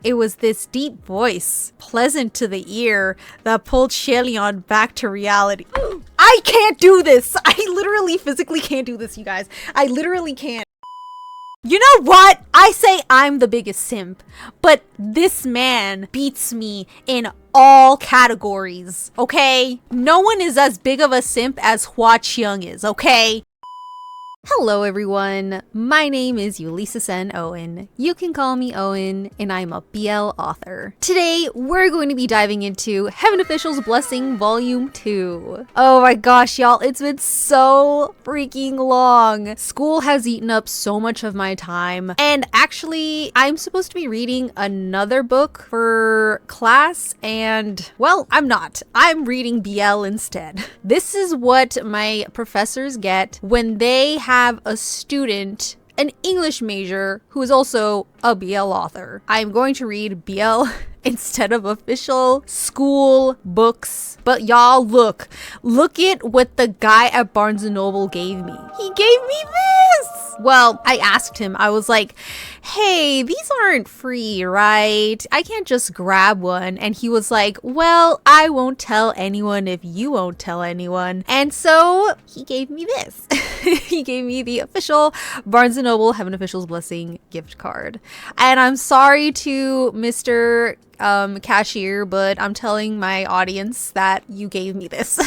It was this deep voice, pleasant to the ear, that pulled Shelion back to reality. I can't do this! I literally physically can't do this, you guys. I literally can't. You know what? I say I'm the biggest simp, but this man beats me in all categories, okay? No one is as big of a simp as CHENG is, okay? Hello everyone, my name is Ulysses N. Owen. You can call me Owen, and I'm a BL author. Today, we're going to be diving into Heaven Official's Blessing Volume 2. Oh my gosh, y'all, it's been so freaking long. School has eaten up so much of my time, and actually, I'm supposed to be reading another book for class, and, well, I'm not. I'm reading BL instead. This is what my professors get when they have a student, an English major, who is also a BL author. I'm going to read BL instead of official school books. But y'all, look at what the guy at Barnes & Noble gave me. He gave me this! Well, I asked him, I was like, hey, these aren't free, right? I can't just grab one. And he was like, well, I won't tell anyone if you won't tell anyone. And so he gave me this. He gave me the official Barnes & Noble Heaven Official's Blessing gift card. And I'm sorry to Mr. Cashier, but I'm telling my audience that you gave me this.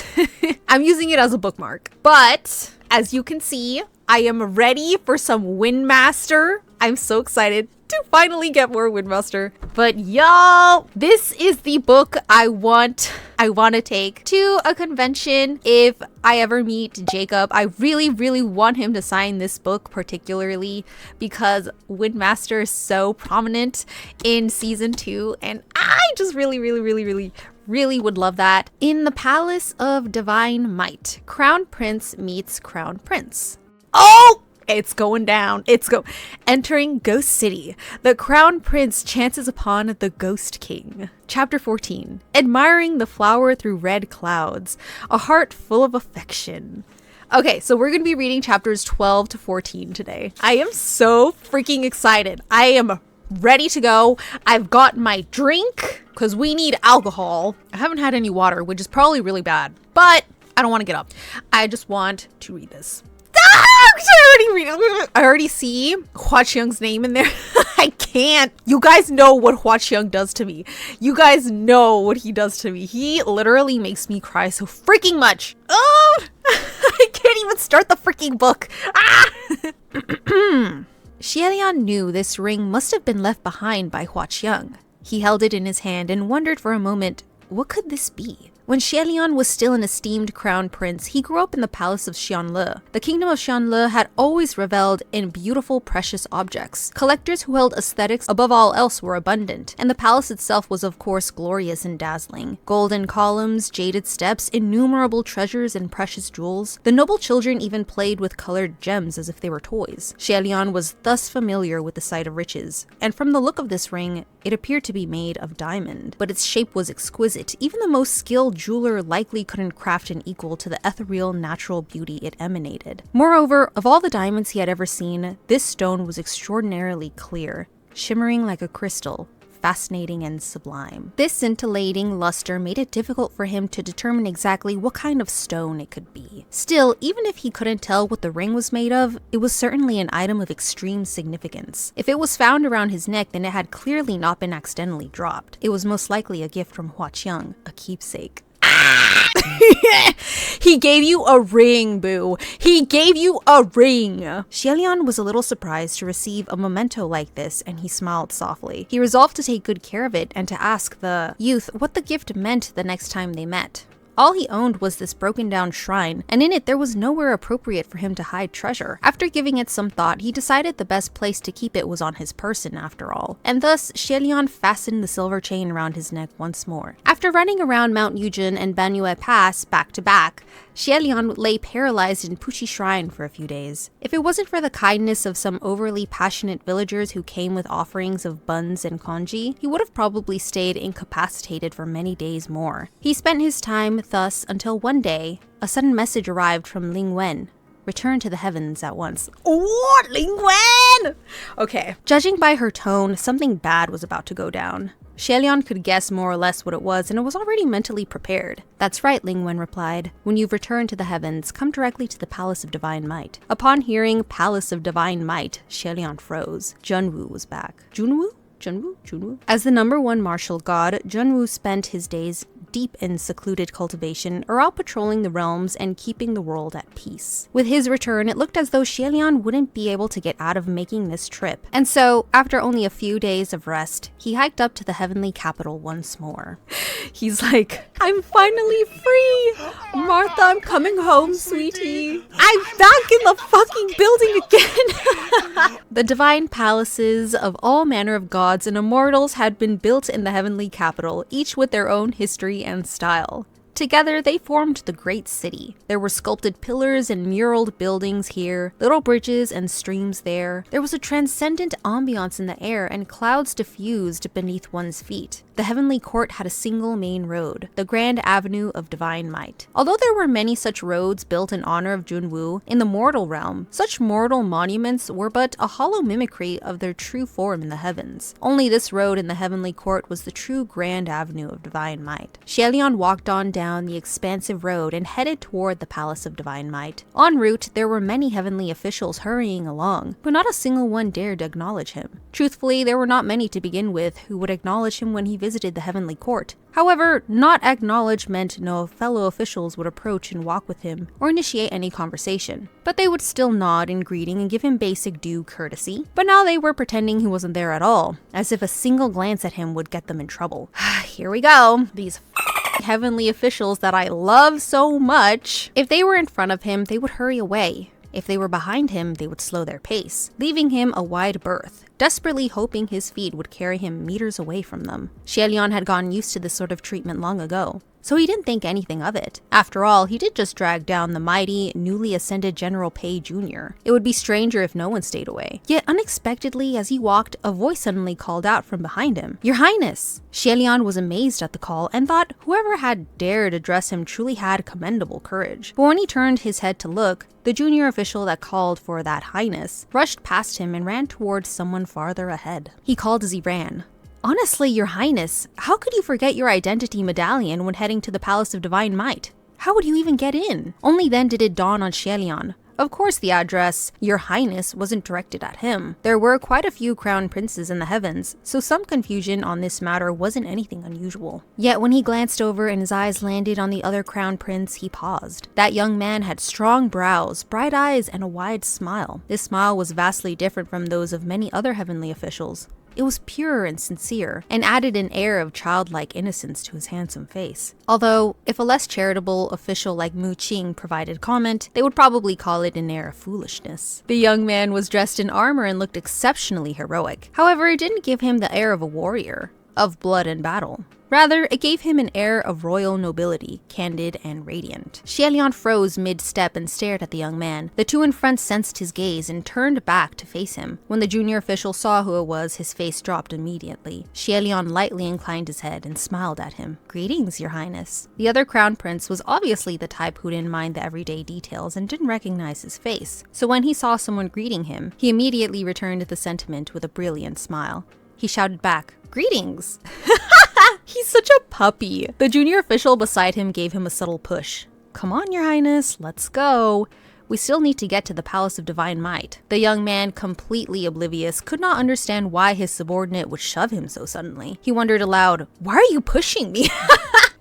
I'm using it as a bookmark. But as you can see, I am ready for some Windmaster. I'm so excited to finally get more Windmaster. But y'all, this is the book I want to take to a convention if I ever meet Jacob. I really want him to sign this book, particularly because Windmaster is so prominent in season 2, and I just really would love that. In the Palace of Divine Might, Crown Prince meets Crown Prince. Oh! It's going down. Entering Ghost City, the Crown Prince chances upon the Ghost King. Chapter 14. Admiring the flower through red clouds. A heart full of affection. Okay, so we're going to be reading chapters 12 to 14 today. I am so freaking excited. I am ready to go. I've got my drink because we need alcohol. I haven't had any water, which is probably really bad, but I don't want to get up. I just want to read this. I already see CHENG's name in there. I can't. You guys know what CHENG does to me. You guys know what he does to me. He literally makes me cry so freaking much. Oh, I can't even start the freaking book. Shelion knew this ring must have been left behind by CHENG. He held it in his hand and wondered for a moment, what could this be? When Shelion was still an esteemed crown prince, he grew up in the palace of Xianle. The kingdom of Xianle had always reveled in beautiful, precious objects. Collectors who held aesthetics above all else were abundant, and the palace itself was of course glorious and dazzling. Golden columns, jaded steps, innumerable treasures and precious jewels. The noble children even played with colored gems as if they were toys. Shelion was thus familiar with the sight of riches, and from the look of this ring, it appeared to be made of diamond, but its shape was exquisite. Even the most skilled jeweler likely couldn't craft an equal to the ethereal natural beauty it emanated. Moreover, of all the diamonds he had ever seen, this stone was extraordinarily clear, shimmering like a crystal, fascinating and sublime. This scintillating luster made it difficult for him to determine exactly what kind of stone it could be. Still, even if he couldn't tell what the ring was made of, it was certainly an item of extreme significance. If it was found around his neck, then it had clearly not been accidentally dropped. It was most likely a gift from CHENG, a keepsake. He gave you a ring, boo. He gave you a ring. Shelion was a little surprised to receive a memento like this, and he smiled softly. He resolved to take good care of it and to ask the youth what the gift meant the next time they met. All he owned was this broken down shrine, and in it there was nowhere appropriate for him to hide treasure. After giving it some thought, he decided the best place to keep it was on his person after all. And thus, Shelion fastened the silver chain around his neck once more. After running around Mount Yujin and Banyue Pass back to back, Shelion lay paralyzed in Puchi Shrine for a few days. If it wasn't for the kindness of some overly passionate villagers who came with offerings of buns and congee, he would have probably stayed incapacitated for many days more. He spent his time thus until one day, a sudden message arrived from Ling Wen, return to the heavens at once. What, Ling Wen? Okay. Judging by her tone, something bad was about to go down. Xie could guess more or less what it was, and it was already mentally prepared. That's right, Ling Wen replied. When you've returned to the heavens, come directly to the Palace of Divine Might. Upon hearing Palace of Divine Might, Xie froze. Junwu was back. Junwu? As the #1 martial god, Junwu spent his days deep in secluded cultivation or out patrolling the realms and keeping the world at peace. With his return, it looked as though Xie wouldn't be able to get out of making this trip. And so, after only a few days of rest, he hiked up to the heavenly capital once more. He's like, I'm finally free! Martha, I'm coming home, sweetie. I'm back in the fucking building again! The divine palaces of all manner of gods and immortals had been built in the heavenly capital, each with their own history and style. Together, they formed the great city. There were sculpted pillars and muraled buildings here, little bridges and streams there. There was a transcendent ambiance in the air and clouds diffused beneath one's feet. The heavenly court had a single main road, the Grand Avenue of Divine Might. Although there were many such roads built in honor of Junwu in the mortal realm, such mortal monuments were but a hollow mimicry of their true form in the heavens. Only this road in the heavenly court was the true Grand Avenue of Divine Might. Xie walked on down the expansive road and headed toward the Palace of Divine Might. En route, there were many heavenly officials hurrying along, but not a single one dared acknowledge him. Truthfully, there were not many to begin with who would acknowledge him when he visited the heavenly court. However, not acknowledge meant no fellow officials would approach and walk with him or initiate any conversation. But they would still nod in greeting and give him basic due courtesy. But now they were pretending he wasn't there at all, as if a single glance at him would get them in trouble. Here we go. These heavenly officials that I love so much. If they were in front of him, they would hurry away. If they were behind him, they would slow their pace, leaving him a wide berth, desperately hoping his feet would carry him meters away from them. Xie had gotten used to this sort of treatment long ago, so he didn't think anything of it. After all, he did just drag down the mighty, newly ascended General Pei Jr. It would be stranger if no one stayed away. Yet unexpectedly, as he walked, a voice suddenly called out from behind him. Your Highness! Xie was amazed at the call and thought whoever had dared address him truly had commendable courage. But when he turned his head to look, the junior official that called for that highness rushed past him and ran towards someone farther ahead. He called as he ran. Honestly, Your Highness, how could you forget your identity medallion when heading to the Palace of Divine Might? How would you even get in? Only then did it dawn on Xie. Of course the address, Your Highness, wasn't directed at him. There were quite a few crown princes in the heavens, so some confusion on this matter wasn't anything unusual. Yet when he glanced over and his eyes landed on the other crown prince, he paused. That young man had strong brows, bright eyes, and a wide smile. This smile was vastly different from those of many other heavenly officials. It was pure and sincere, and added an air of childlike innocence to his handsome face. Although, if a less charitable official like Mu Qing provided comment, they would probably call it an air of foolishness. The young man was dressed in armor and looked exceptionally heroic. However, it didn't give him the air of a warrior, of blood and battle. Rather, it gave him an air of royal nobility, candid and radiant. Xie froze mid-step and stared at the young man. The two in front sensed his gaze and turned back to face him. When the junior official saw who it was, his face dropped immediately. Xie lightly inclined his head and smiled at him. Greetings, Your Highness. The other crown prince was obviously the type who didn't mind the everyday details and didn't recognize his face. So when he saw someone greeting him, he immediately returned the sentiment with a brilliant smile. He shouted back, "Greetings!" He's such a puppy. The junior official beside him gave him a subtle push. Come on, Your Highness, let's go. We still need to get to the Palace of Divine Might. The young man, completely oblivious, could not understand why his subordinate would shove him so suddenly. He wondered aloud, why are you pushing me?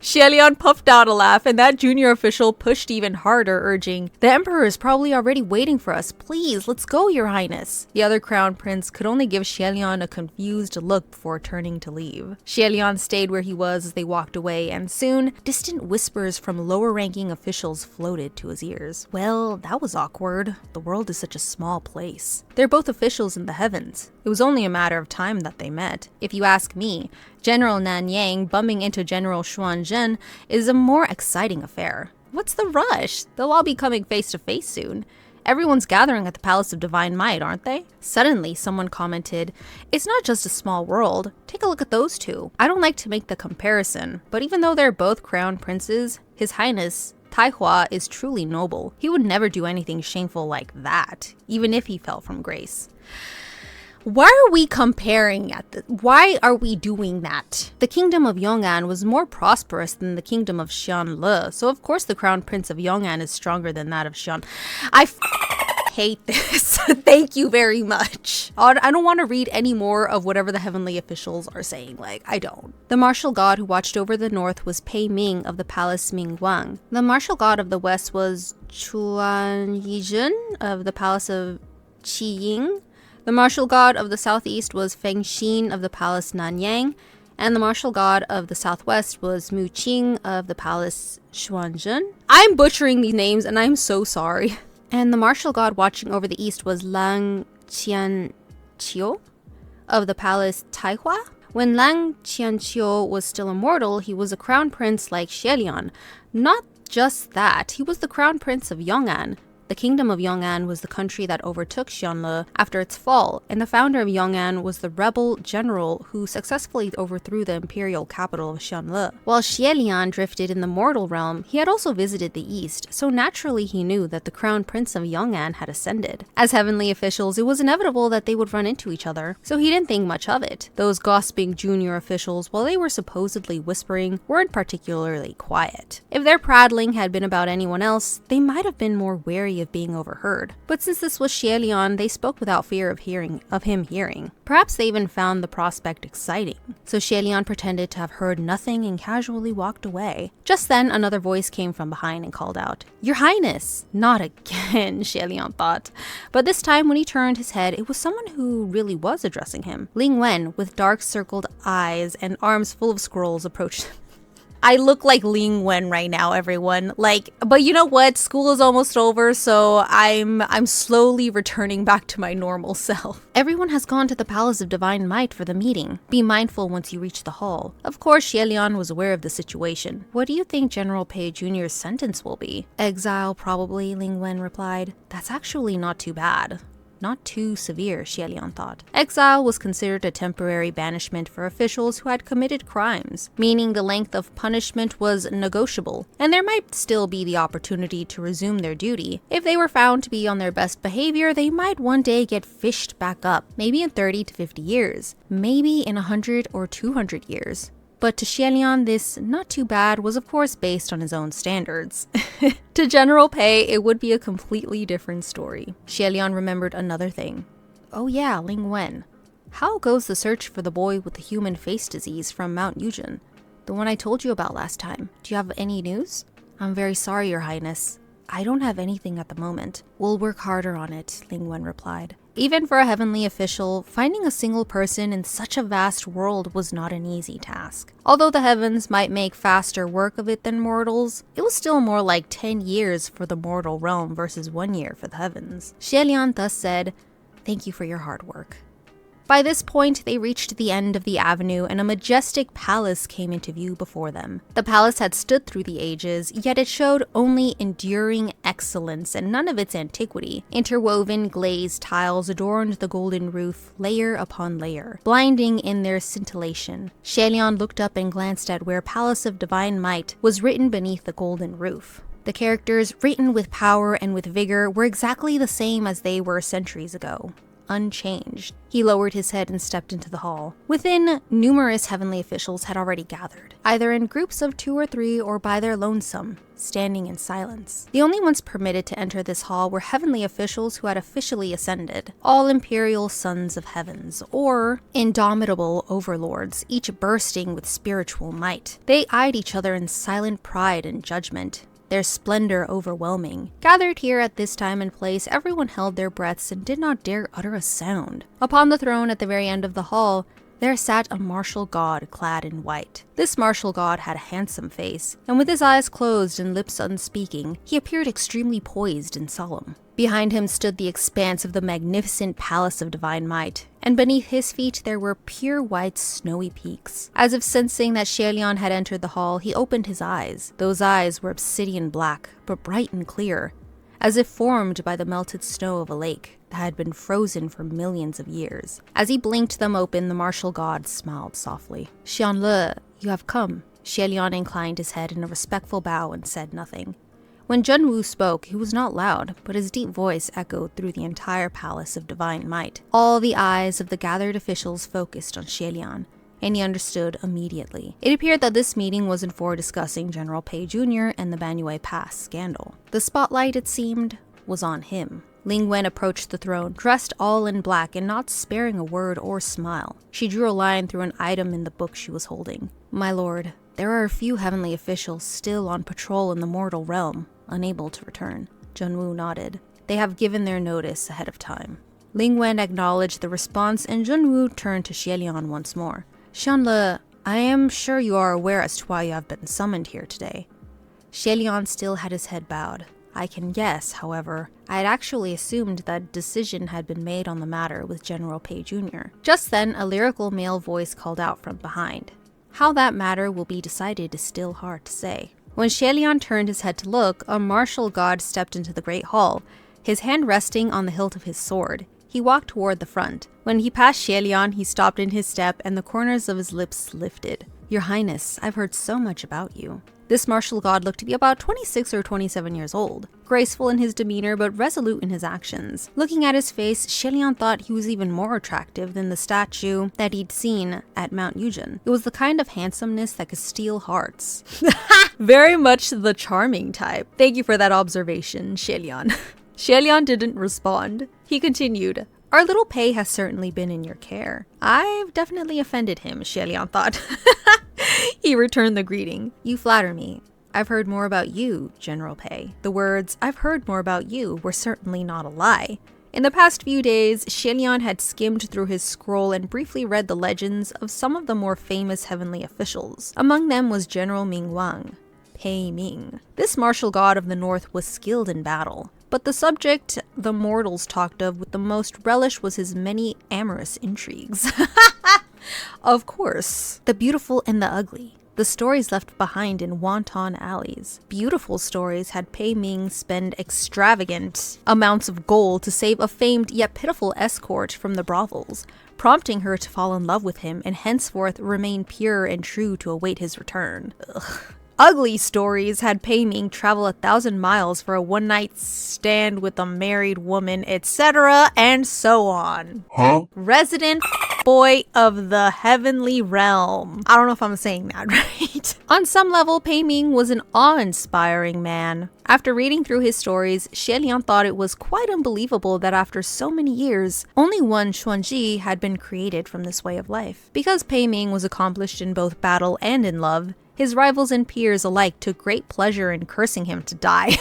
Xie puffed out a laugh, and that junior official pushed even harder, urging, the Emperor is probably already waiting for us. Please, let's go, Your Highness. The other crown prince could only give Xie a confused look before turning to leave. Xie stayed where he was as they walked away, and soon, distant whispers from lower-ranking officials floated to his ears. Well, that was awkward. The world is such a small place. They're both officials in the heavens. It was only a matter of time that they met. If you ask me, General Nan Yang bumping into General Xuan Zhen is a more exciting affair. What's the rush? They'll all be coming face to face soon. Everyone's gathering at the Palace of Divine Might, aren't they? Suddenly, someone commented, it's not just a small world. Take a look at those two. I don't like to make the comparison, but even though they're both crown princes, His Highness, Taihua is truly noble. He would never do anything shameful like that, even if he fell from grace. Why are we comparing at this? Why are we doing that? The kingdom of Yong'an was more prosperous than the kingdom of Xianle, so of course the crown prince of Yong'an is stronger than that of Xian. I hate this. Thank you very much. I don't want to read any more of whatever the heavenly officials are saying. Like, I don't. The martial god who watched over the north was Pei Ming of the palace Mingguang. The martial god of the west was Chuan Yizhen of the palace of Qiying. The martial god of the southeast was Feng Xin of the palace Nanyang, and the martial god of the southwest was Mu Qing of the palace Xuanzhen. I'm butchering these names and I'm so sorry. And the martial god watching over the east was Lang Qianqiu of the palace Taihua. When Lang Qianqiu was still immortal, he was a crown prince like Xie. Not just that, he was the crown prince of Yong'an. The kingdom of Yong'an was the country that overtook Xianle after its fall, and the founder of Yong'an was the rebel general who successfully overthrew the imperial capital of Xianle. While Xie drifted in the mortal realm, he had also visited the east, so naturally he knew that the crown prince of Yong'an had ascended. As heavenly officials, it was inevitable that they would run into each other, so he didn't think much of it. Those gossiping junior officials, while they were supposedly whispering, weren't particularly quiet. If their prattling had been about anyone else, they might have been more wary of being overheard. But since this was Xie, they spoke without fear of him hearing. Perhaps they even found the prospect exciting. So Xie pretended to have heard nothing and casually walked away. Just then, another voice came from behind and called out, "Your Highness!" Not again, Xie thought. But this time, when he turned his head, it was someone who really was addressing him. Ling Wen, with dark circled eyes and arms full of scrolls, approached him. I look like Ling Wen right now, everyone. But you know what? School is almost over, so I'm slowly returning back to my normal self. Everyone has gone to the Palace of Divine Might for the meeting. Be mindful once you reach the hall. Of course, Xie was aware of the situation. What do you think General Pei Jr.'s sentence will be? Exile, probably, Ling Wen replied. That's actually not too bad. Not too severe, Xie thought. Exile was considered a temporary banishment for officials who had committed crimes, meaning the length of punishment was negotiable, and there might still be the opportunity to resume their duty. If they were found to be on their best behavior, they might one day get fished back up, maybe in 30 to 50 years, maybe in 100 or 200 years. But to Xie, this not too bad was of course based on his own standards. To General Pei, it would be a completely different story. Xie remembered another thing. Oh yeah, Ling Wen. How goes the search for the boy with the human face disease from Mount Yujin? The one I told you about last time. Do you have any news? I'm very sorry, Your Highness. I don't have anything at the moment. We'll work harder on it, Ling Wen replied. Even for a heavenly official, finding a single person in such a vast world was not an easy task. Although the heavens might make faster work of it than mortals, it was still more like 10 years for the mortal realm versus 1 year for the heavens. Xie thus said, "Thank you for your hard work." By this point, they reached the end of the avenue and a majestic palace came into view before them. The palace had stood through the ages, yet it showed only enduring excellence and none of its antiquity. Interwoven glazed tiles adorned the golden roof, layer upon layer, blinding in their scintillation. Xie looked up and glanced at where Palace of Divine Might was written beneath the golden roof. The characters, written with power and with vigor, were exactly the same as they were centuries ago. Unchanged. He lowered his head and stepped into the hall. Within, numerous heavenly officials had already gathered, either in groups of 2 or 3 or by their lonesome, standing in silence. The only ones permitted to enter this hall were heavenly officials who had officially ascended, all imperial sons of heavens, or indomitable overlords, each bursting with spiritual might. They eyed each other in silent pride and judgment, their splendor overwhelming. Gathered here at this time and place, everyone held their breaths and did not dare utter a sound. Upon the throne at the very end of the hall, there sat a martial god clad in white. This martial god had a handsome face, and with his eyes closed and lips unspeaking, he appeared extremely poised and solemn. Behind him stood the expanse of the magnificent Palace of Divine Might, and beneath his feet there were pure white snowy peaks. As if sensing that Xie had entered the hall, he opened his eyes. Those eyes were obsidian black, but bright and clear, as if formed by the melted snow of a lake that had been frozen for millions of years. As he blinked them open, the martial god smiled softly. "Xianle, you have come." Xie inclined his head in a respectful bow and said nothing. When Junwoo spoke, he was not loud, but his deep voice echoed through the entire palace of divine might. All the eyes of the gathered officials focused on Xie, and he understood immediately. It appeared that this meeting wasn't for discussing General Pei Jr. and the Banyue Pass scandal. The spotlight, it seemed, was on him. Ling Wen approached the throne, dressed all in black and not sparing a word or smile. She drew a line through an item in the book she was holding. "My lord, there are a few heavenly officials still on patrol in the mortal realm, unable to return." Junwoo nodded. "They have given their notice ahead of time." Ling Wen acknowledged the response, and Junwoo turned to Xie once more. "Xianle, I am sure you are aware as to why you have been summoned here today." Xie still had his head bowed. "I can guess, however. I had actually assumed that decision had been made on the matter with General Pei Jr. Just then, a lyrical male voice called out from behind. How that matter will be decided is still hard to say. When Xie turned his head to look, a martial god stepped into the great hall, his hand resting on the hilt of his sword. He walked toward the front. When he passed Xie, he stopped in his step and the corners of his lips lifted. "Your Highness, I've heard so much about you." This martial god looked to be about 26 or 27 years old, graceful in his demeanor but resolute in his actions. Looking at his face, Xie thought he was even more attractive than the statue that he'd seen at Mount Yujin. It was the kind of handsomeness that could steal hearts. Very much the charming type. Thank you for that observation, Xie. Xie didn't respond. He continued, "Our little Pei has certainly been in your care." "I've definitely offended him," Xie thought. He returned the greeting. "You flatter me. I've heard more about you, General Pei." The words, "I've heard more about you," were certainly not a lie. In the past few days, Xie had skimmed through his scroll and briefly read the legends of some of the more famous heavenly officials. Among them was General Ming Wang, Pei Ming. This martial god of the north was skilled in battle. But the subject the mortals talked of with the most relish was his many amorous intrigues. Of course. The beautiful and the ugly. The stories left behind in wanton alleys. Beautiful stories had Pei Ming spend extravagant amounts of gold to save a famed yet pitiful escort from the brothels, prompting her to fall in love with him and henceforth remain pure and true to await his return. Ugh. Ugly stories had Pei Ming travel 1,000 miles for a one-night stand with a married woman, etc. and so on. Resident boy of the heavenly realm. I don't know if I'm saying that right. On some level, Pei Ming was an awe-inspiring man. After reading through his stories, Xie thought it was quite unbelievable that after so many years, only one Xuanji had been created from this way of life. Because Pei Ming was accomplished in both battle and in love, his rivals and peers alike took great pleasure in cursing him to die.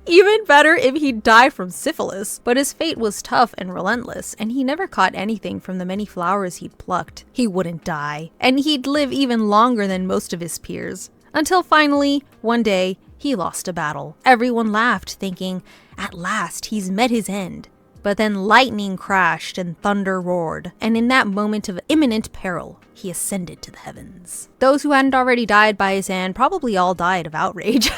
Even better if he'd die from syphilis. But his fate was tough and relentless, and he never caught anything from the many flowers he'd plucked. He wouldn't die, and he'd live even longer than most of his peers. Until finally, one day, he lost a battle. Everyone laughed, thinking, at last, he's met his end. But then lightning crashed and thunder roared, and in that moment of imminent peril, he ascended to the heavens. Those who hadn't already died by his hand probably all died of outrage.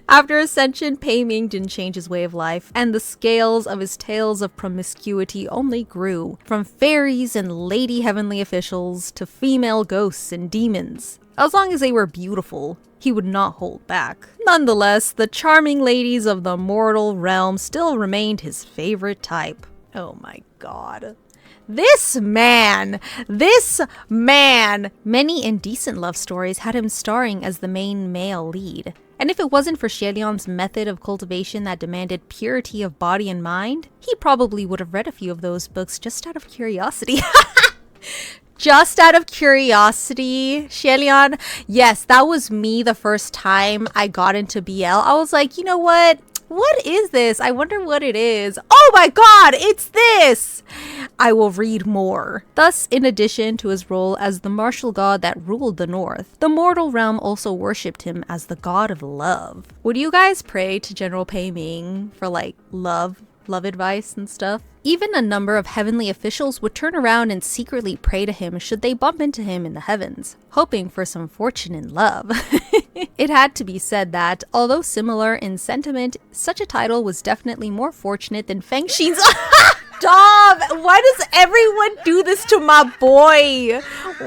After ascension, Pei Ming didn't change his way of life, and the scales of his tales of promiscuity only grew, from fairies and lady heavenly officials to female ghosts and demons. As long as they were beautiful, he would not hold back. Nonetheless, the charming ladies of the mortal realm still remained his favorite type. Oh my god. This man! Many indecent love stories had him starring as the main male lead. And if it wasn't for Xie method of cultivation that demanded purity of body and mind, he probably would have read a few of those books just out of curiosity. Just out of curiosity, Xie. Yes, that was me the first time I got into BL. I was like, you know what? What is this? I wonder what it is. Oh my god, it's this! I will read more. Thus, in addition to his role as the martial god that ruled the north, the mortal realm also worshipped him as the god of love. Would you guys pray to General Pei Ming for like love advice and stuff? Even a number of heavenly officials would turn around and secretly pray to him should they bump into him in the heavens, hoping for some fortune in love. It had to be said that, although similar in sentiment, such a title was definitely more fortunate than Feng Xin's Stop! Why does everyone do this to my boy?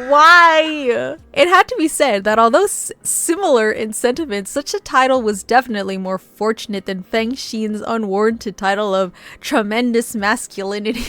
Why? It had to be said that although similar in sentiment, such a title was definitely more fortunate than Feng Xin's unwarranted title of tremendous masculinity.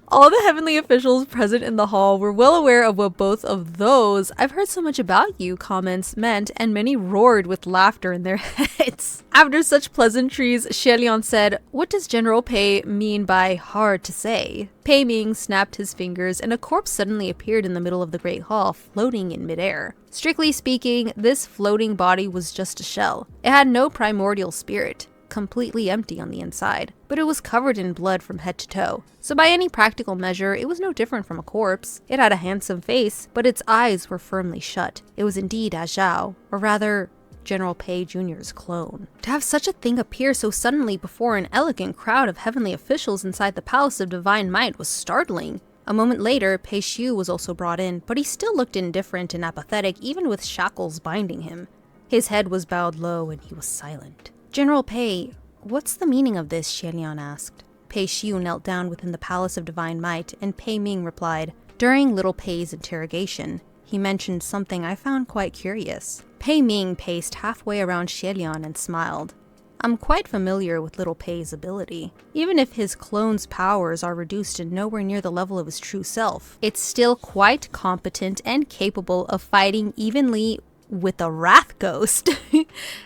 All the heavenly officials present in the hall were well aware of what both of those "I've heard so much about you" comments meant, and many roared with laughter in their heads. After such pleasantries, Xie said, "What does General Pei mean by hard to say?" Pei Ming snapped his fingers, and a corpse suddenly appeared in the middle of the Great Hall, floating in midair. Strictly speaking, this floating body was just a shell. It had no primordial spirit. Completely empty on the inside, but it was covered in blood from head to toe. So by any practical measure, it was no different from a corpse. It had a handsome face, but its eyes were firmly shut. It was indeed A Zhao, or rather, General Pei Jr.'s clone. To have such a thing appear so suddenly before an elegant crowd of heavenly officials inside the Palace of Divine Might was startling. A moment later, Pei Xiu was also brought in, but he still looked indifferent and apathetic even with shackles binding him. His head was bowed low and he was silent. "General Pei, what's the meaning of this?" Xie asked. Pei Xiu knelt down within the Palace of Divine Might, and Pei Ming replied, "During little Pei's interrogation, he mentioned something I found quite curious." Pei Ming paced halfway around Xie and smiled. "I'm quite familiar with little Pei's ability. Even if his clone's powers are reduced and nowhere near the level of his true self, it's still quite competent and capable of fighting evenly with a wrath ghost."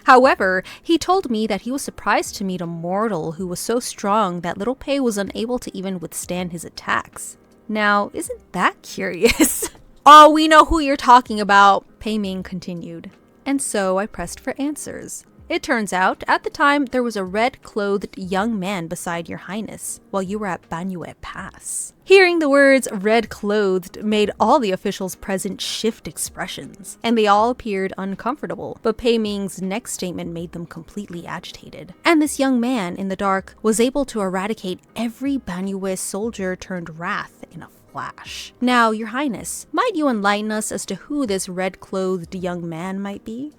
However, he told me that he was surprised to meet a mortal who was so strong that little Pei was unable to even withstand his attacks. Now, isn't that curious? "Oh, we know who you're talking about," Pei Ming continued. And so I pressed for answers. It turns out, at the time, there was a red-clothed young man beside your highness, while you were at Banyue Pass. Hearing the words red-clothed made all the officials present shift expressions, and they all appeared uncomfortable, but Pei Ming's next statement made them completely agitated. And this young man, in the dark, was able to eradicate every Banyue soldier turned wrath in a flash. Now, your highness, might you enlighten us as to who this red-clothed young man might be?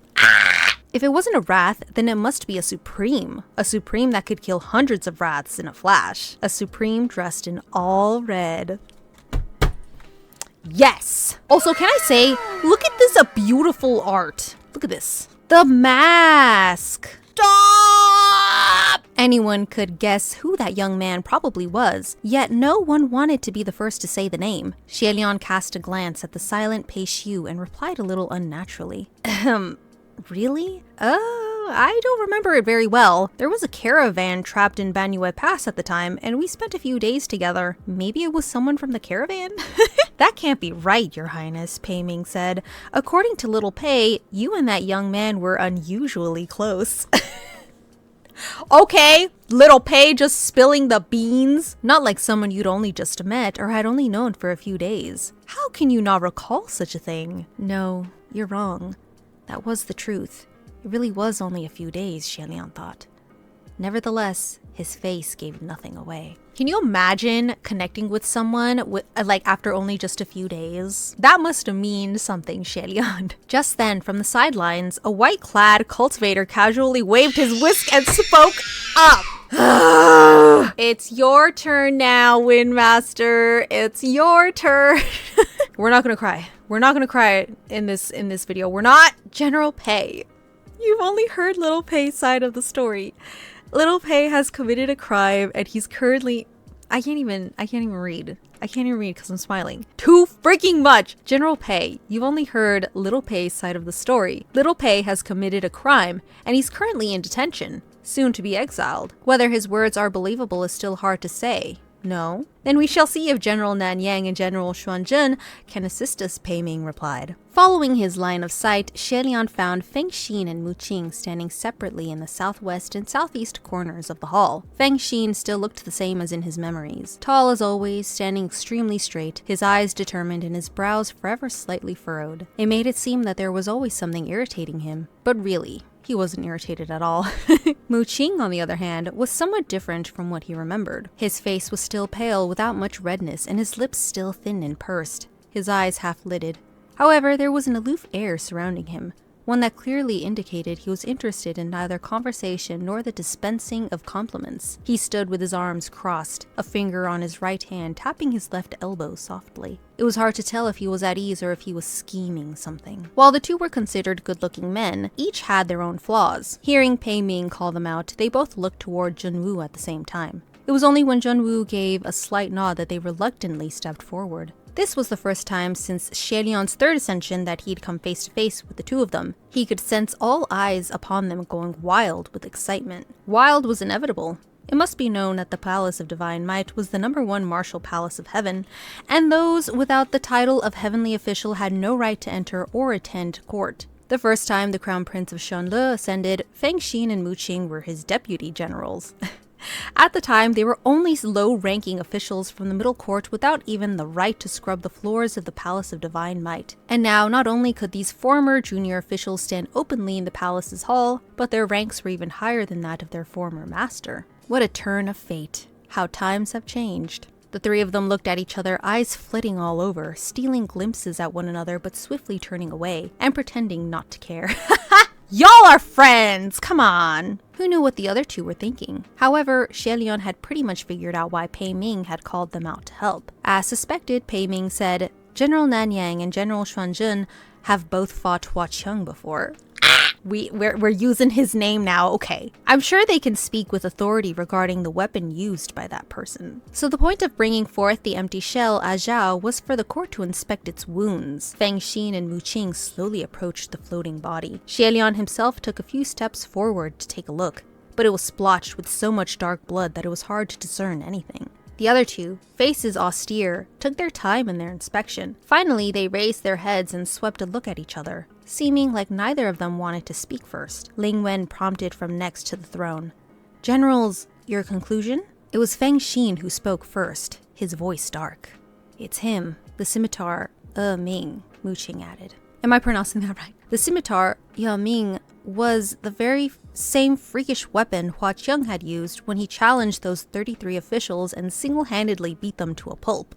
If it wasn't a wrath, then it must be a supreme that could kill hundreds of wraths in a flash. A supreme dressed in all red. Yes! Also, can I say, look at this beautiful art. Look at this. The mask! Stop! Anyone could guess who that young man probably was, yet no one wanted to be the first to say the name. Xie cast a glance at the silent Pei Xiu and replied a little unnaturally. Really? I don't remember it very well. There was a caravan trapped in Banyue Pass at the time, and we spent a few days together. Maybe it was someone from the caravan? That can't be right, your highness, Pei Ming said. According to little Pei, you and that young man were unusually close. Okay, little Pei just spilling the beans. Not like someone you'd only just met or had only known for a few days. How can you not recall such a thing? No, you're wrong. That was the truth. It really was only a few days, Xie thought. Nevertheless, his face gave nothing away. Can you imagine connecting with someone after only just a few days? That must have meant something, Xie. Just then, from the sidelines, a white-clad cultivator casually waved his whisk and spoke up. It's your turn now, Windmaster. It's your turn. We're not gonna cry. We're not gonna cry in this video. We're not. General Pei. You've only heard little Pei's side of the story. Little Pei has committed a crime and he's currently... I can't even read. I can't even read because I'm smiling. Too freaking much! General Pei, you've only heard little Pei's side of the story. Little Pei has committed a crime and he's currently in detention, soon to be exiled. Whether his words are believable is still hard to say. No? Then we shall see if General Nanyang and General Xuanzhen can assist us, Pei Ming replied. Following his line of sight, Xie found Feng Xin and Mu Qing standing separately in the southwest and southeast corners of the hall. Feng Xin still looked the same as in his memories. Tall as always, standing extremely straight, his eyes determined and his brows forever slightly furrowed. It made it seem that there was always something irritating him. But really, he wasn't irritated at all. Mu Qing, on the other hand, was somewhat different from what he remembered. His face was still pale without much redness and his lips still thin and pursed, his eyes half-lidded. However, there was an aloof air surrounding him, one that clearly indicated he was interested in neither conversation nor the dispensing of compliments. He stood with his arms crossed, a finger on his right hand tapping his left elbow softly. It was hard to tell if he was at ease or if he was scheming something. While the two were considered good-looking men, each had their own flaws. Hearing Pei Ming call them out, they both looked toward Junwoo at the same time. It was only when Junwoo gave a slight nod that they reluctantly stepped forward. This was the first time since Xie third ascension that he'd come face to face with the two of them. He could sense all eyes upon them going wild with excitement. Wild was inevitable. It must be known that the Palace of Divine Might was the #1 martial palace of heaven, and those without the title of heavenly official had no right to enter or attend court. The first time the Crown Prince of Shanle ascended, Feng Xin and Mu Qing were his deputy generals. At the time, they were only low-ranking officials from the middle court without even the right to scrub the floors of the Palace of Divine Might. And now, not only could these former junior officials stand openly in the palace's hall, but their ranks were even higher than that of their former master. What a turn of fate. How times have changed. The three of them looked at each other, eyes flitting all over, stealing glimpses at one another but swiftly turning away, and pretending not to care. Y'all are friends! Come on! Who knew what the other two were thinking? However, Xie had pretty much figured out why Pei Ming had called them out to help. As suspected, Pei Ming said, General Nanyang and General Xuanzhen have both fought Hua Qiang before. We're using his name now, okay. I'm sure they can speak with authority regarding the weapon used by that person. So the point of bringing forth the empty shell, Zhao, was for the court to inspect its wounds. Feng Xin and Mu Qing slowly approached the floating body. Xie himself took a few steps forward to take a look, but it was splotched with so much dark blood that it was hard to discern anything. The other two, faces austere, took their time in their inspection. Finally, they raised their heads and swept a look at each other, seeming like neither of them wanted to speak first. Ling Wen prompted from next to the throne. Generals, your conclusion? It was Feng Xin who spoke first, his voice dark. It's him, the scimitar, Ming, Mu Qing added. Am I pronouncing that right? The scimitar, Ming, was the very same freakish weapon Hua Qiang had used when he challenged those 33 officials and single-handedly beat them to a pulp.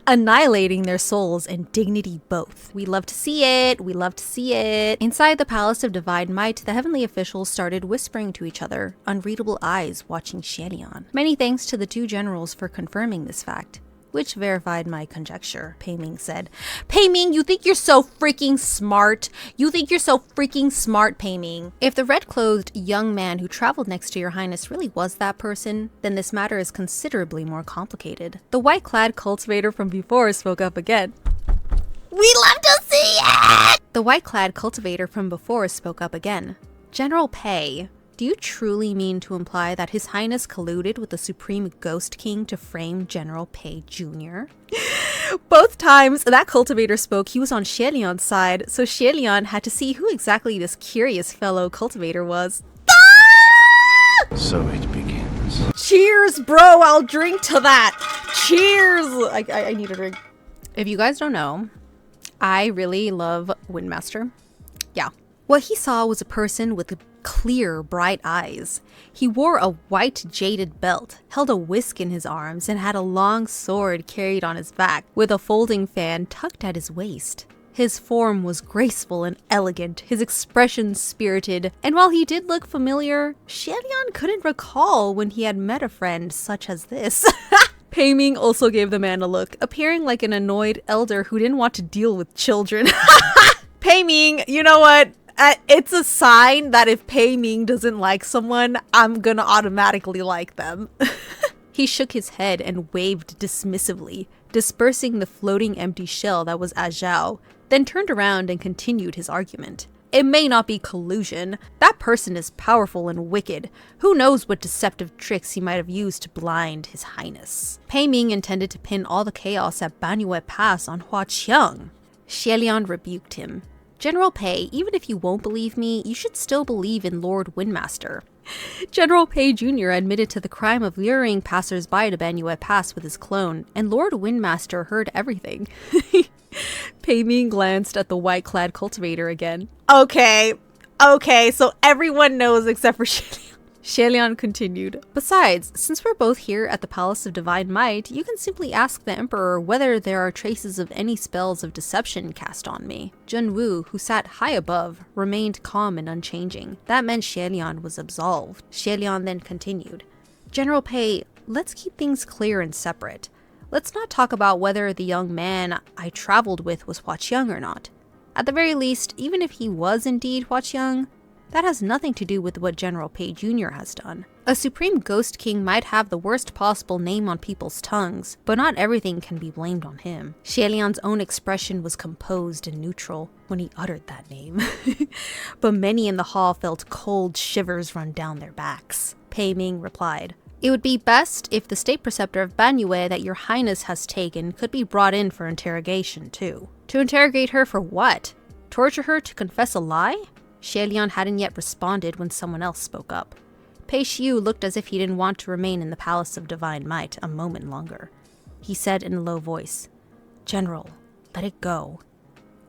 Annihilating their souls and dignity both. We love to see it, we love to see it. Inside the Palace of Divine Might, the heavenly officials started whispering to each other, unreadable eyes watching Xie. Many thanks to the two generals for confirming this fact, which verified my conjecture, Pei Ming said. Pei Ming, you think you're so freaking smart? You think you're so freaking smart, Pei Ming? If the red-clothed young man who traveled next to your highness really was that person, then this matter is considerably more complicated. The white-clad cultivator from before spoke up again. We love to see it! The white-clad cultivator from before spoke up again. General Pei, do you truly mean to imply that His Highness colluded with the Supreme Ghost King to frame General Pei Jr.? Both times that cultivator spoke, he was on Xie side, so Xie had to see who exactly this curious fellow cultivator was. So it begins. Cheers, bro! I'll drink to that! Cheers! I need a drink. If you guys don't know, I really love Windmaster. Yeah. What he saw was a person with clear, bright eyes. He wore a white jaded belt, held a whisk in his arms, and had a long sword carried on his back, with a folding fan tucked at his waist. His form was graceful and elegant, his expression spirited, and while he did look familiar, Xie couldn't recall when he had met a friend such as this. Pei Ming also gave the man a look, appearing like an annoyed elder who didn't want to deal with children. Pei Ming, you know what? It's a sign that if Pei Ming doesn't like someone, I'm gonna automatically like them. He shook his head and waved dismissively, dispersing the floating empty shell that was Zhao, then turned around and continued his argument. It may not be collusion. That person is powerful and wicked. Who knows what deceptive tricks he might have used to blind His Highness. Pei Ming intended to pin all the chaos at Banyue Pass on Hua Qiang. Xie rebuked him. General Pei, even if you won't believe me, you should still believe in Lord Windmaster. General Pei Jr. admitted to the crime of luring passers-by to Banyue Pass with his clone, and Lord Windmaster heard everything. Pei Ming glanced at the white-clad cultivator again. Okay, so everyone knows except for Xie. Xie continued, "Besides, since we're both here at the Palace of Divine Might, you can simply ask the Emperor whether there are traces of any spells of deception cast on me." Junwu, who sat high above, remained calm and unchanging. That meant Xie was absolved. Xie then continued, "General Pei, let's keep things clear and separate. Let's not talk about whether the young man I traveled with was Huaqiang or not. At the very least, even if he was indeed Huaqiang, that has nothing to do with what General Pei Jr. has done. A Supreme Ghost King might have the worst possible name on people's tongues, but not everything can be blamed on him." Xie own expression was composed and neutral when he uttered that name. But many in the hall felt cold shivers run down their backs. Pei Ming replied, "It would be best if the state preceptor of Banyue that your highness has taken could be brought in for interrogation too." To interrogate her for what? Torture her to confess a lie? Xie hadn't yet responded when someone else spoke up. Pei Xiu looked as if he didn't want to remain in the Palace of Divine Might a moment longer. He said in a low voice, "General, let it go."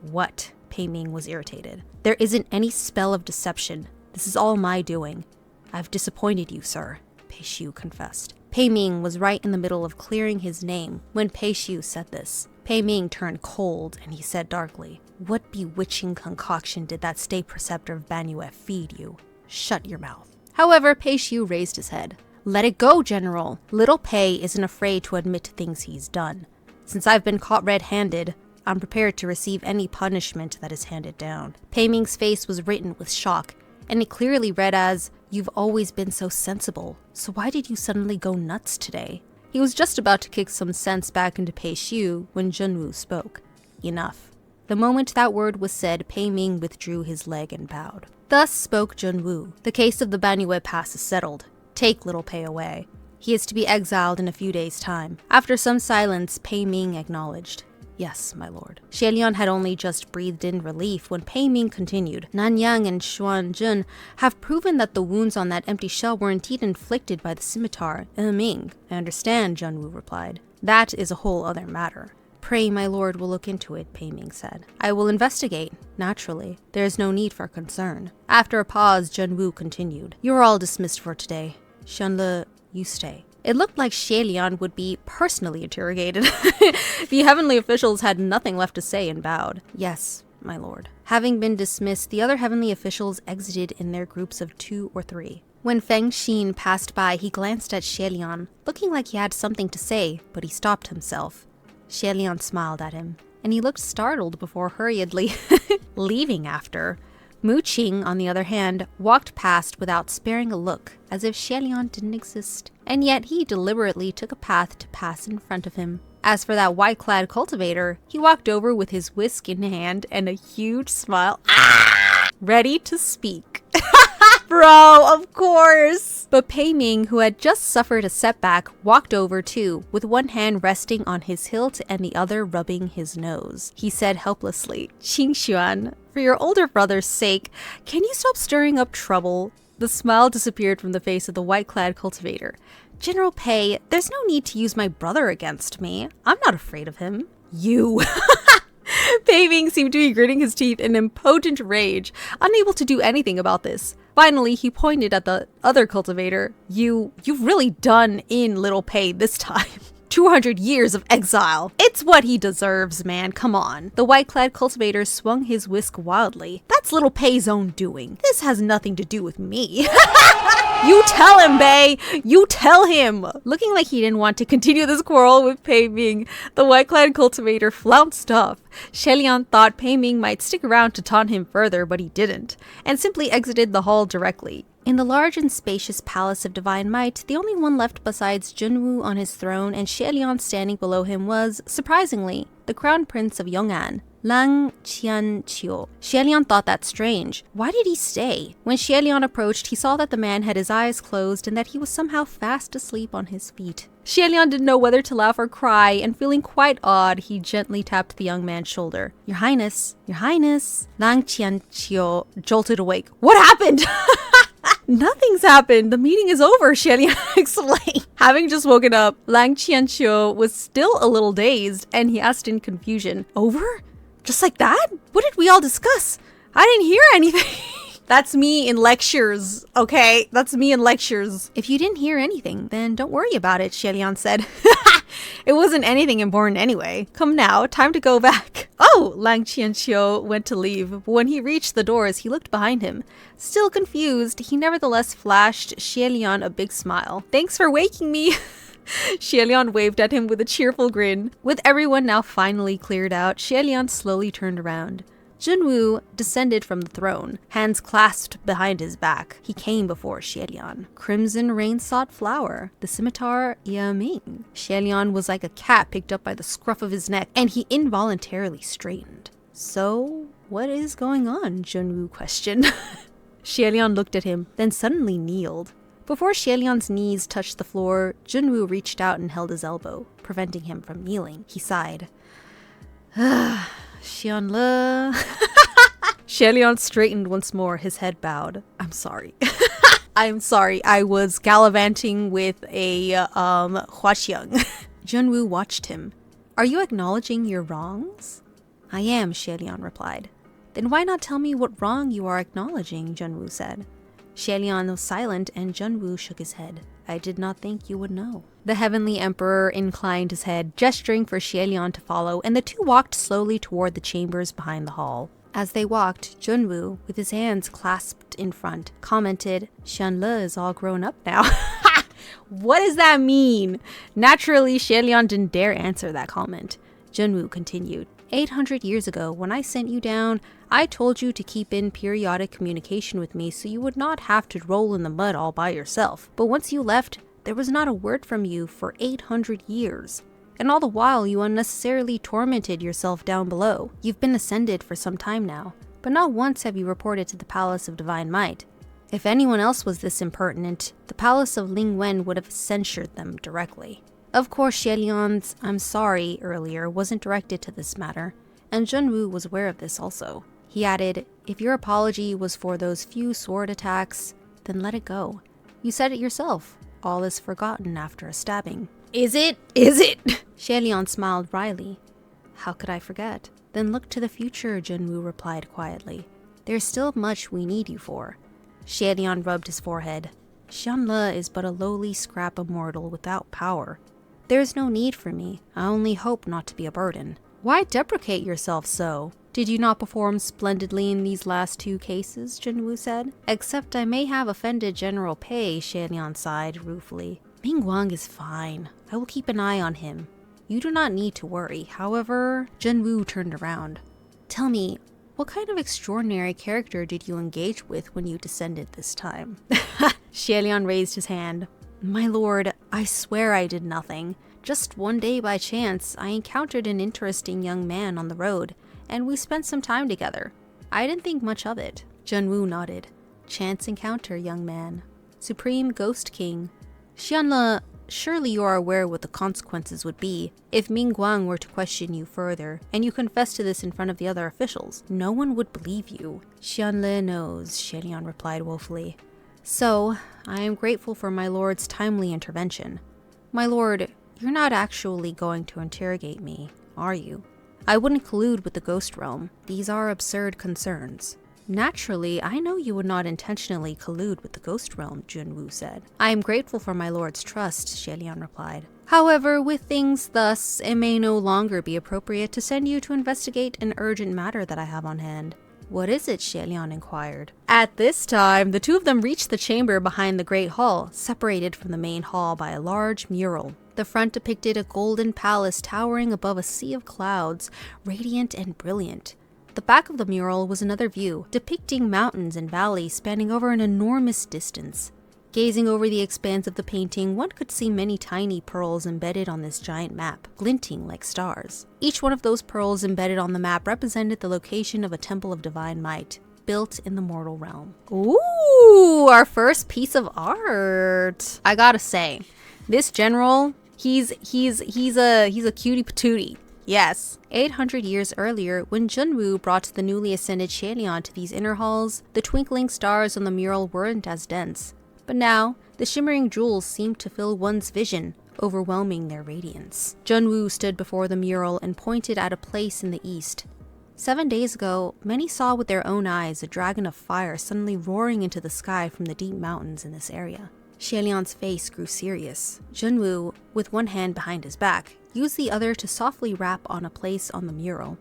"What?" Pei Ming was irritated. "There isn't any spell of deception. This is all my doing. I've disappointed you, sir," Pei Xiu confessed. Pei Ming was right in the middle of clearing his name when Pei Xiu said this. Pei Ming turned cold and he said darkly, "What bewitching concoction did that state preceptor of Banyue feed you? Shut your mouth." However, Pei Xiu raised his head. "Let it go, General. Little Pei isn't afraid to admit to things he's done. Since I've been caught red-handed, I'm prepared to receive any punishment that is handed down." Pei Ming's face was written with shock, and it clearly read as, "You've always been so sensible, so why did you suddenly go nuts today?" He was just about to kick some sense back into Pei Xiu when Junwu spoke. "Enough." The moment that word was said, Pei Ming withdrew his leg and bowed. Thus spoke Junwu. "The case of the Banyue Pass is settled. Take little Pei away. He is to be exiled in a few days' time." After some silence, Pei Ming acknowledged, "Yes, my lord." Xie had only just breathed in relief when Pei Ming continued, "Nanyang and Xuanzhen have proven that the wounds on that empty shell were indeed inflicted by the scimitar, Ming." "I understand," Junwu replied. "That is a whole other matter." "Pray my lord will look into it," Pei Ming said. "I will investigate, naturally. There is no need for concern." After a pause, Junwu continued, "You are all dismissed for today. Shenle, you stay." It looked like Xie would be personally interrogated. The heavenly officials had nothing left to say and bowed. "Yes, my lord." Having been dismissed, the other heavenly officials exited in their groups of 2 or 3. When Feng Xin passed by, he glanced at Xie, looking like he had something to say, but he stopped himself. Xie smiled at him, and he looked startled before hurriedly leaving after. Mu Qing, on the other hand, walked past without sparing a look, as if Xie didn't exist, and yet he deliberately took a path to pass in front of him. As for that white-clad cultivator, he walked over with his whisk in hand and a huge smile, ready to speak. Bro, of course! But Pei Ming, who had just suffered a setback, walked over too, with one hand resting on his hilt and the other rubbing his nose. He said helplessly, "Qingxuan, for your older brother's sake, can you stop stirring up trouble?" The smile disappeared from the face of the white-clad cultivator. "General Pei, there's no need to use my brother against me. I'm not afraid of him." "You!" Pei Ming seemed to be gritting his teeth in impotent rage, unable to do anything about this. Finally, he pointed at the other cultivator. You've really done in little Pei this time." 200 years of exile. It's what he deserves, man. Come on. The white-clad cultivator swung his whisk wildly. "That's little Pei's own doing. This has nothing to do with me." "You tell him, Bei! You tell him!" Looking like he didn't want to continue this quarrel with Pei Ming, the white-clad cultivator flounced off. Xie thought Pei Ming might stick around to taunt him further, but he didn't, and simply exited the hall directly. In the large and spacious Palace of Divine Might, the only one left besides Junwu on his throne and Xie standing below him was, surprisingly, the Crown Prince of Yong'an, Lang Qianqiu. Xie thought that strange. Why did he stay? When Xie approached, he saw that the man had his eyes closed and that he was somehow fast asleep on his feet. Xie didn't know whether to laugh or cry, and feeling quite odd, he gently tapped the young man's shoulder. Your Highness. Lang Qianqiu jolted awake. "What happened?" "Nothing's happened. The meeting is over," Xie explained. Having just woken up, Lang Qianqiu was still a little dazed, and he asked in confusion, "Over? Just like that? What did we all discuss? I didn't hear anything." That's me in lectures, okay? That's me in lectures. If you didn't hear anything, then don't worry about it, Xie said. It wasn't anything important anyway. Come now, time to go back. Oh, Lang Qianqiu went to leave, but when he reached the doors, he looked behind him. Still confused, he nevertheless flashed Xie a big smile. Thanks for waking me. Xie waved at him with a cheerful grin. With everyone now finally cleared out, Xie slowly turned around. Junwu descended from the throne, hands clasped behind his back. He came before Xie. Crimson rain-sought flower, the scimitar Yaming. Xie was like a cat picked up by the scruff of his neck, and he involuntarily straightened. So, what is going on? Junwu questioned. Xie looked at him, then suddenly kneeled. Before Xie knees touched the floor, Junwu reached out and held his elbow, preventing him from kneeling. He sighed. Xianle. Xie straightened once more, his head bowed. I'm sorry. I'm sorry, I was gallivanting with a Huaxiang. Junwu watched him. Are you acknowledging your wrongs? I am, Xie replied. Then why not tell me what wrong you are acknowledging, Junwu said. Xie was silent and Junwu shook his head. I did not think you would know. The Heavenly Emperor inclined his head, gesturing for Xie to follow, and the two walked slowly toward the chambers behind the hall. As they walked, Junwu, with his hands clasped in front, commented, Xianle is all grown up now. What does that mean? Naturally, Xie didn't dare answer that comment. Junwu continued. 800 years ago, when I sent you down, I told you to keep in periodic communication with me so you would not have to roll in the mud all by yourself. But once you left, there was not a word from you for 800 years. And all the while, you unnecessarily tormented yourself down below. You've been ascended for some time now, but not once have you reported to the Palace of Divine Might. If anyone else was this impertinent, the Palace of Lingwen would have censured them directly. Of course, Xie I'm sorry earlier wasn't directed to this matter, and Junwu was aware of this also. He added, if your apology was for those few sword attacks, then let it go. You said it yourself. All is forgotten after a stabbing. Is it? Is it? Xie smiled wryly. How could I forget? Then look to the future, Junwu replied quietly. There's still much we need you for. Xie rubbed his forehead. Xianle is but a lowly scrap of mortal without power. There's no need for me. I only hope not to be a burden. Why deprecate yourself so? Did you not perform splendidly in these last two cases? Junwu said. Except I may have offended General Pei, Xie sighed ruefully. Mingguang is fine. I will keep an eye on him. You do not need to worry. However, Junwu turned around. Tell me, what kind of extraordinary character did you engage with when you descended this time? Xie raised his hand. My lord, I swear I did nothing. Just one day by chance, I encountered an interesting young man on the road, and we spent some time together. I didn't think much of it. Junwu nodded. Chance encounter, young man. Supreme Ghost King. Xianle, surely you are aware what the consequences would be if Mingguang were to question you further, and you confessed to this in front of the other officials. No one would believe you. Xianle knows, Xie replied woefully. So, I am grateful for my lord's timely intervention. My lord, you're not actually going to interrogate me, are you? I wouldn't collude with the ghost realm. These are absurd concerns. Naturally, I know you would not intentionally collude with the ghost realm, Junwu said. I am grateful for my lord's trust, Xie replied. However, with things thus, it may no longer be appropriate to send you to investigate an urgent matter that I have on hand. What is it? Xie inquired. At this time, the two of them reached the chamber behind the great hall, separated from the main hall by a large mural. The front depicted a golden palace towering above a sea of clouds, radiant and brilliant. The back of the mural was another view, depicting mountains and valleys spanning over an enormous distance. Gazing over the expanse of the painting, one could see many tiny pearls embedded on this giant map, glinting like stars. Each one of those pearls embedded on the map represented the location of a temple of divine might, built in the mortal realm. Ooh, our first piece of art. I gotta say, this general, he's a cutie patootie. Yes. 800 years earlier, when Junwu brought the newly ascended Xie to these inner halls, the twinkling stars on the mural weren't as dense. But now, the shimmering jewels seemed to fill one's vision, overwhelming their radiance. Junwu stood before the mural and pointed at a place in the east. 7 days ago, many saw with their own eyes a dragon of fire suddenly roaring into the sky from the deep mountains in this area. Xie face grew serious. Junwoo, with one hand behind his back, used the other to softly rap on a place on the mural.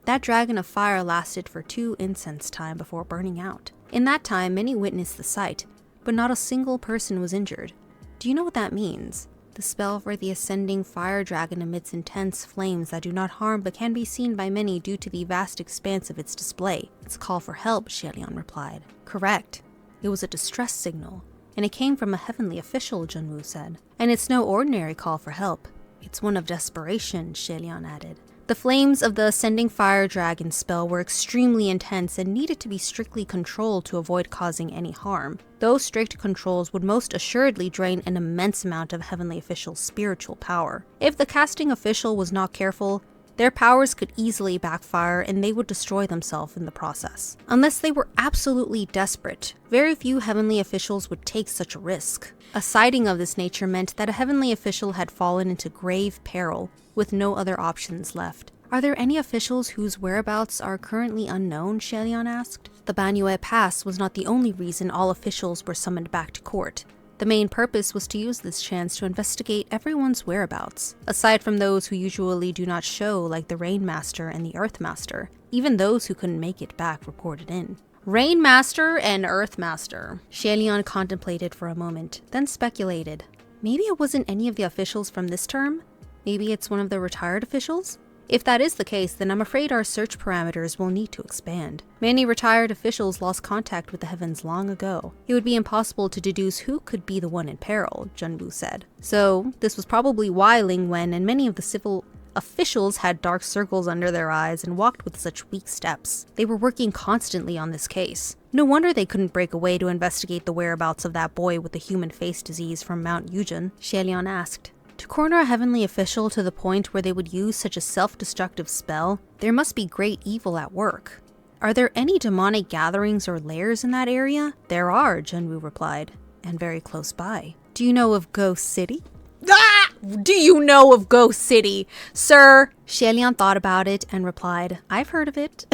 That dragon of fire lasted for 2 incense time before burning out. In that time, many witnessed the sight, but not a single person was injured. Do you know what that means? The spell for the ascending fire dragon emits intense flames that do not harm but can be seen by many due to the vast expanse of its display. It's a call for help, Xie replied. Correct. It was a distress signal, and it came from a heavenly official, Junwoo said. And it's no ordinary call for help. It's one of desperation, Xie added. The flames of the ascending fire dragon spell were extremely intense and needed to be strictly controlled to avoid causing any harm. Those strict controls would most assuredly drain an immense amount of heavenly officials' spiritual power. If the casting official was not careful, their powers could easily backfire and they would destroy themselves in the process. Unless they were absolutely desperate, very few heavenly officials would take such a risk. A sighting of this nature meant that a heavenly official had fallen into grave peril, with no other options left. Are there any officials whose whereabouts are currently unknown? Xie asked. The Banyue Pass was not the only reason all officials were summoned back to court. The main purpose was to use this chance to investigate everyone's whereabouts, aside from those who usually do not show, like the Rainmaster and the Earthmaster. Even those who couldn't make it back reported in. Rainmaster and Earthmaster. Xie contemplated for a moment, then speculated. Maybe it wasn't any of the officials from this term? Maybe it's one of the retired officials? If that is the case, then I'm afraid our search parameters will need to expand. Many retired officials lost contact with the heavens long ago. It would be impossible to deduce who could be the one in peril, Junwoo said. So, this was probably why Ling Wen and many of the civil officials had dark circles under their eyes and walked with such weak steps. They were working constantly on this case. No wonder they couldn't break away to investigate the whereabouts of that boy with the human face disease from Mount Yujin, Xie asked. To corner a heavenly official to the point where they would use such a self-destructive spell, there must be great evil at work. Are there any demonic gatherings or lairs in that area? There are, Junwoo replied, and very close by. Do you know of Ghost City? Ah! Do you know of Ghost City, sir? Xie thought about it and replied, I've heard of it.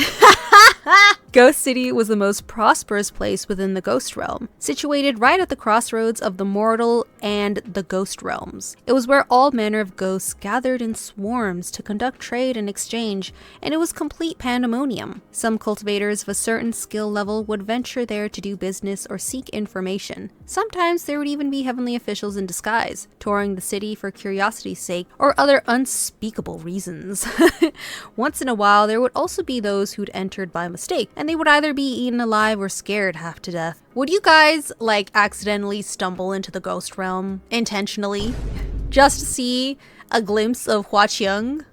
Ghost City was the most prosperous place within the Ghost Realm, situated right at the crossroads of the mortal and the Ghost Realms. It was where all manner of ghosts gathered in swarms to conduct trade and exchange, and it was complete pandemonium. Some cultivators of a certain skill level would venture there to do business or seek information. Sometimes there would even be heavenly officials in disguise, touring the city for curiosity's sake or other unspeakable reasons. Once in a while, there would also be those who'd entered by mistake, and they would either be eaten alive or scared half to death. Would you guys, accidentally stumble into the ghost realm intentionally just to see a glimpse of CHENG?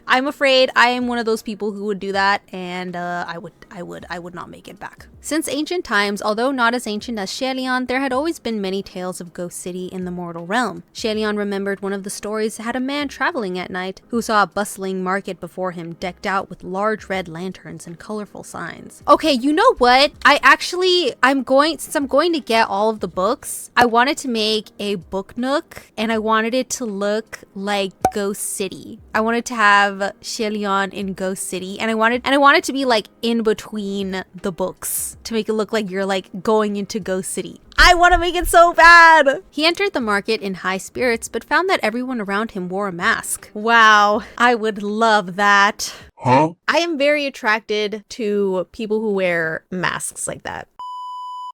I'm afraid I am one of those people who would do that, and I would not make it back. Since ancient times, although not as ancient as Xie, there had always been many tales of Ghost City in the mortal realm. Xie remembered one of the stories had a man traveling at night who saw a bustling market before him decked out with large red lanterns and colorful signs. Okay, you know what? Since I'm going to get all of the books, I wanted to make a book nook, and I wanted it to look like Ghost City. I wanted to have Xie in Ghost City, and I wanted to be in between the books to make it look like you're going into Ghost City. I want to make it so bad! He entered the market in high spirits, but found that everyone around him wore a mask. Wow, I would love that. Huh? I am very attracted to people who wear masks like that.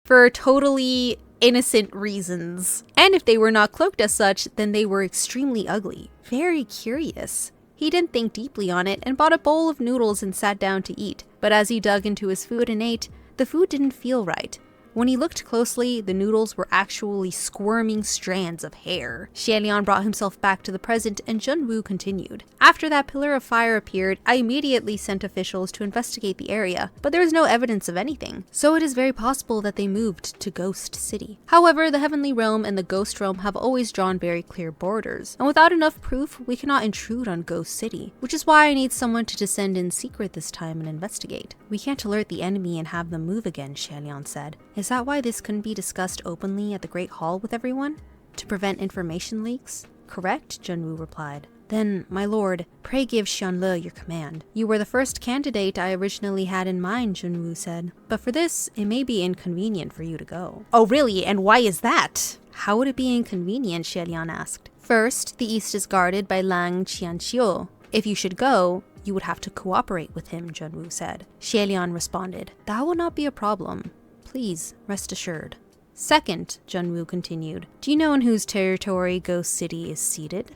For totally innocent reasons. And if they were not cloaked as such, then they were extremely ugly. Very curious. He didn't think deeply on it and bought a bowl of noodles and sat down to eat. But as he dug into his food and ate, the food didn't feel right. When he looked closely, the noodles were actually squirming strands of hair. Xie brought himself back to the present, and Junwoo continued. After that pillar of fire appeared, I immediately sent officials to investigate the area, but there is no evidence of anything. So it is very possible that they moved to Ghost City. However, the Heavenly Realm and the Ghost Realm have always drawn very clear borders, and without enough proof, we cannot intrude on Ghost City, which is why I need someone to descend in secret this time and investigate. We can't alert the enemy and have them move again, Xie said. Is that why this couldn't be discussed openly at the Great Hall with everyone? To prevent information leaks? Correct, Junwoo replied. Then, my lord, pray give Xianle your command. You were the first candidate I originally had in mind, Junwu said. But for this, it may be inconvenient for you to go. Oh really? And why is that? How would it be inconvenient? Xie asked. First, the east is guarded by Lang Qianxiu. If you should go, you would have to cooperate with him, Junwu said. Xie responded, that will not be a problem. Please, rest assured. Second, Junwu continued, do you know in whose territory Ghost City is seated?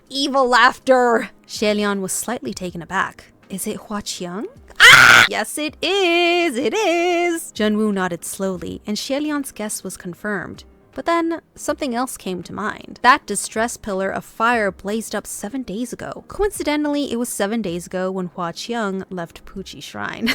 Evil laughter! Xie was slightly taken aback. Is it Huaqiang? Yes, it is! It is! Junwu nodded slowly, and Xie guess was confirmed. But then, something else came to mind. That distress pillar of fire blazed up 7 days ago. Coincidentally, it was 7 days ago when Huaqiang left Puqi Shrine.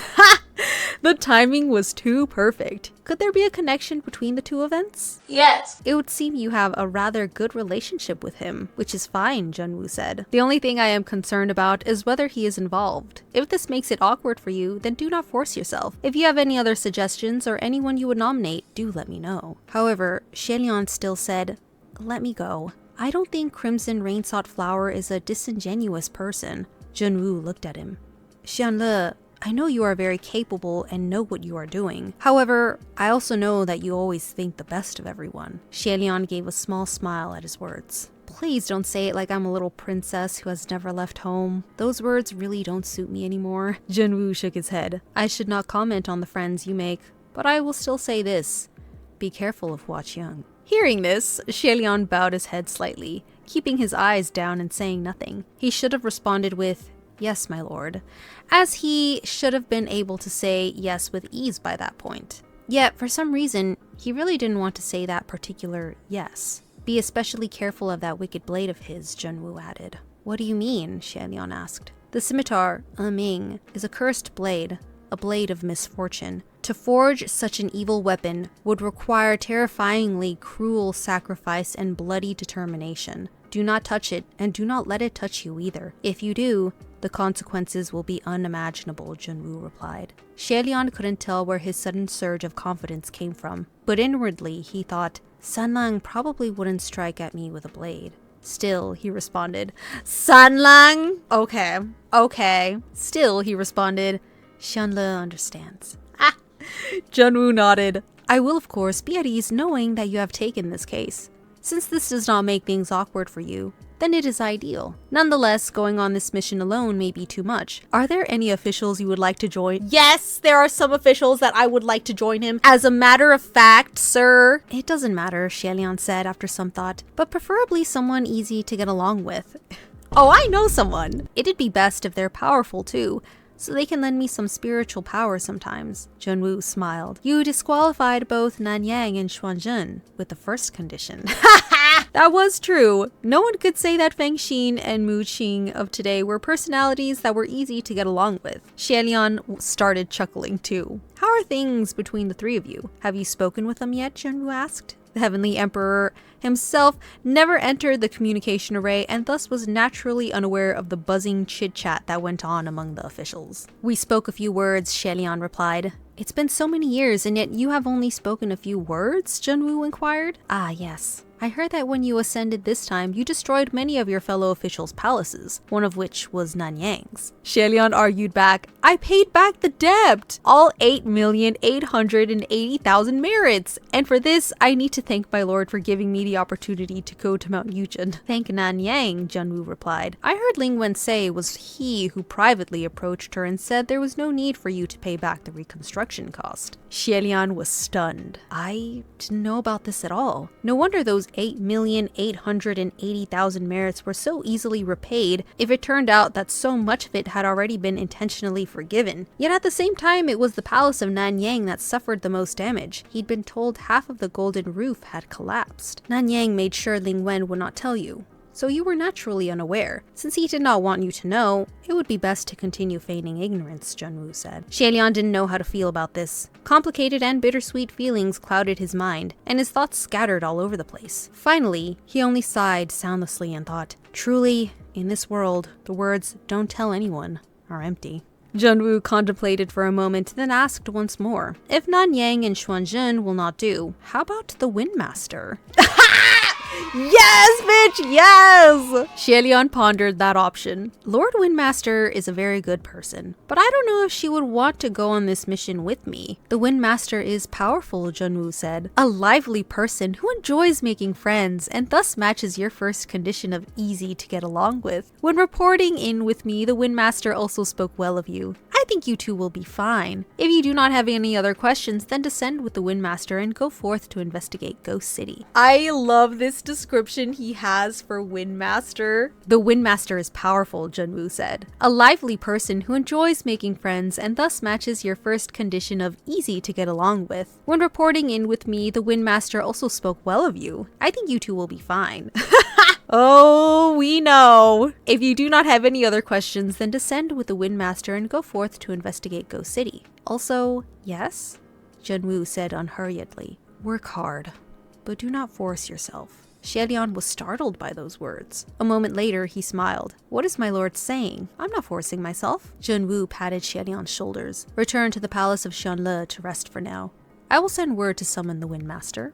The timing was too perfect. Could there be a connection between the two events? Yes. It would seem you have a rather good relationship with him, which is fine, Junwu said. The only thing I am concerned about is whether he is involved. If this makes it awkward for you, then do not force yourself. If you have any other suggestions or anyone you would nominate, do let me know. However, Xie still said, let me go. I don't think Crimson Rainsought Flower is a disingenuous person. Junwu looked at him. Xianle, I know you are very capable and know what you are doing. However, I also know that you always think the best of everyone. Xie gave a small smile at his words. Please don't say it like I'm a little princess who has never left home. Those words really don't suit me anymore. Junwu shook his head. I should not comment on the friends you make, but I will still say this. Be careful of Huaqiang. Hearing this, Xie bowed his head slightly, keeping his eyes down and saying nothing. He should have responded with, yes, my lord, as he should have been able to say yes with ease by that point. Yet, for some reason, he really didn't want to say that particular yes. Be especially careful of that wicked blade of his, Junwu added. What do you mean? Xie asked. The scimitar, Ming, is a cursed blade, a blade of misfortune. To forge such an evil weapon would require terrifyingly cruel sacrifice and bloody determination. Do not touch it, and do not let it touch you either. If you do, the consequences will be unimaginable, Junwu replied. Xie couldn't tell where his sudden surge of confidence came from, but inwardly he thought, Sanlang probably wouldn't strike at me with a blade. Still, he responded, Sanlang? Okay. Still, he responded, Xianle understands. Junwu nodded. I will, of course, be at ease knowing that you have taken this case. Since this does not make things awkward for you, then it is ideal. Nonetheless, going on this mission alone may be too much. Are there any officials you would like to join? Yes, there are some officials that I would like to join him. As a matter of fact, sir. It doesn't matter, Xie said after some thought, but preferably someone easy to get along with. Oh, I know someone. It'd be best if they're powerful too, so they can lend me some spiritual power sometimes. Junwu smiled. You disqualified both Nanyang and Xuanzhen with the first condition. That was true. No one could say that Feng Xin and Mu Qing of today were personalities that were easy to get along with. Xie started chuckling too. How are things between the three of you? Have you spoken with them yet? Junwu asked. The Heavenly Emperor himself never entered the communication array and thus was naturally unaware of the buzzing chit-chat that went on among the officials. We spoke a few words, Xie replied. It's been so many years and yet you have only spoken a few words? Junwu inquired. Ah, yes. I heard that when you ascended this time, you destroyed many of your fellow officials' palaces, one of which was Nanyang's. Xie argued back, I paid back the debt! All 8,880,000 merits! And for this, I need to thank my lord for giving me the opportunity to go to Mount Yuzhen. Thank Nanyang, Junwu replied. I heard Ling Wen say it was he who privately approached her and said there was no need for you to pay back the reconstruction cost. Xie was stunned. I didn't know about this at all. No wonder those 8,880,000 merits were so easily repaid if it turned out that so much of it had already been intentionally forgiven. Yet at the same time, it was the palace of Nanyang that suffered the most damage. He'd been told half of the golden roof had collapsed. Nanyang made sure Ling Wen would not tell you. So you were naturally unaware. Since he did not want you to know, it would be best to continue feigning ignorance, Junwu said. Xie didn't know how to feel about this. Complicated and bittersweet feelings clouded his mind, and his thoughts scattered all over the place. Finally, he only sighed soundlessly and thought, truly, in this world, the words, don't tell anyone, are empty. Junwu contemplated for a moment, then asked once more, if Nanyang and Xuanzhen will not do, how about the Windmaster? Yes, bitch, yes! Xielian pondered that option. Lord Windmaster is a very good person, but I don't know if she would want to go on this mission with me. The Windmaster is powerful, Junwoo said. A lively person who enjoys making friends and thus matches your first condition of easy to get along with. When reporting in with me, the Windmaster also spoke well of you. I think you two will be fine. If you do not have any other questions, then descend with the Windmaster and go forth to investigate Ghost City. I love this description he has for Windmaster. The Windmaster is powerful, Junwoo said. A lively person who enjoys making friends and thus matches your first condition of easy to get along with. When reporting in with me, the Windmaster also spoke well of you. I think you two will be fine. Oh, we know. If you do not have any other questions, then descend with the Windmaster and go forth to investigate Ghost City. Also, yes? Junwoo said unhurriedly. Work hard, but do not force yourself. Xielian was startled by those words. A moment later, he smiled. What is my lord saying? I'm not forcing myself. Junwoo patted Xielian's shoulders. Return to the palace of Xianle to rest for now. I will send word to summon the Windmaster.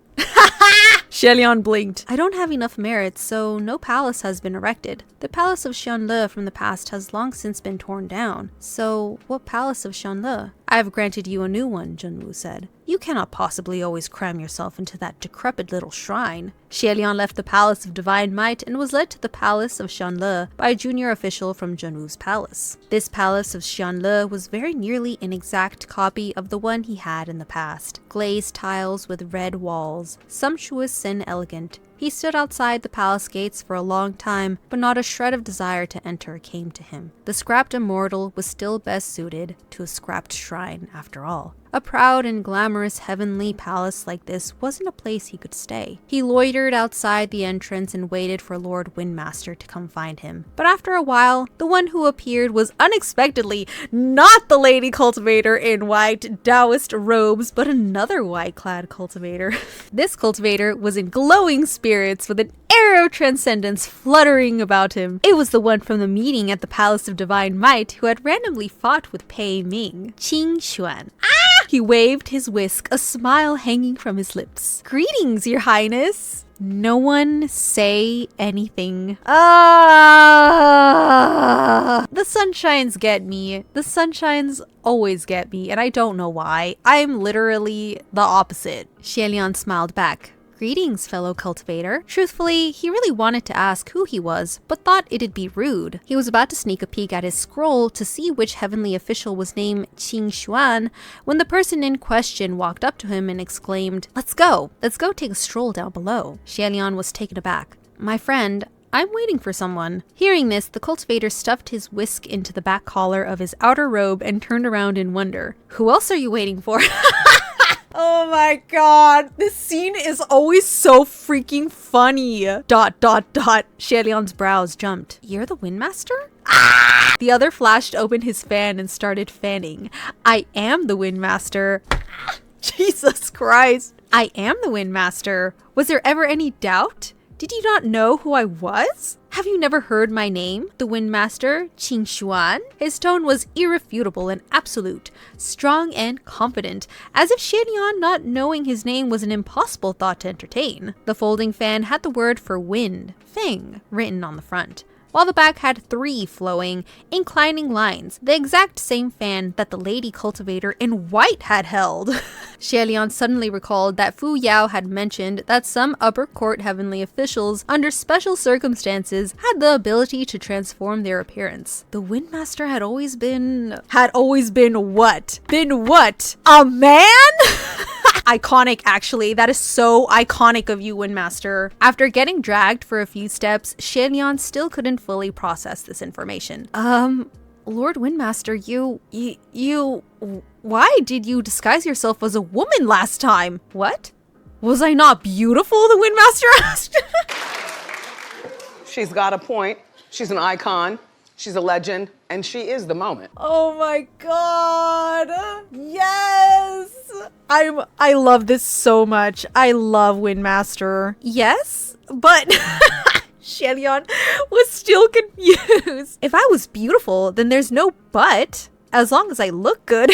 Xielian blinked. I don't have enough merits, so no palace has been erected. The palace of Xianle from the past has long since been torn down. So, what palace of Xianle? I have granted you a new one, Junwoo said. You cannot possibly always cram yourself into that decrepit little shrine. Xielian left the Palace of Divine Might and was led to the Palace of Xianle by a junior official from Junwoo's palace. This Palace of Xianle was very nearly an exact copy of the one he had in the past. Glazed tiles with red walls, sumptuous and elegant. He stood outside the palace gates for a long time, but not a shred of desire to enter came to him. The scrapped immortal was still best suited to a scrapped shrine, after all. A proud and glamorous heavenly palace like this wasn't a place he could stay. He loitered outside the entrance and waited for Lord Windmaster to come find him. But after a while, the one who appeared was unexpectedly not the lady cultivator in white Taoist robes, but another white-clad cultivator. This cultivator was in glowing spirits with an air of transcendence fluttering about him. It was the one from the meeting at the Palace of Divine Might who had randomly fought with Pei Ming, Qing Xuan. He waved his whisk, a smile hanging from his lips. Greetings, your highness. No one say anything. The sunshines get me. The sunshines always get me, and I don't know why. I'm literally the opposite. Xielian smiled back. Greetings, fellow cultivator. Truthfully, he really wanted to ask who he was, but thought it'd be rude. He was about to sneak a peek at his scroll to see which heavenly official was named Qing Xuan when the person in question walked up to him and exclaimed, Let's go take a stroll down below. Xielian was taken aback. My friend, I'm waiting for someone. Hearing this, the cultivator stuffed his whisk into the back collar of his outer robe and turned around in wonder. Who else are you waiting for? Oh my god, this scene is always so freaking funny. ... Xielian's brows jumped. You're the Windmaster? Ah! The other flashed open his fan and started fanning. I am the Windmaster. Jesus Christ. I am the Windmaster. Was there ever any doubt? Did you not know who I was? Have you never heard my name? The Windmaster, Qing Xuan? His tone was irrefutable and absolute, strong and confident, as if Xielian not knowing his name was an impossible thought to entertain. The folding fan had the word for wind, Feng, written on the front, while the back had 3 flowing, inclining lines, the exact same fan that the lady cultivator in white had held. Xielian suddenly recalled that Fu Yao had mentioned that some upper court heavenly officials, under special circumstances, had the ability to transform their appearance. The Windmaster had always been what? Been what? A man? Iconic, actually. That is so iconic of you, Windmaster. After getting dragged for a few steps, Xielian still couldn't fully process this information. Lord Windmaster, you... Why did you disguise yourself as a woman last time? What? Was I not beautiful, the Windmaster asked? She's got a point. She's an icon. She's a legend. And she is the moment. Oh my god. Yes. I love this so much. I love Windmaster. Yes, but... Xielian was still confused. If I was beautiful, then there's no but, as long as I look good.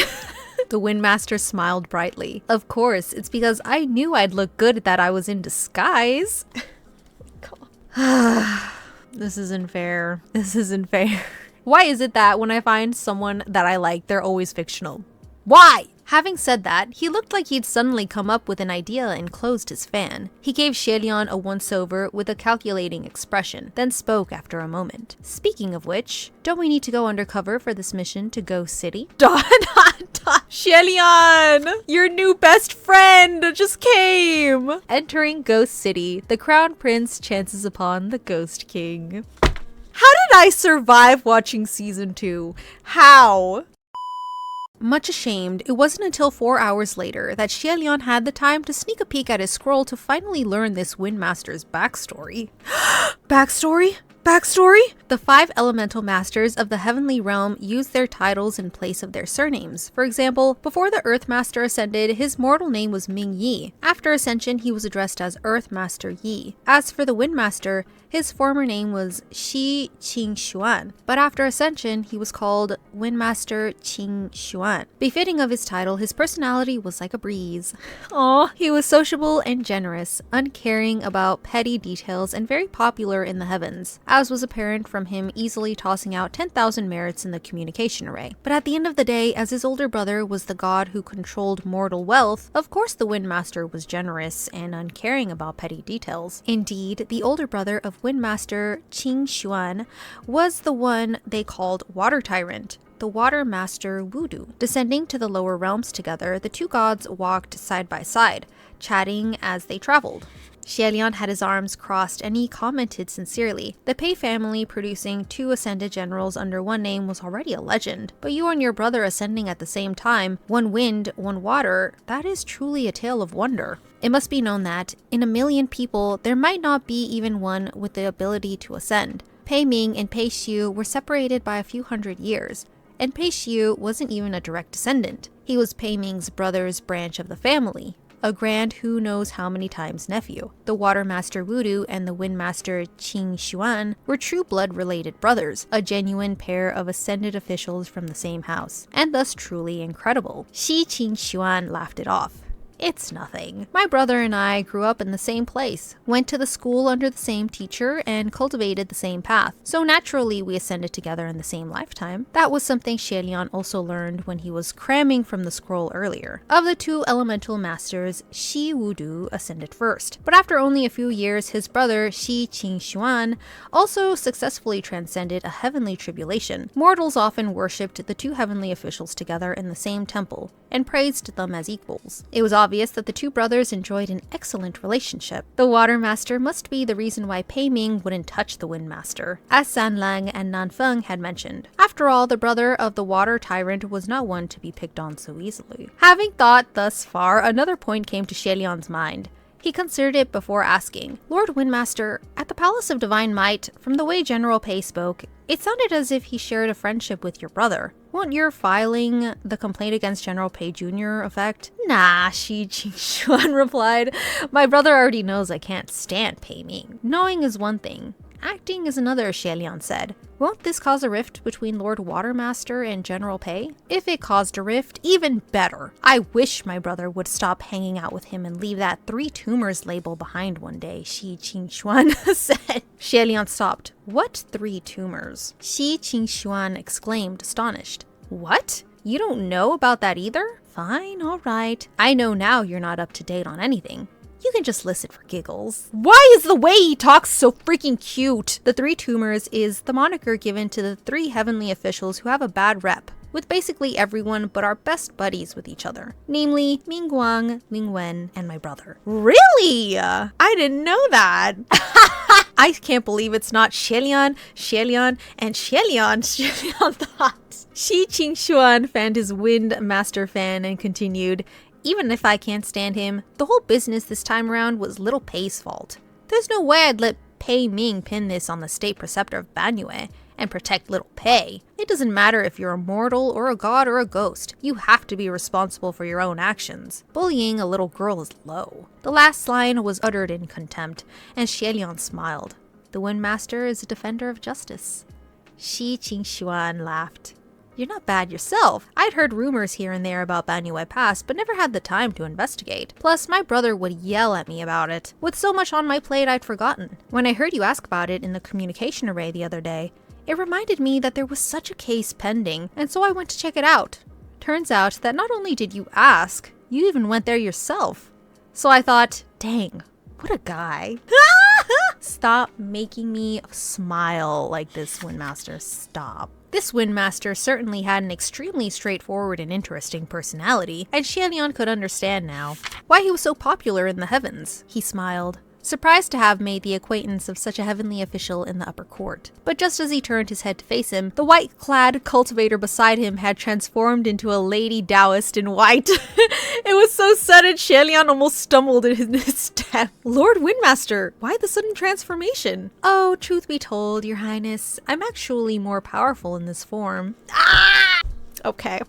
The Windmaster smiled brightly. Of course, it's because I knew I'd look good that I was in disguise. This isn't fair. This isn't fair. Why is it that when I find someone that I like, they're always fictional? Why? Having said that, he looked like he'd suddenly come up with an idea and closed his fan. He gave Xie a once-over with a calculating expression, then spoke after a moment. Speaking of which, don't we need to go undercover for this mission to Ghost City? Xie, your new best friend just came! Entering Ghost City, the Crown Prince chances upon the Ghost King. How did I survive watching season 2? How? Much ashamed, it wasn't until 4 hours later that Xie had the time to sneak a peek at his scroll to finally learn this Windmaster's backstory. Backstory? Backstory? The 5 elemental masters of the heavenly realm use their titles in place of their surnames. For example, before the Earth Master ascended, his mortal name was Ming Yi. After ascension, he was addressed as Earth Master Yi. As for the Windmaster, his former name was Shi Qing, but after ascension, he was called Windmaster Qing. Befitting of his title, his personality was like a breeze. Aw, he was sociable and generous, uncaring about petty details, and very popular in the heavens, as was apparent from him easily tossing out 10,000 merits in the communication array. But at the end of the day, as his older brother was the god who controlled mortal wealth, of course the Windmaster was generous and uncaring about petty details. Indeed, the older brother of Windmaster Qing was the one they called Water Tyrant, the Water Master Wudu. Descending to the lower realms together, the two gods walked side by side, chatting as they traveled. Xie had his arms crossed and he commented sincerely. The Pei family producing 2 ascended generals under one name was already a legend, but you and your brother ascending at the same time, one wind, one water, that is truly a tale of wonder. It must be known that, in a million people, there might not be even one with the ability to ascend. Pei Ming and Pei Xiu were separated by a few hundred years, and Pei Xiu wasn't even a direct descendant. He was Pei Ming's brother's branch of the family, a grand who knows how many times nephew. The Water Master Wudu and the Windmaster Qing were true blood-related brothers, a genuine pair of ascended officials from the same house, and thus truly incredible. Shi Qing laughed it off. It's nothing. My brother and I grew up in the same place, went to the school under the same teacher, and cultivated the same path, so naturally we ascended together in the same lifetime. That was something Xie also learned when he was cramming from the scroll earlier. Of the 2 elemental masters, Shi Wudu ascended first, but after only a few years, his brother Shi Qing also successfully transcended a heavenly tribulation. Mortals often worshipped the 2 heavenly officials together in the same temple, and praised them as equals. It was obvious that the 2 brothers enjoyed an excellent relationship. The Water Master must be the reason why Pei Ming wouldn't touch the Windmaster, as San Lang and Nan Feng had mentioned. After all, the brother of the Water Tyrant was not one to be picked on so easily. Having thought thus far, another point came to Xie mind. He considered it before asking, Lord Windmaster, at the Palace of Divine Might, from the way General Pei spoke, it sounded as if he shared a friendship with your brother. Won't your filing the complaint against General Pei Jr. affect? Nah, Shi Qing replied. My brother already knows I can't stand Pei Ming. Knowing is one thing. Acting is another, Xie said. Won't this cause a rift between Lord Watermaster and General Pei? If it caused a rift, even better. I wish my brother would stop hanging out with him and leave that 3 tumors label behind one day, Shi Qing said. Xie stopped. What 3 tumors? Shi Qing exclaimed, astonished. What? You don't know about that either? Fine, alright. I know now you're not up to date on anything. You can just listen for giggles. Why is the way he talks so freaking cute? The 3 tumors is the moniker given to the 3 heavenly officials who have a bad rep with basically everyone but are best buddies with each other, namely Ming Guang, Ling Wen, and my brother. Really? I didn't know that. I can't believe it's not Xie, and Xie thought. Shi Qing fanned his Windmaster fan and continued, even if I can't stand him, the whole business this time around was little Pei's fault. There's no way I'd let Pei Ming pin this on the state preceptor of Banyue and protect little Pei. It doesn't matter if you're a mortal or a god or a ghost. You have to be responsible for your own actions. Bullying a little girl is low. The last line was uttered in contempt, and Xie smiled. The Windmaster is a defender of justice. Shi Qing laughed. You're not bad yourself. I'd heard rumors here and there about Banyue Pass, but never had the time to investigate. Plus, my brother would yell at me about it. With so much on my plate, I'd forgotten. When I heard you ask about it in the communication array the other day, it reminded me that there was such a case pending, and so I went to check it out. Turns out that not only did you ask, you even went there yourself. So I thought, dang, what a guy. Stop making me smile like this, Windmaster. Stop. This Windmaster certainly had an extremely straightforward and interesting personality, and Xianlian could understand now why he was so popular in the heavens. He smiled, surprised to have made the acquaintance of such a heavenly official in the upper court. But just as he turned his head to face him, the white-clad cultivator beside him had transformed into a lady Taoist in white. It was so sudden, Xianlian almost stumbled in his step. Lord Windmaster, why the sudden transformation? Oh, truth be told, your highness, I'm actually more powerful in this form. Ah! Okay.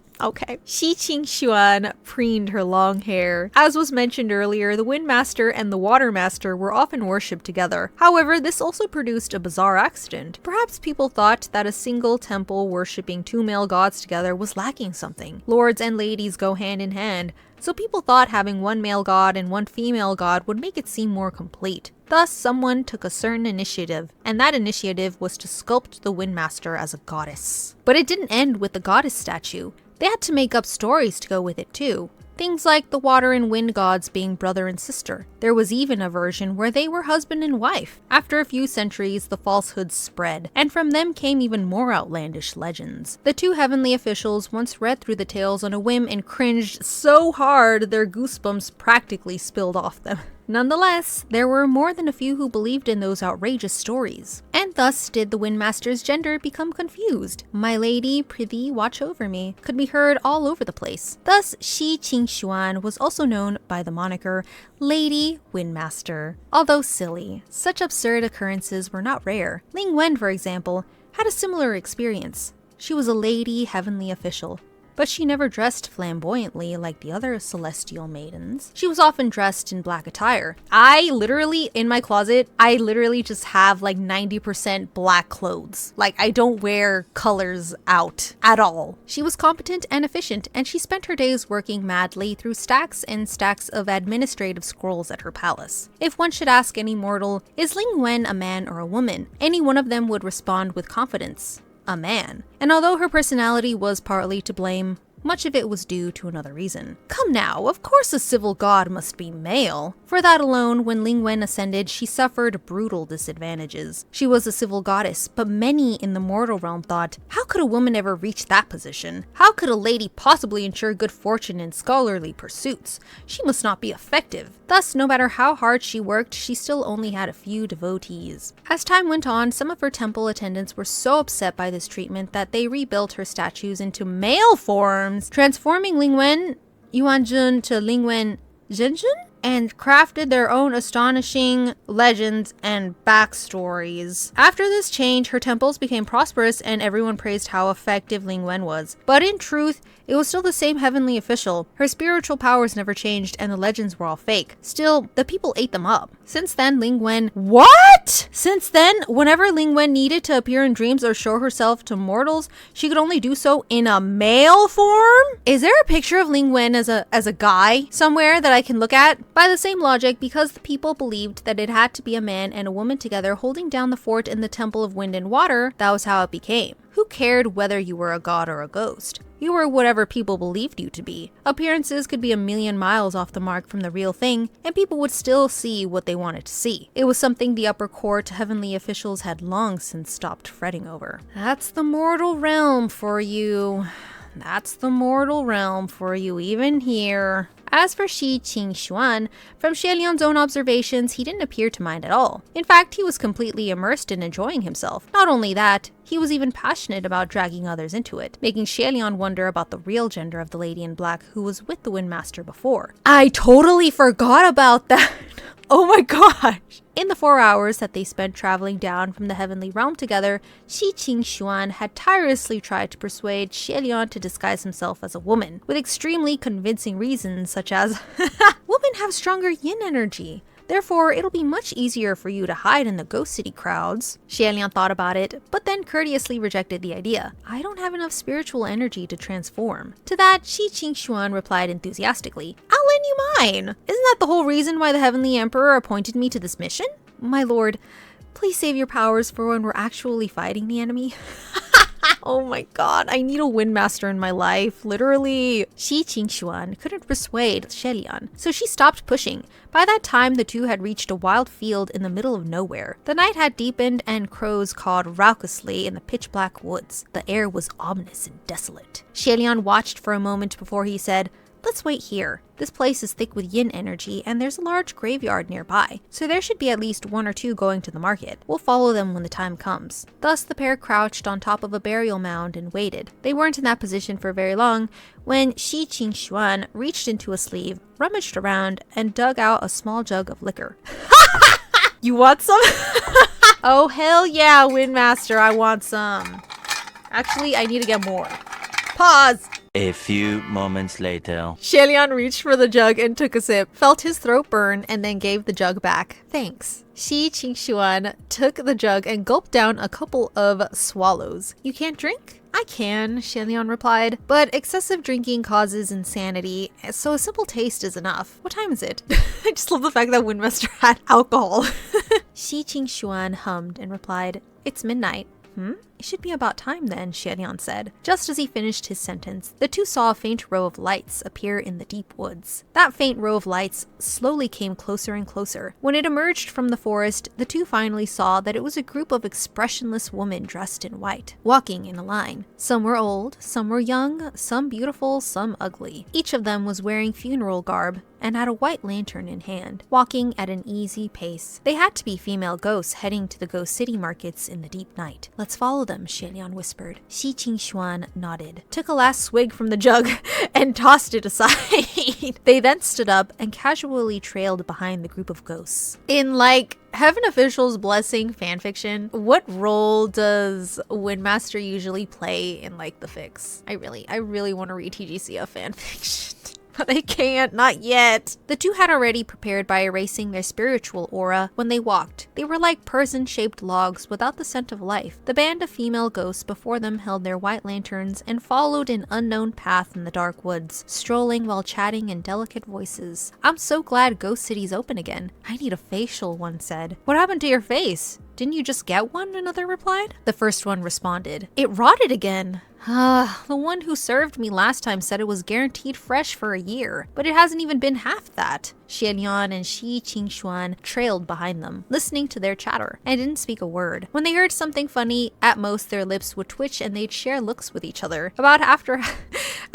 Shi Qingxuan preened her long hair. As was mentioned earlier, the Windmaster and the Watermaster were often worshipped together. However, this also produced a bizarre accident. Perhaps people thought that a single temple worshipping two male gods together was lacking something. Lords and ladies go hand in hand, so people thought having one male god and one female god would make it seem more complete. Thus, someone took a certain initiative, and that initiative was to sculpt the Windmaster as a goddess. But it didn't end with the goddess statue. They had to make up stories to go with it too. Things like the water and wind gods being brother and sister. There was even a version where they were husband and wife. After a few centuries, the falsehoods spread, and from them came even more outlandish legends. The two heavenly officials once read through the tales on a whim and cringed so hard their goosebumps practically spilled off them. Nonetheless, there were more than a few who believed in those outrageous stories. And thus did the Windmaster's gender become confused. "My lady, prithee watch over me," could be heard all over the place. Thus, Shi Qingxuan was also known by the moniker Lady Windmaster. Although silly, such absurd occurrences were not rare. Ling Wen, for example, had a similar experience. She was a lady heavenly official, but she never dressed flamboyantly like the other celestial maidens. She was often dressed in black attire. In my closet, I literally just have like 90% black clothes. Like, I don't wear colors out at all. She was competent and efficient, and she spent her days working madly through stacks and stacks of administrative scrolls at her palace. If one should ask any mortal, is Ling Wen a man or a woman? Any one of them would respond with confidence: a man. And although her personality was partly to blame, much of it was due to another reason. Come now, of course a civil god must be male. For that alone, when Ling Wen ascended, she suffered brutal disadvantages. She was a civil goddess, but many in the mortal realm thought, how could a woman ever reach that position? How could a lady possibly ensure good fortune in scholarly pursuits? She must not be effective. Thus, no matter how hard she worked, she still only had a few devotees. As time went on, some of her temple attendants were so upset by this treatment that they rebuilt her statues into male forms, transforming Ling Wen Yuanjun to Ling Wen Zhenjun, and crafted their own astonishing legends and backstories. After this change, her temples became prosperous and everyone praised how effective Ling Wen was. But in truth, it was still the same heavenly official. Her spiritual powers never changed and the legends were all fake. Still, the people ate them up. Since then, Since then, whenever Ling Wen needed to appear in dreams or show herself to mortals, she could only do so in a male form? Is there a picture of Ling Wen as a guy somewhere that I can look at? By the same logic, because the people believed that it had to be a man and a woman together holding down the fort in the Temple of Wind and Water, that was how it became. Who cared whether you were a god or a ghost? You were whatever people believed you to be. Appearances could be a million miles off the mark from the real thing, and people would still see what they wanted to see. It was something the upper court heavenly officials had long since stopped fretting over. That's the mortal realm for you. Even here. As for Shi Qingxuan, from Xianlian's own observations, he didn't appear to mind at all. In fact, he was completely immersed in enjoying himself. Not only that, he was even passionate about dragging others into it, making Xianlian wonder about the real gender of the lady in black who was with the Windmaster before. I totally forgot about that! Oh my gosh! In the 4 hours that they spent traveling down from the heavenly realm together, Shi Qingxuan had tirelessly tried to persuade Xianlian to disguise himself as a woman, with extremely convincing reasons such as, women have stronger yin energy. Therefore, it'll be much easier for you to hide in the Ghost City crowds. Xielian thought about it, but then courteously rejected the idea. I don't have enough spiritual energy to transform. To that, Shi Qingshuan replied enthusiastically, I'll lend you mine! Isn't that the whole reason why the Heavenly Emperor appointed me to this mission? My lord, please save your powers for when we're actually fighting the enemy. Oh my god, I need a Windmaster in my life, literally. Shi Qingshuan couldn't persuade Xielian, so she stopped pushing. By that time, the two had reached a wild field in the middle of nowhere. The night had deepened and crows cawed raucously in the pitch-black woods. The air was ominous and desolate. Xielian watched for a moment before he said, Let's wait here. This place is thick with yin energy and there's a large graveyard nearby, so there should be at least one or two going to the market. We'll follow them when the time comes. Thus, the pair crouched on top of a burial mound and waited. They weren't in that position for very long when Shi Qingshuan reached into a sleeve, rummaged around, and dug out a small jug of liquor. You want some? Oh, hell yeah, Windmaster, I want some. Actually, I need to get more. Pause! A few moments later. Xielian reached for the jug and took a sip, felt his throat burn, and then gave the jug back. Thanks. Shi Qingshuan took the jug and gulped down a couple of swallows. You can't drink? I can, Xielian replied, but excessive drinking causes insanity, so a simple taste is enough. What time is it? I just love the fact that Windmaster had alcohol. Shi Qingshuan hummed and replied, It's midnight. It should be about time then, Xielian said. Just as he finished his sentence, the two saw a faint row of lights appear in the deep woods. That faint row of lights slowly came closer and closer. When it emerged from the forest, the two finally saw that it was a group of expressionless women dressed in white, walking in a line. Some were old, some were young, some beautiful, some ugly. Each of them was wearing funeral garb and had a white lantern in hand, walking at an easy pace. They had to be female ghosts heading to the Ghost City markets in the deep night. Let's follow them, Xielian whispered. Shi Qingshuan nodded, took a last swig from the jug, and tossed it aside. They then stood up and casually trailed behind the group of ghosts. In like Heaven Official's Blessing fanfiction, what role does Windmaster usually play in like the fics? I really want to read tgcf fanfiction. But I can't, not yet. The two had already prepared by erasing their spiritual aura when they walked. They were like person-shaped logs without the scent of life. The band of female ghosts before them held their white lanterns and followed an unknown path in the dark woods, strolling while chatting in delicate voices. I'm so glad Ghost City's open again. I need a facial, one said. What happened to your face? Didn't you just get one? Another replied. The first one responded. It rotted again. The one who served me last time said it was guaranteed fresh for a year, but it hasn't even been half that. Xielian and Shi Qingshuan trailed behind them, listening to their chatter, and didn't speak a word. When they heard something funny, at most their lips would twitch and they'd share looks with each other.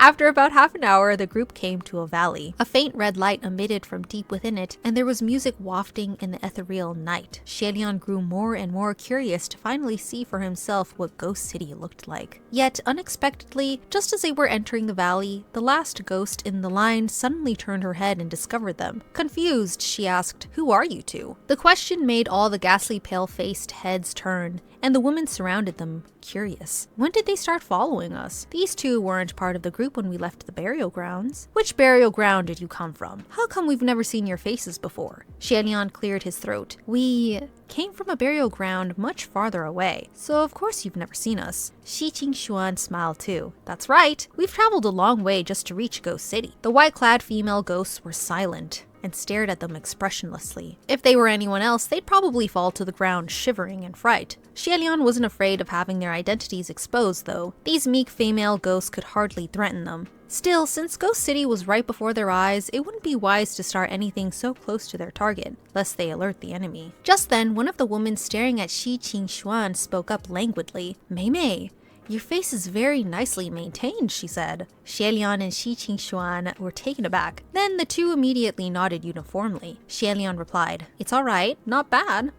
After about half an hour, the group came to a valley. A faint red light emitted from deep within it, and there was music wafting in the ethereal night. Xielian grew more and more curious to finally see for himself what Ghost City looked like. Yet, unexpectedly, just as they were entering the valley, the last ghost in the line suddenly turned her head and discovered them. Confused, she asked, "Who are you two?" The question made all the ghastly pale-faced heads turn, and the women surrounded them, curious. When did they start following us? These two weren't part of the group when we left the burial grounds. Which burial ground did you come from? How come we've never seen your faces before? Xielian cleared his throat. We came from a burial ground much farther away, so of course you've never seen us. Shi Qingshuan smiled too. That's right, we've traveled a long way just to reach Ghost City. The white-clad female ghosts were silent and stared at them expressionlessly. If they were anyone else, they'd probably fall to the ground shivering in fright. Xielian wasn't afraid of having their identities exposed, though. These meek female ghosts could hardly threaten them. Still, since Ghost City was right before their eyes, it wouldn't be wise to start anything so close to their target, lest they alert the enemy. Just then, one of the women staring at Shi Qingshuan spoke up languidly. "Mei Mei, your face is very nicely maintained," she said. Xielian and Shi Qingshuan were taken aback. Then the two immediately nodded uniformly. Xielian replied, "It's alright, not bad."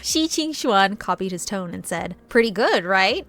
Shi Qingshuan copied his tone and said, "Pretty good, right?"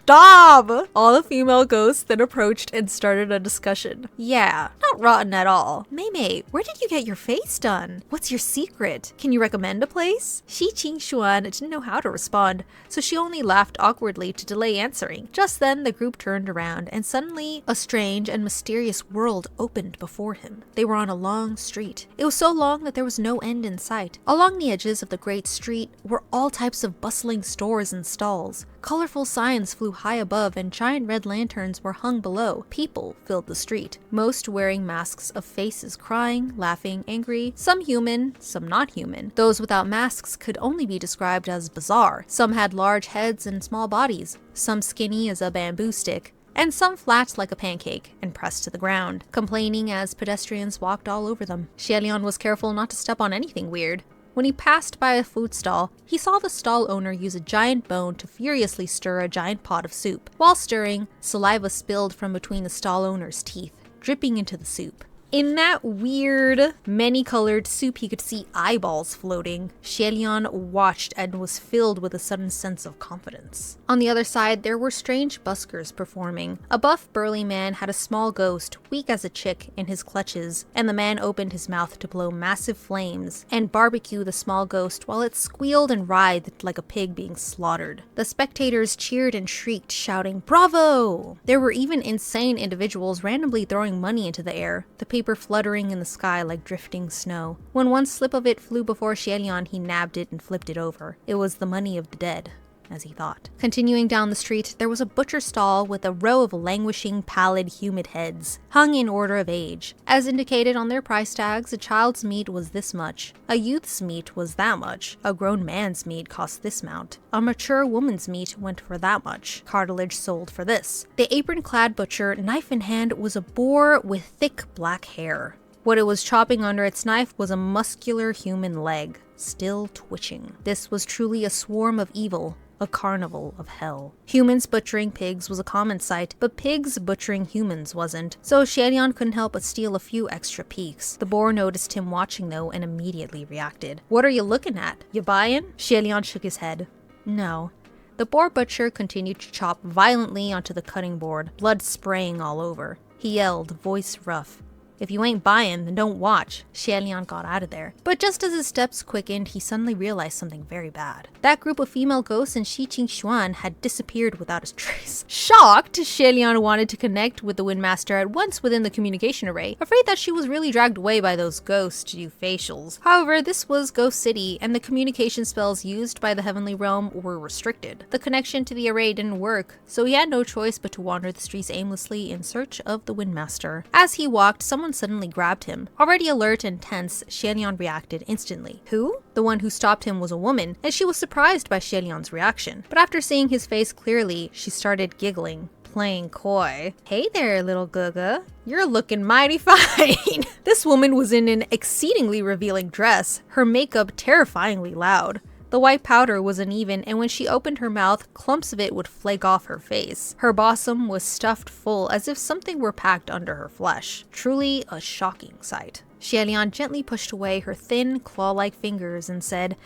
Stop! All the female ghosts then approached and started a discussion. Yeah, not rotten at all. Mei, where did you get your face done? What's your secret? Can you recommend a place? Qing Xuan didn't know how to respond, so she only laughed awkwardly to delay answering. Just then, the group turned around, and suddenly, a strange and mysterious world opened before him. They were on a long street. It was so long that there was no end in sight. Along the edges of the great street were all types of bustling stores and stalls. Colorful signs flew high above and giant red lanterns were hung below. People filled the street, most wearing masks of faces crying, laughing, angry, some human, some not human. Those without masks could only be described as bizarre. Some had large heads and small bodies, some skinny as a bamboo stick, and some flat like a pancake and pressed to the ground, complaining as pedestrians walked all over them. Xie was careful not to step on anything weird. When he passed by a food stall, he saw the stall owner use a giant bone to furiously stir a giant pot of soup. While stirring, saliva spilled from between the stall owner's teeth, dripping into the soup. In that weird, many-colored soup, he could see eyeballs floating. Xie watched and was filled with a sudden sense of confidence. On the other side, there were strange buskers performing. A buff, burly man had a small ghost, weak as a chick, in his clutches, and the man opened his mouth to blow massive flames and barbecue the small ghost while it squealed and writhed like a pig being slaughtered. The spectators cheered and shrieked, shouting, "Bravo!" There were even insane individuals randomly throwing money into the air. The paper fluttering in the sky like drifting snow. When one slip of it flew before Xie, he nabbed it and flipped it over. It was the money of the dead, as he thought. Continuing down the street, there was a butcher stall with a row of languishing, pallid, humid heads, hung in order of age. As indicated on their price tags, a child's meat was this much, a youth's meat was that much, a grown man's meat cost this amount, a mature woman's meat went for that much, cartilage sold for this. The apron-clad butcher, knife in hand, was a boar with thick black hair. What it was chopping under its knife was a muscular human leg, still twitching. This was truly a swarm of evil, a carnival of hell. Humans butchering pigs was a common sight, but pigs butchering humans wasn't, so Xie couldn't help but steal a few extra peeks. The boar noticed him watching though and immediately reacted. "What are you looking at? You buyin'?" Xie shook his head. "No." The boar butcher continued to chop violently onto the cutting board, blood spraying all over. He yelled, voice rough, "If you ain't buying, then don't watch." Xie got out of there. But just as his steps quickened, he suddenly realized something very bad. That group of female ghosts in Qing Xuan had disappeared without a trace. Shocked, Xie wanted to connect with the Windmaster at once within the communication array, afraid that she was really dragged away by those ghosts to do facials. However, this was Ghost City, and the communication spells used by the Heavenly Realm were restricted. The connection to the array didn't work, so he had no choice but to wander the streets aimlessly in search of the Windmaster. As he walked, someone suddenly grabbed him. Already alert and tense, Xie reacted instantly. Who? The one who stopped him was a woman, and she was surprised by Xie reaction. But after seeing his face clearly, she started giggling, playing coy. "Hey there, little Guga. You're looking mighty fine." This woman was in an exceedingly revealing dress, her makeup terrifyingly loud. The white powder was uneven, and when she opened her mouth, clumps of it would flake off her face. Her bosom was stuffed full as if something were packed under her flesh. Truly a shocking sight. Xie gently pushed away her thin, claw-like fingers and said,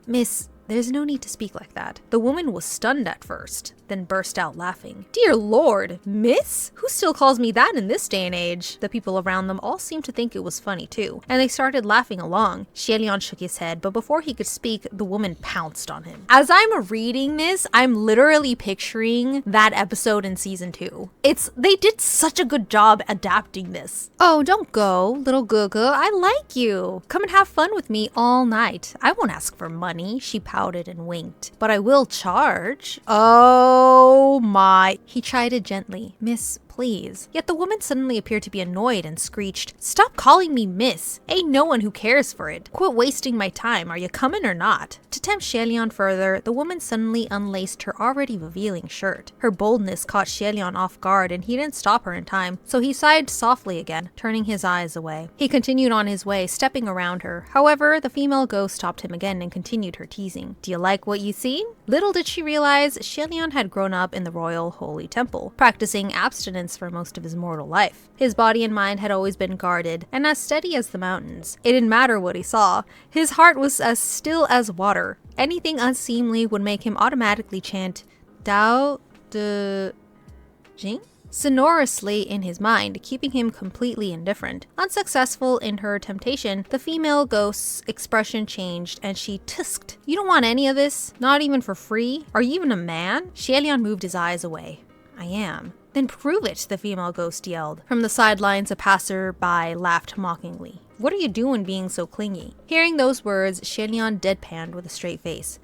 "Miss, there's no need to speak like that." The woman was stunned at first, then burst out laughing. "Dear Lord, miss? Who still calls me that in this day and age?" The people around them all seemed to think it was funny too, and they started laughing along. Xie shook his head, but before he could speak, the woman pounced on him. As I'm reading this, I'm literally picturing that episode in season 2. They did such a good job adapting this. "Oh, don't go, little Guga. I like you. Come and have fun with me all night. I won't ask for money," she pouted and winked. "But I will charge." "Oh my." He chided gently. "Miss, please." Yet the woman suddenly appeared to be annoyed and screeched, "Stop calling me miss. Ain't no one who cares for it. Quit wasting my time. Are you coming or not?" To tempt Xie further, the woman suddenly unlaced her already revealing shirt. Her boldness caught Xie off guard, and he didn't stop her in time, so he sighed softly again, turning his eyes away. He continued on his way, stepping around her. However, the female ghost stopped him again and continued her teasing. "Do you like what you see?" Little did she realize, Xie had grown up in the royal holy temple, practicing abstinence for most of his mortal life. His body and mind had always been guarded, and as steady as the mountains. It didn't matter what he saw. His heart was as still as water. Anything unseemly would make him automatically chant, "Dao, Jing? Sonorously in his mind, keeping him completely indifferent. Unsuccessful in her temptation, the female ghost's expression changed and she tusked. You don't want any of this? Not even for free? Are you even a man? Xielian moved his eyes away. I am. Then prove it, the female ghost yelled. From the sidelines, a passerby laughed mockingly. What are you doing being so clingy? Hearing those words, Xielian deadpanned with a straight face.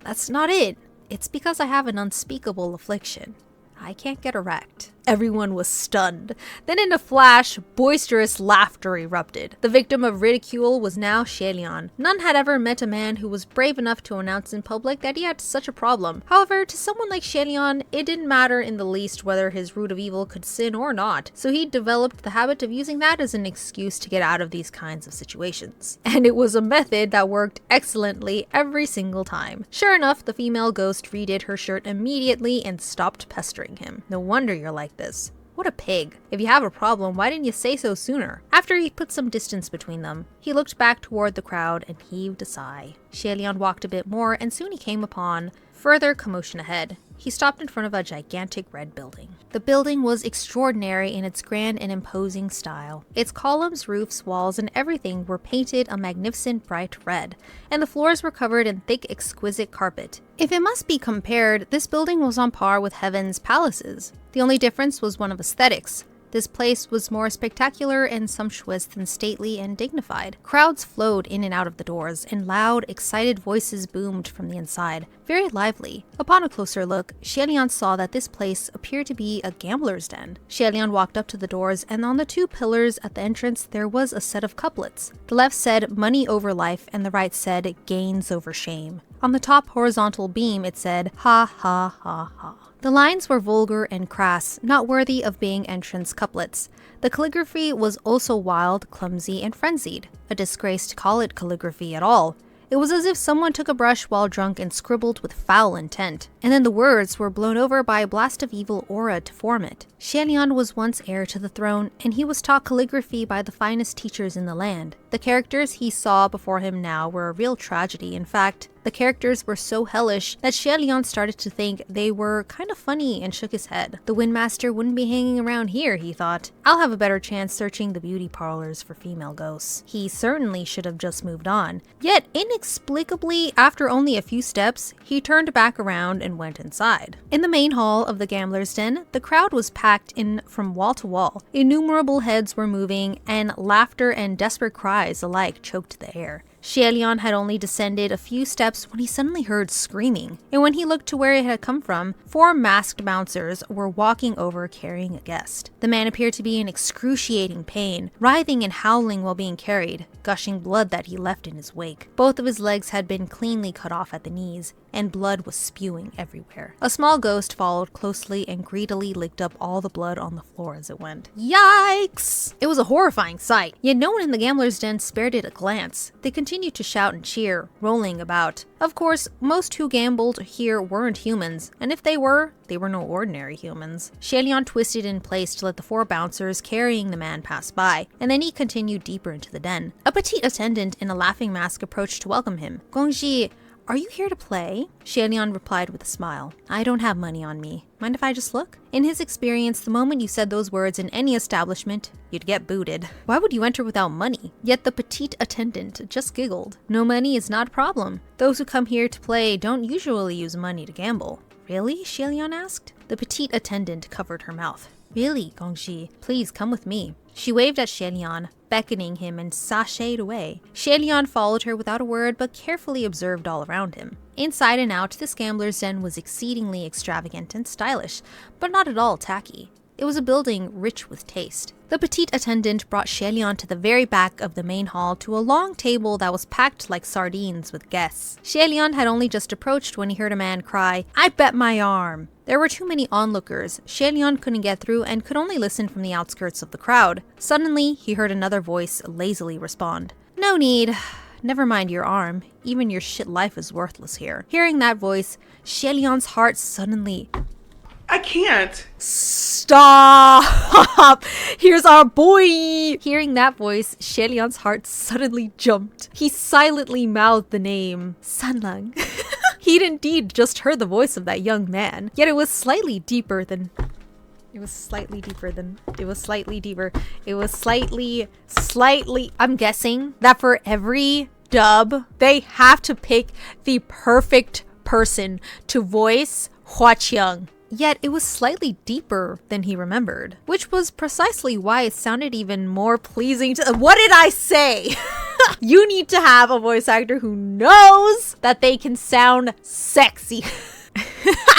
That's not it. It's because I have an unspeakable affliction. I can't get erect. Everyone was stunned. Then in a flash, boisterous laughter erupted. The victim of ridicule was now Xielian. None had ever met a man who was brave enough to announce in public that he had such a problem. However, to someone like Xielian, it didn't matter in the least whether his root of evil could sin or not, so he developed the habit of using that as an excuse to get out of these kinds of situations. And it was a method that worked excellently every single time. Sure enough, the female ghost redid her shirt immediately and stopped pestering him. No wonder you're like this. What a pig. If you have a problem, why didn't you say so sooner? After he put some distance between them, he looked back toward the crowd and heaved a sigh. Xielian walked a bit more and soon he came upon further commotion ahead. He stopped in front of a gigantic red building. The building was extraordinary in its grand and imposing style. Its columns, roofs, walls, and everything were painted a magnificent bright red, and the floors were covered in thick, exquisite carpet. If it must be compared, this building was on par with Heaven's palaces. The only difference was one of aesthetics. This place was more spectacular and sumptuous than stately and dignified. Crowds flowed in and out of the doors, and loud, excited voices boomed from the inside. Very lively. Upon a closer look, Xielian saw that this place appeared to be a gambler's den. Xielian walked up to the doors, and on the two pillars at the entrance there was a set of couplets. The left said, "Money over life," and the right said, "Gains over shame." On the top horizontal beam it said, "Ha ha ha ha." The lines were vulgar and crass, not worthy of being entrance couplets. The calligraphy was also wild, clumsy, and frenzied. A disgrace to call it calligraphy at all. It was as if someone took a brush while drunk and scribbled with foul intent, and then the words were blown over by a blast of evil aura to form it. Xielian was once heir to the throne, and he was taught calligraphy by the finest teachers in the land. The characters he saw before him now were a real tragedy. In fact, the characters were so hellish that Xielian started to think they were kind of funny and shook his head. The Windmaster wouldn't be hanging around here, he thought. I'll have a better chance searching the beauty parlors for female ghosts. He certainly should have just moved on. Yet, inexplicably, after only a few steps, he turned back around and went inside. In the main hall of the gambler's den, the crowd was packed in from wall to wall. Innumerable heads were moving, and laughter and desperate cries alike choked the air. Xielian had only descended a few steps when he suddenly heard screaming, and when he looked to where it had come from, 4 masked bouncers were walking over carrying a guest. The man appeared to be in excruciating pain, writhing and howling while being carried, gushing blood that he left in his wake. Both of his legs had been cleanly cut off at the knees, and blood was spewing everywhere. A small ghost followed closely and greedily licked up all the blood on the floor as it went. Yikes! It was a horrifying sight, yet no one in the gambler's den spared it a glance. They continued to shout and cheer, rolling about. Of course, most who gambled here weren't humans, and if they were no ordinary humans. Xielian twisted in place to let the 4 bouncers carrying the man pass by, and then he continued deeper into the den. A petite attendant in a laughing mask approached to welcome him. "Gongji, are you here to play?" Xielian replied with a smile. "I don't have money on me. Mind if I just look?" In his experience, the moment you said those words in any establishment, you'd get booted. Why would you enter without money? Yet the petite attendant just giggled. No money is not a problem. Those who come here to play don't usually use money to gamble. "Really?" Xielian asked. The petite attendant covered her mouth. "Really, Gongji, please come with me." She waved at Xielian, beckoning him, and sashayed away. Xielian followed her without a word, but carefully observed all around him. Inside and out, this gambler's den was exceedingly extravagant and stylish, but not at all tacky. It was a building rich with taste. The petite attendant brought Xielian to the very back of the main hall to a long table that was packed like sardines with guests. Xielian had only just approached when he heard a man cry, "I bet my arm!" There were too many onlookers. Xielian couldn't get through and could only listen from the outskirts of the crowd. Suddenly, he heard another voice lazily respond, "No need. Never mind your arm. Even your shit life is worthless here." Hearing that voice, Xielian's heart suddenly... I can't. Stop! Here's our boy! Hearing that voice, Xielian's heart suddenly jumped. He silently mouthed the name, Sanlang. He'd indeed just heard the voice of that young man, yet it was slightly deeper than... It was slightly I'm guessing that for every dub, they have to pick the perfect person to voice Hua Qiang. Yet it was slightly deeper than he remembered, which was precisely why it sounded even more pleasing to... What did I say? You need to have a voice actor who knows that they can sound sexy.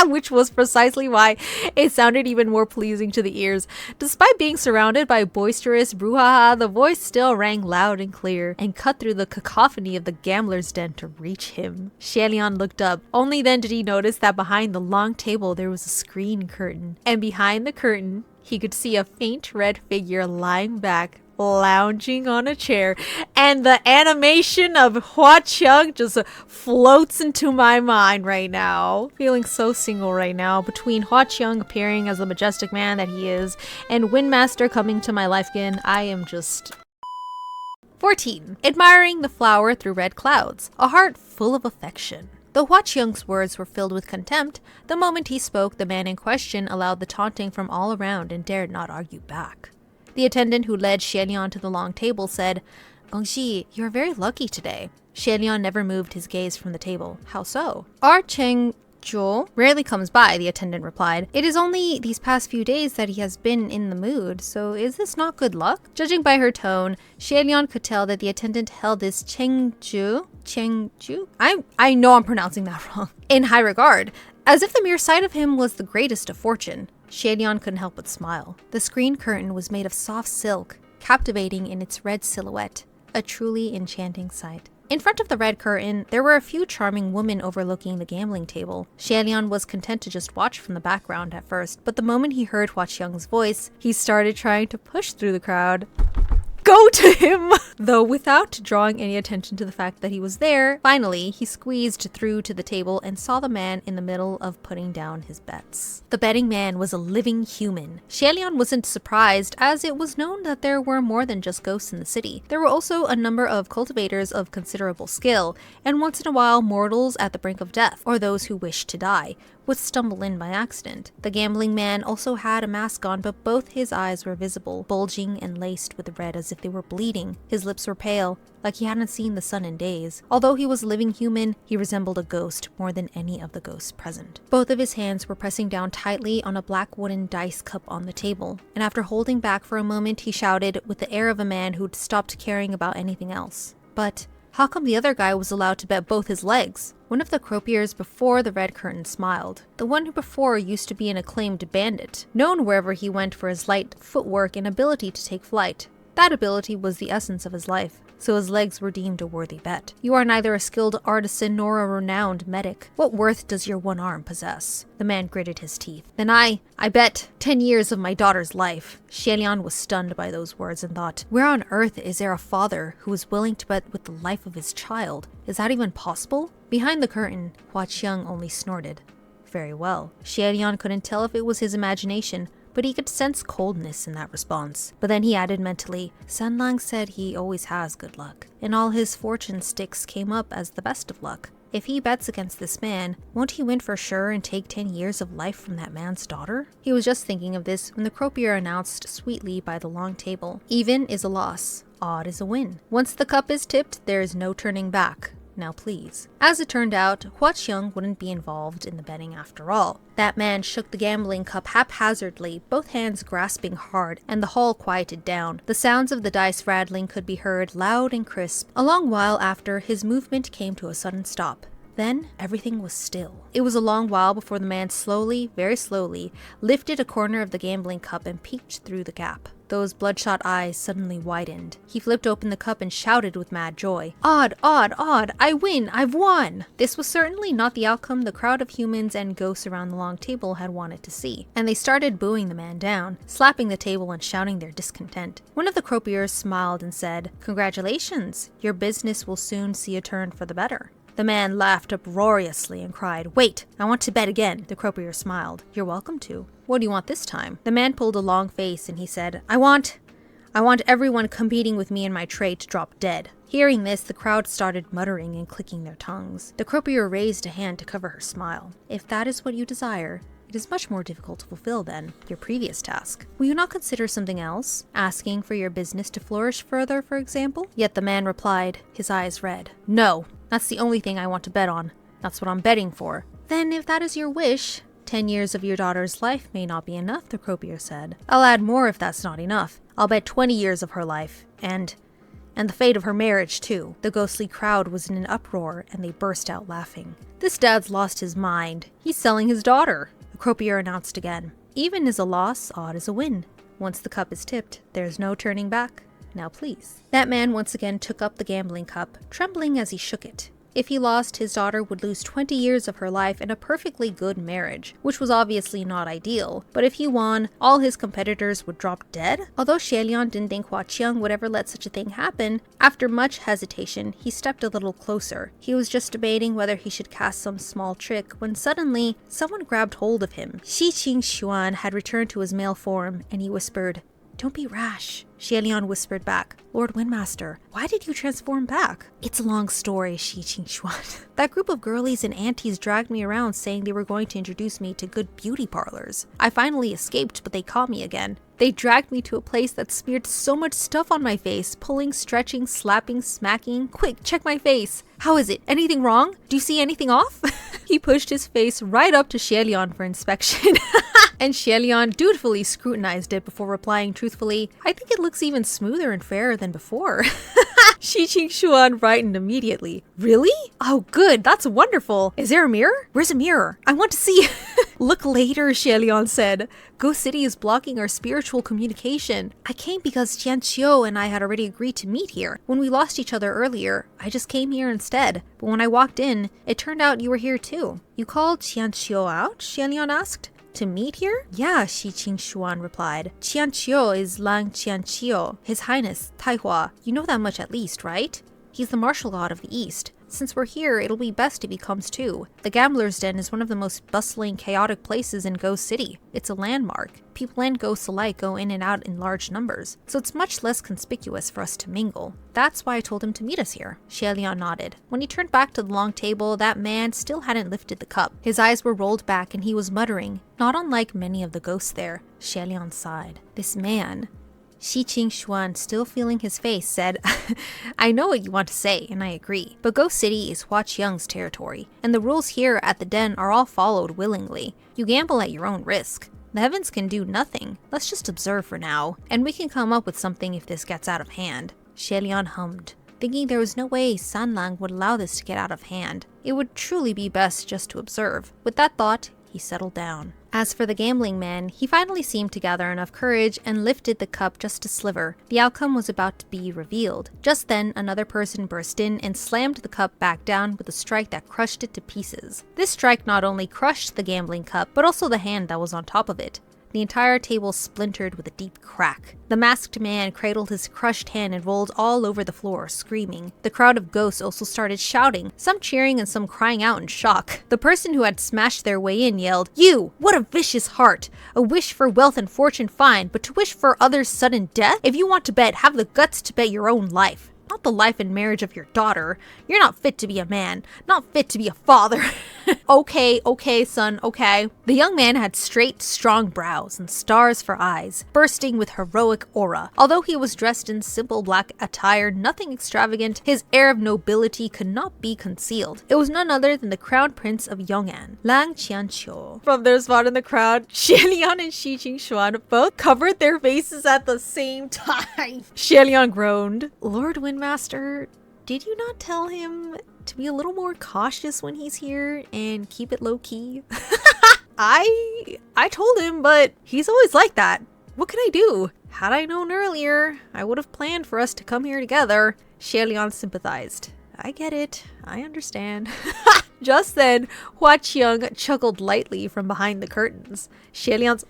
Which was precisely why it sounded even more pleasing to the ears. Despite being surrounded by boisterous brouhaha, the voice still rang loud and clear and cut through the cacophony of the gambler's den to reach him. Xielian looked up. Only then did he notice that behind the long table there was a screen curtain, and behind the curtain he could see a faint red figure lying back, lounging on a chair, and the animation of Hua Qiang just floats into my mind right now. Feeling so single right now, between Hua Qiang appearing as the majestic man that he is and Windmaster coming to my life again. I am just... 14. Admiring the flower through red clouds, a heart full of affection. Though Hua Qiang's words were filled with contempt, the moment he spoke, the man in question allowed the taunting from all around and dared not argue back. The attendant who led Xielian to the long table said, "Gongxi, you are very lucky today." Xielian never moved his gaze from the table. How so? "Our Cheng rarely comes by," the attendant replied. "It is only these past few days that he has been in the mood, so is this not good luck?" Judging by her tone, Xielian could tell that the attendant held this Chengju? I know I'm pronouncing that wrong. In high regard, as if the mere sight of him was the greatest of fortune. Xielian couldn't help but smile. The screen curtain was made of soft silk, captivating in its red silhouette, a truly enchanting sight. In front of the red curtain, there were a few charming women overlooking the gambling table. Xielian was content to just watch from the background at first, but the moment he heard Hua Qiang's voice, he started trying to push through the crowd. Go to him! Though without drawing any attention to the fact that he was there, finally, he squeezed through to the table and saw the man in the middle of putting down his bets. The betting man was a living human. Xielian wasn't surprised, as it was known that there were more than just ghosts in the city. There were also a number of cultivators of considerable skill, and once in a while mortals at the brink of death, or those who wished to die, would stumble in by accident. The gambling man also had a mask on, but both his eyes were visible, bulging and laced with red as if they were bleeding. His lips were pale, like he hadn't seen the sun in days. Although he was a living human, he resembled a ghost more than any of the ghosts present. Both of his hands were pressing down tightly on a black wooden dice cup on the table, and after holding back for a moment, he shouted with the air of a man who'd stopped caring about anything else. "But how come the other guy was allowed to bet both his legs?" One of the croupiers before the red curtain smiled. The one who before used to be an acclaimed bandit, known wherever he went for his light footwork and ability to take flight. That ability was the essence of his life, so his legs were deemed a worthy bet. You are neither a skilled artisan nor a renowned medic. What worth does your one arm possess? The man gritted his teeth. Then I bet 10 years of my daughter's life. Xielian was stunned by those words and thought, where on earth is there a father who is willing to bet with the life of his child? Is that even possible? Behind the curtain, Hua Qiang only snorted. Very well. Xielian couldn't tell if it was his imagination, but he could sense coldness in that response. But then he added mentally, Sanlang said he always has good luck, and all his fortune sticks came up as the best of luck. If he bets against this man, won't he win for sure and take 10 years of life from that man's daughter? He was just thinking of this when the croupier announced sweetly by the long table, even is a loss, odd is a win. Once the cup is tipped, there is no turning back. Now please. As it turned out, Hua Qiang wouldn't be involved in the betting after all. That man shook the gambling cup haphazardly, both hands grasping hard, and the hall quieted down. The sounds of the dice rattling could be heard loud and crisp. A long while after, his movement came to a sudden stop. Then, everything was still. It was a long while before the man slowly, very slowly, lifted a corner of the gambling cup and peeked through the gap. Those bloodshot eyes suddenly widened. He flipped open the cup and shouted with mad joy, Odd, odd, odd! I win! I've won! This was certainly not the outcome the crowd of humans and ghosts around the long table had wanted to see, and they started booing the man down, slapping the table and shouting their discontent. One of the croupiers smiled and said, Congratulations! Your business will soon see a turn for the better. The man laughed uproariously and cried, Wait! I want to bet again! The croupier smiled. You're welcome to. What do you want this time? The man pulled a long face and he said, I want I want everyone competing with me in my trade to drop dead. Hearing this, the crowd started muttering and clicking their tongues. The croupier raised a hand to cover her smile. If that is what you desire, it is much more difficult to fulfill than your previous task. Will you not consider something else? Asking for your business to flourish further, for example? Yet the man replied, his eyes red. No, that's the only thing I want to bet on. That's what I'm betting for. Then if that is your wish, 10 years of your daughter's life may not be enough, the croupier said. I'll add more if that's not enough. I'll bet 20 years of her life, and the fate of her marriage, too. The ghostly crowd was in an uproar, and they burst out laughing. This dad's lost his mind. He's selling his daughter, the croupier announced again. Even is a loss, odd is a win. Once the cup is tipped, there's no turning back. Now please. That man once again took up the gambling cup, trembling as he shook it. If he lost, his daughter would lose 20 years of her life and a perfectly good marriage, which was obviously not ideal. But if he won, all his competitors would drop dead? Although Xie didn't think Hua Qiang would ever let such a thing happen, after much hesitation, he stepped a little closer. He was just debating whether he should cast some small trick when suddenly, someone grabbed hold of him. Shi Qingxuan had returned to his male form, and he whispered, "Don't be rash." Xie whispered back, "Lord Windmaster, why did you transform back?" "It's a long story, Shi Qingxuan. That group of girlies and aunties dragged me around saying they were going to introduce me to good beauty parlors. I finally escaped, but they caught me again. They dragged me to a place that smeared so much stuff on my face, pulling, stretching, slapping, smacking. Quick, check my face. How is it? Anything wrong? Do you see anything off?" He pushed his face right up to Xie for inspection. And Xie dutifully scrutinized it before replying truthfully, "I think it looks even smoother and fairer than before." Shi Qingxuan brightened immediately. "Really? Oh good, that's wonderful. Is there a mirror? Where's a mirror? I want to see." "Look later," Xie said. "Ghost City is blocking our spiritual communication. I came because Qian Qiu and I had already agreed to meet here. When we lost each other earlier, I just came here instead. But when I walked in, it turned out you were here too." "You called Qian Qiu out?" Xie asked. "To meet here?" "Yeah," Shi Qingxuan replied. "Qian Qiu is Lang Qian Qiu, His Highness, Taihua. You know that much at least, right? He's the martial god of the East. Since we're here, it'll be best if he comes too. The Gambler's Den is one of the most bustling, chaotic places in Ghost City. It's a landmark. People and ghosts alike go in and out in large numbers, so it's much less conspicuous for us to mingle. That's why I told him to meet us here." Xie nodded. When he turned back to the long table, that man still hadn't lifted the cup. His eyes were rolled back and he was muttering, not unlike many of the ghosts there. Xie sighed. This man... Shi Qingxuan, still feeling his face, said, "I know what you want to say, and I agree. But Ghost City is Hua Qiang's territory, and the rules here at the den are all followed willingly. You gamble at your own risk. The heavens can do nothing. Let's just observe for now, and we can come up with something if this gets out of hand." Xie hummed, thinking there was no way Sanlang would allow this to get out of hand. It would truly be best just to observe. With that thought, he settled down. As for the gambling man, he finally seemed to gather enough courage and lifted the cup just a sliver. The outcome was about to be revealed. Just then, another person burst in and slammed the cup back down with a strike that crushed it to pieces. This strike not only crushed the gambling cup, but also the hand that was on top of it. The entire table splintered with a deep crack. The masked man cradled his crushed hand and rolled all over the floor, screaming. The crowd of ghosts also started shouting, some cheering and some crying out in shock. The person who had smashed their way in yelled, "You! What a vicious heart! A wish for wealth and fortune fine, but to wish for others' sudden death? If you want to bet, have the guts to bet your own life. Not the life and marriage of your daughter. You're not fit to be a man, not fit to be a father." Okay, son, okay. The young man had straight, strong brows and stars for eyes, bursting with heroic aura. Although he was dressed in simple black attire, nothing extravagant, his air of nobility could not be concealed. It was none other than the crown prince of Yong'an, Lang Qianqiu. From their spot in the crowd, Xie and Shi Qingxuan both covered their faces at the same time. Xie groaned. "Lord Windmaster, did you not tell him to be a little more cautious when he's here and keep it low-key?" I told him, but he's always like that. What can I do? Had I known earlier, I would have planned for us to come here together. Xie sympathized. "I get it. I understand." Just then, Hua Qiang chuckled lightly from behind the curtains. Xie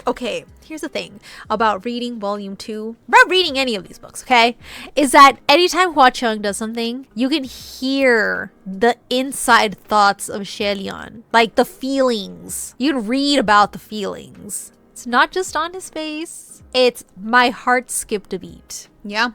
okay, here's the thing about reading volume 2, about reading any of these books, okay, is that anytime Hua Qiang does something, you can hear the inside thoughts of Xie, like the feelings. You can read about the feelings. It's not just on his face. It's my heart skipped a beat. Yeah,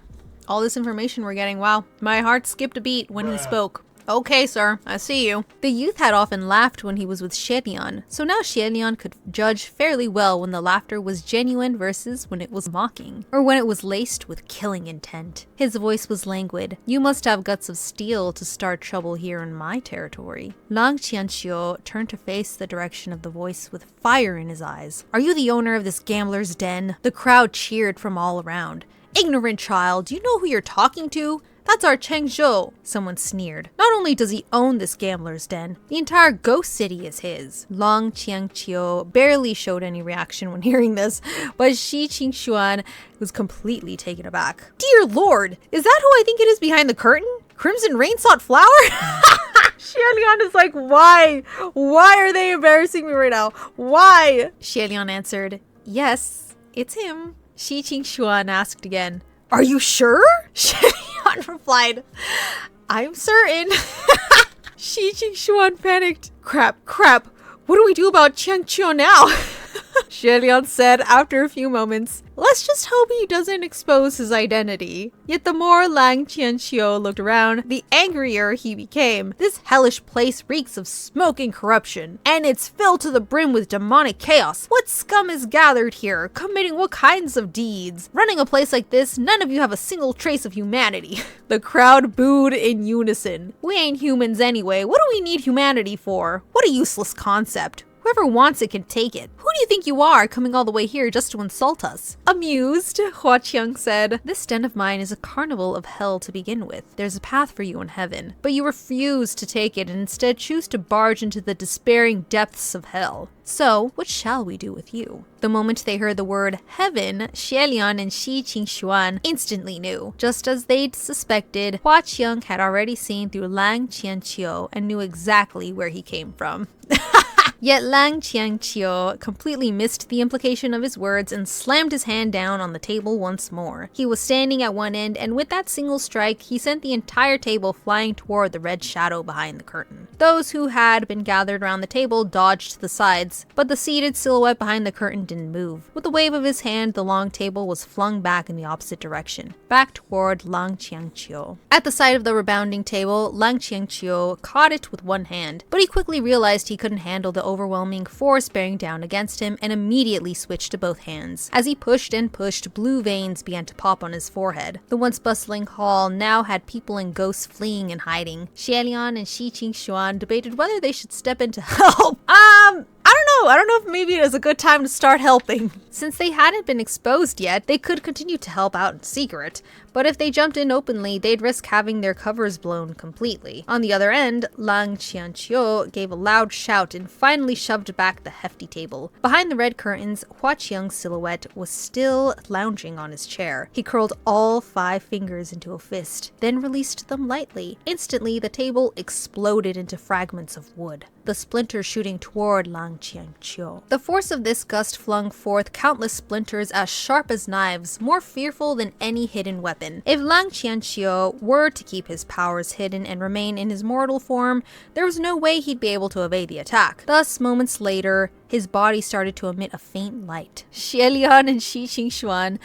all this information we're getting. Wow, my heart skipped a beat when he spoke. Okay, sir, I see you. The youth had often laughed when he was with Xie, so now Xie could judge fairly well when the laughter was genuine versus when it was mocking, or when it was laced with killing intent. His voice was languid. You must have guts of steel to start trouble here in my territory. Lang Qianqiu turned to face the direction of the voice with fire in his eyes. Are you the owner of this gambler's den? The crowd cheered from all around. Ignorant child, do you know who you're talking to? That's our Cheng Zhou, someone sneered. Not only does he own this gambler's den, the entire ghost city is his. Lang Qianqiu barely showed any reaction when hearing this, but Shi Qingxuan was completely taken aback. Dear Lord, is that who I think it is behind the curtain? Crimson Rain sought flower? Xielian is like, why? Why are they embarrassing me right now? Why? Xielian answered, yes, it's him. Shi Qingxuan asked again, are you sure? Xielian replied, I'm certain. Shi Qingxuan panicked. Crap, what do we do about Qianqiu now? Xielian said after a few moments, let's just hope he doesn't expose his identity. Yet the more Lang Qianqiu looked around, the angrier he became. This hellish place reeks of smoke and corruption, and it's filled to the brim with demonic chaos. What scum is gathered here, committing what kinds of deeds? Running a place like this, none of you have a single trace of humanity. The crowd booed in unison. We ain't humans anyway. What do we need humanity for? What a useless concept. Whoever wants it can take it. Who do you think you are, coming all the way here just to insult us? Amused, Hua Qiang said, this den of mine is a carnival of hell to begin with. There's a path for you in heaven, but you refuse to take it and instead choose to barge into the despairing depths of hell. So, what shall we do with you? The moment they heard the word heaven, Xielian and Shi Qingxuan instantly knew. Just as they'd suspected, Hua Qiang had already seen through Lang Qianqiu and knew exactly where he came from. Yet Lang Qianqiu completely missed the implication of his words and slammed his hand down on the table once more. He was standing at one end, and with that single strike, he sent the entire table flying toward the red shadow behind the curtain. Those who had been gathered around the table dodged to the sides, but the seated silhouette behind the curtain didn't move. With a wave of his hand, the long table was flung back in the opposite direction, back toward Lang Qianqiu. At the sight of the rebounding table, Lang Qianqiu caught it with one hand, but he quickly realized he couldn't handle the overwhelming force bearing down against him and immediately switched to both hands. As he pushed and pushed, blue veins began to pop on his forehead. The once bustling hall now had people and ghosts fleeing and hiding. Xielian and Shi Qingxuan debated whether they should step in to help. I don't know if maybe it is a good time to start helping. Since they hadn't been exposed yet, they could continue to help out in secret, but if they jumped in openly, they'd risk having their covers blown completely. On the other end, Lang Qianqiu gave a loud shout and finally shoved back the hefty table. Behind the red curtains, Hua Qiang's silhouette was still lounging on his chair. He curled all 5 fingers into a fist, then released them lightly. Instantly, the table exploded into fragments of wood, the splinters shooting toward Lang Qianqiu. The force of this gust flung forth countless splinters as sharp as knives, more fearful than any hidden weapon. If Lang Qianqiu were to keep his powers hidden and remain in his mortal form, there was no way he'd be able to evade the attack. Thus, moments later, his body started to emit a faint light. Xielian and Shi Qingxuan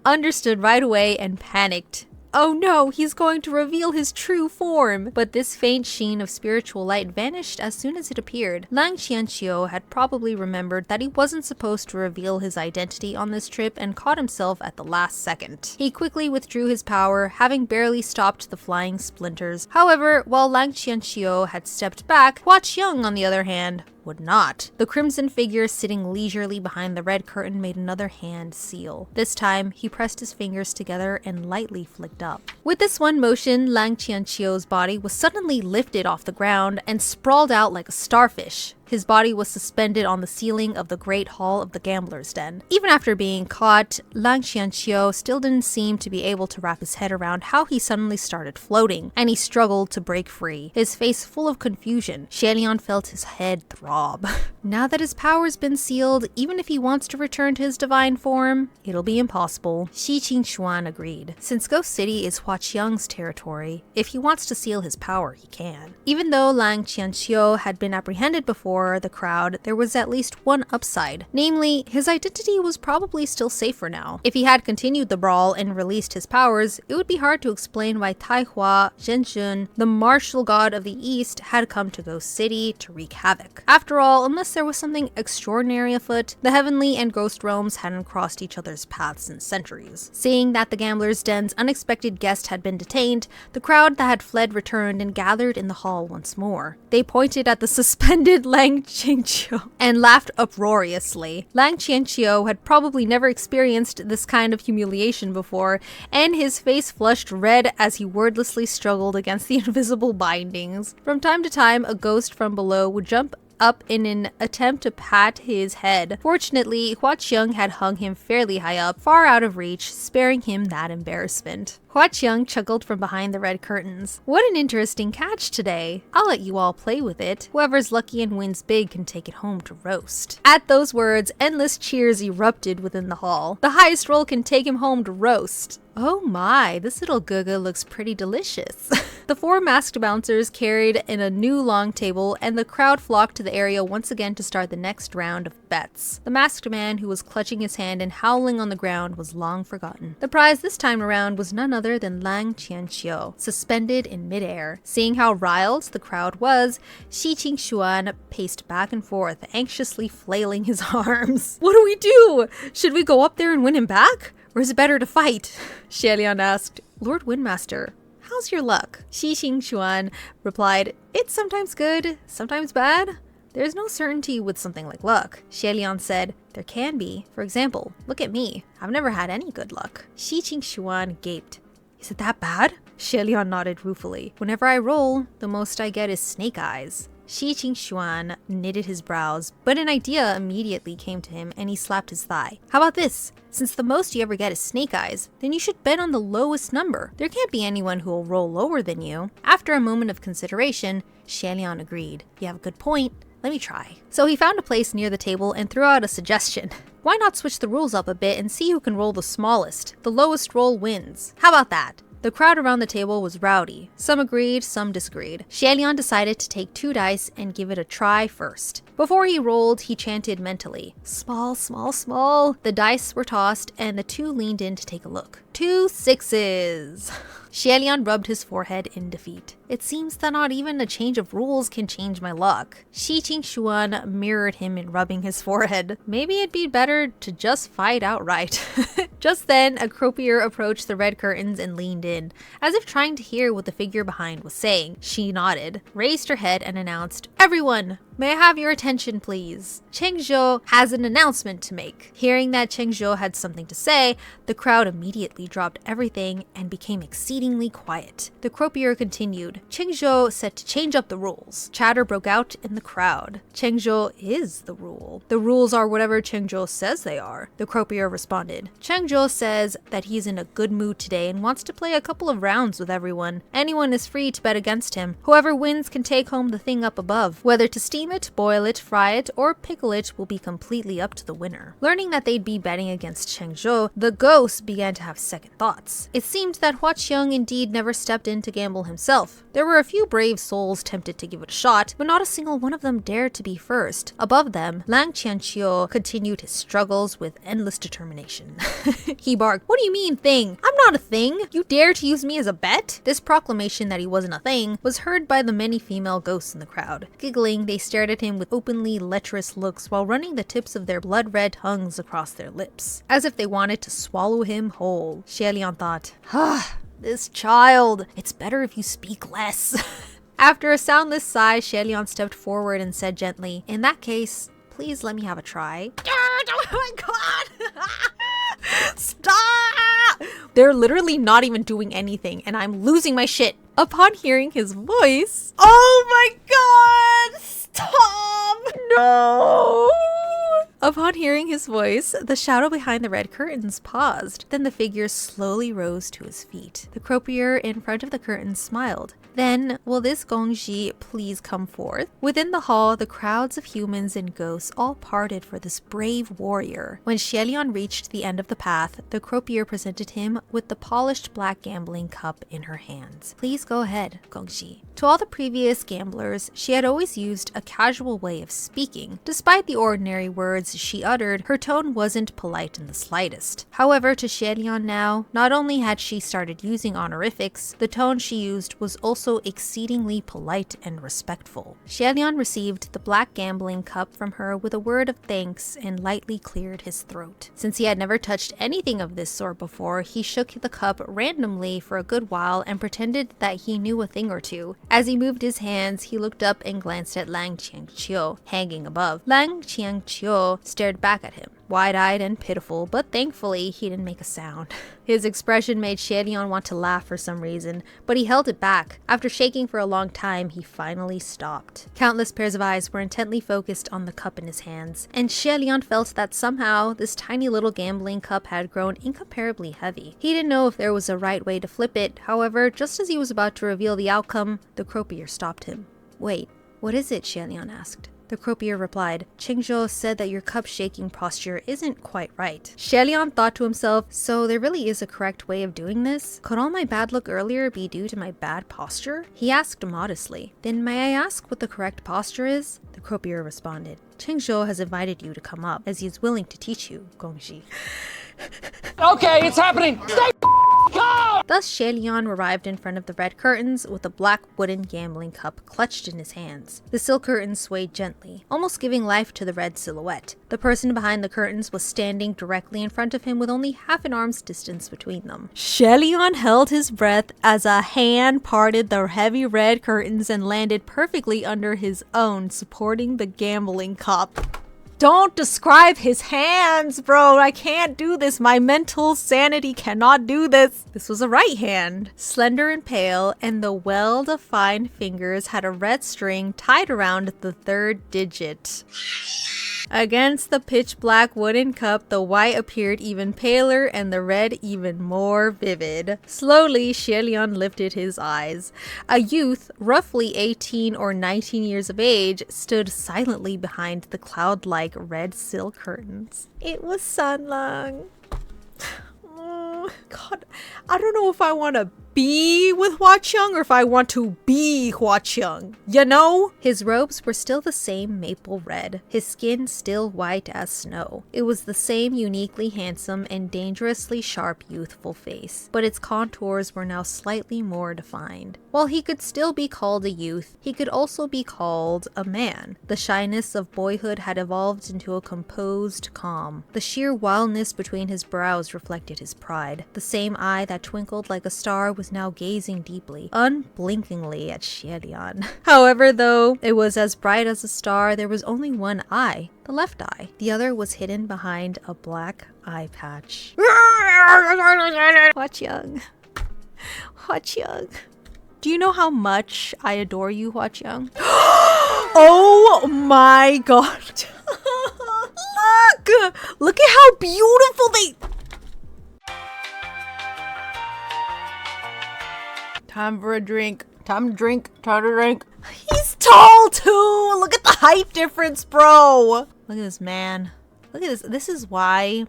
understood right away and panicked. Oh no, he's going to reveal his true form! But this faint sheen of spiritual light vanished as soon as it appeared. Lang Qianqiu had probably remembered that he wasn't supposed to reveal his identity on this trip and caught himself at the last second. He quickly withdrew his power, having barely stopped the flying splinters. However, while Lang Qianqiu had stepped back, Hua Qiang, on the other hand, would not. The crimson figure sitting leisurely behind the red curtain made another hand seal. This time, he pressed his fingers together and lightly flicked up. With this one motion, Lang Qianqiu's body was suddenly lifted off the ground and sprawled out like a starfish. His body was suspended on the ceiling of the great hall of the gambler's den. Even after being caught, Lang Qianqiu still didn't seem to be able to wrap his head around how he suddenly started floating, and he struggled to break free, his face full of confusion. Xielian felt his head throb. Now that his power's been sealed, even if he wants to return to his divine form, it'll be impossible. Shi Qingxuan agreed. Since Ghost City is Hua Qiang's territory, if he wants to seal his power, he can. Even though Lang Qianqiu had been apprehended before, for the crowd, there was at least one upside. Namely, his identity was probably still safe for now. If he had continued the brawl and released his powers, it would be hard to explain why Taihua Zhenjun, the martial god of the East, had come to Ghost City to wreak havoc. After all, unless there was something extraordinary afoot, the heavenly and ghost realms hadn't crossed each other's paths in centuries. Seeing that the gambler's den's unexpected guest had been detained, the crowd that had fled returned and gathered in the hall once more. They pointed at the suspended Lang Qianqiu and laughed uproariously. Lang Qianqiu had probably never experienced this kind of humiliation before, and his face flushed red as he wordlessly struggled against the invisible bindings. From time to time, a ghost from below would jump up in an attempt to pat his head. Fortunately, Hua Qiang had hung him fairly high up, far out of reach, sparing him that embarrassment. Hua Qiang chuckled from behind the red curtains. What an interesting catch today. I'll let you all play with it. Whoever's lucky and wins big can take it home to roast. At those words, endless cheers erupted within the hall. The highest roll can take him home to roast. Oh my, this little Guga looks pretty delicious. The 4 masked bouncers carried in a new long table, and the crowd flocked to the area once again to start the next round of bets. The masked man, who was clutching his hand and howling on the ground, was long forgotten. The prize this time around was none other than Lang Qianqiu, suspended in midair. Seeing how riled the crowd was, Xi Qingxuan paced back and forth, anxiously flailing his arms. What do we do? Should we go up there and win him back? Or is it better to fight? Xielian asked. Lord Windmaster, how's your luck? Xi Qingxuan replied, it's sometimes good, sometimes bad. There's no certainty with something like luck. Xielian said, there can be. For example, look at me. I've never had any good luck. Xi Qingxuan gaped. Is it that bad? Xielian nodded ruefully. Whenever I roll, the most I get is snake eyes. Xi Qingxuan knitted his brows, but an idea immediately came to him and he slapped his thigh. How about this? Since the most you ever get is snake eyes, then you should bet on the lowest number. There can't be anyone who will roll lower than you. After a moment of consideration, Xielian agreed. You have a good point. Let me try. So he found a place near the table and threw out a suggestion. Why not switch the rules up a bit and see who can roll the smallest? The lowest roll wins. How about that? The crowd around the table was rowdy. Some agreed, some disagreed. Xielian decided to take 2 dice and give it a try first. Before he rolled, he chanted mentally, small, small, small. The dice were tossed and the 2 leaned in to take a look. 2 sixes. Xielian rubbed his forehead in defeat. It seems that not even a change of rules can change my luck. Xi Qingxuan mirrored him in rubbing his forehead. Maybe it'd be better to just fight outright. Just then, a croupier approached the red curtains and leaned in, as if trying to hear what the figure behind was saying. She nodded, raised her head, and announced, everyone, may I have your attention, please? Cheng Zhou has an announcement to make. Hearing that Cheng Zhou had something to say, the crowd immediately dropped everything and became exceedingly quiet. The croupier continued. Cheng Zhou said to change up the rules. Chatter broke out in the crowd. Cheng Zhou is the rule. The rules are whatever Cheng Zhou says they are, the croupier responded. Cheng Zhou says that he's in a good mood today and wants to play a couple of rounds with everyone. Anyone is free to bet against him. Whoever wins can take home the thing up above. Whether to steam it, boil it, fry it, or pickle it will be completely up to the winner. Learning that they'd be betting against Cheng Zhou, the ghost began to have second thoughts. It seemed that Hua Qiang indeed never stepped in to gamble himself. There were a few brave souls tempted to give it a shot, but not a single one of them dared to be first. Above them, Lang Qianqiu continued his struggles with endless determination. He barked, what do you mean thing? I'm not a thing! You dare to use me as a bet? This proclamation that he wasn't a thing was heard by the many female ghosts in the crowd. Giggling, they stared at him with openly lecherous looks while running the tips of their blood-red tongues across their lips, as if they wanted to swallow him whole. Xielian thought, this child, it's better if you speak less. After a soundless sigh, Xielian stepped forward and said gently, in that case, please let me have a try. Oh my god! Stop! They're literally not even doing anything, and I'm losing my shit. Upon hearing his voice, oh my god! Stop! No! Upon hearing his voice, the shadow behind the red curtains paused. Then the figure slowly rose to his feet. The croupier in front of the curtains smiled. Then, will this Gongji please come forth? Within the hall, the crowds of humans and ghosts all parted for this brave warrior. When Xielian reached the end of the path, the croupier presented him with the polished black gambling cup in her hands. Please go ahead, Gongji. To all the previous gamblers, she had always used a casual way of speaking. Despite the ordinary words she uttered, her tone wasn't polite in the slightest. However, to Xielian now, not only had she started using honorifics, the tone she used was also exceedingly polite and respectful. Xielian received the black gambling cup from her with a word of thanks and lightly cleared his throat. Since he had never touched anything of this sort before, he shook the cup randomly for a good while and pretended that he knew a thing or two. As he moved his hands, he looked up and glanced at Lang Qiangqiu, hanging above. Lang Qiangqiu stared back at him, wide-eyed and pitiful, but thankfully he didn't make a sound. His expression made Xielian want to laugh for some reason, but he held it back. After shaking for a long time, he finally stopped. Countless pairs of eyes were intently focused on the cup in his hands, and Xielian felt that somehow this tiny little gambling cup had grown incomparably heavy. He didn't know if there was a right way to flip it. However, just as he was about to reveal the outcome, the croupier stopped him. Wait, what is it? Xielian asked. The croupier replied, Chengzhou said that your cup shaking posture isn't quite right. Xielian thought to himself, so there really is a correct way of doing this? Could all my bad luck earlier be due to my bad posture? He asked modestly, then may I ask what the correct posture is? The croupier responded, Chengzhou has invited you to come up, as he is willing to teach you, Gongji. Okay, it's happening! Stay calm! Thus, Xielian arrived in front of the red curtains with a black wooden gambling cup clutched in his hands. The silk curtains swayed gently, almost giving life to the red silhouette. The person behind the curtains was standing directly in front of him with only half an arm's distance between them. Xielian held his breath as a hand parted the heavy red curtains and landed perfectly under his own, supporting the gambling cup. Don't describe his hands, bro. I can't do this. My mental sanity cannot do this. This was a right hand, slender and pale, and the well-defined fingers had a red string tied around the third digit. Against the pitch black wooden cup, the white appeared even paler and the red even more vivid. Slowly, Xielian lifted his eyes. A youth, roughly 18 or 19 years of age, stood silently behind the cloud-like red silk curtains. It was Sanlang. God, I don't know if I want to be with Hua Qiang or if I want to be Hua Qiang, you know? His robes were still the same maple red, his skin still white as snow. It was the same uniquely handsome and dangerously sharp youthful face, but its contours were now slightly more defined. While he could still be called a youth, he could also be called a man. The shyness of boyhood had evolved into a composed calm. The sheer wildness between his brows reflected his pride. The same eye that twinkled like a star was now gazing deeply, unblinkingly at Xielian. However, though it was as bright as a star, there was only one eye, the left eye. The other was hidden behind a black eye patch. Hua Qiang. Hua Qiang. Do you know how much I adore you, Hua Qiang? Oh my god. Look at how beautiful they... Time for a drink. Time to drink. Time to drink. He's tall too. Look at the height difference, bro. Look at this man. Look at this. This is why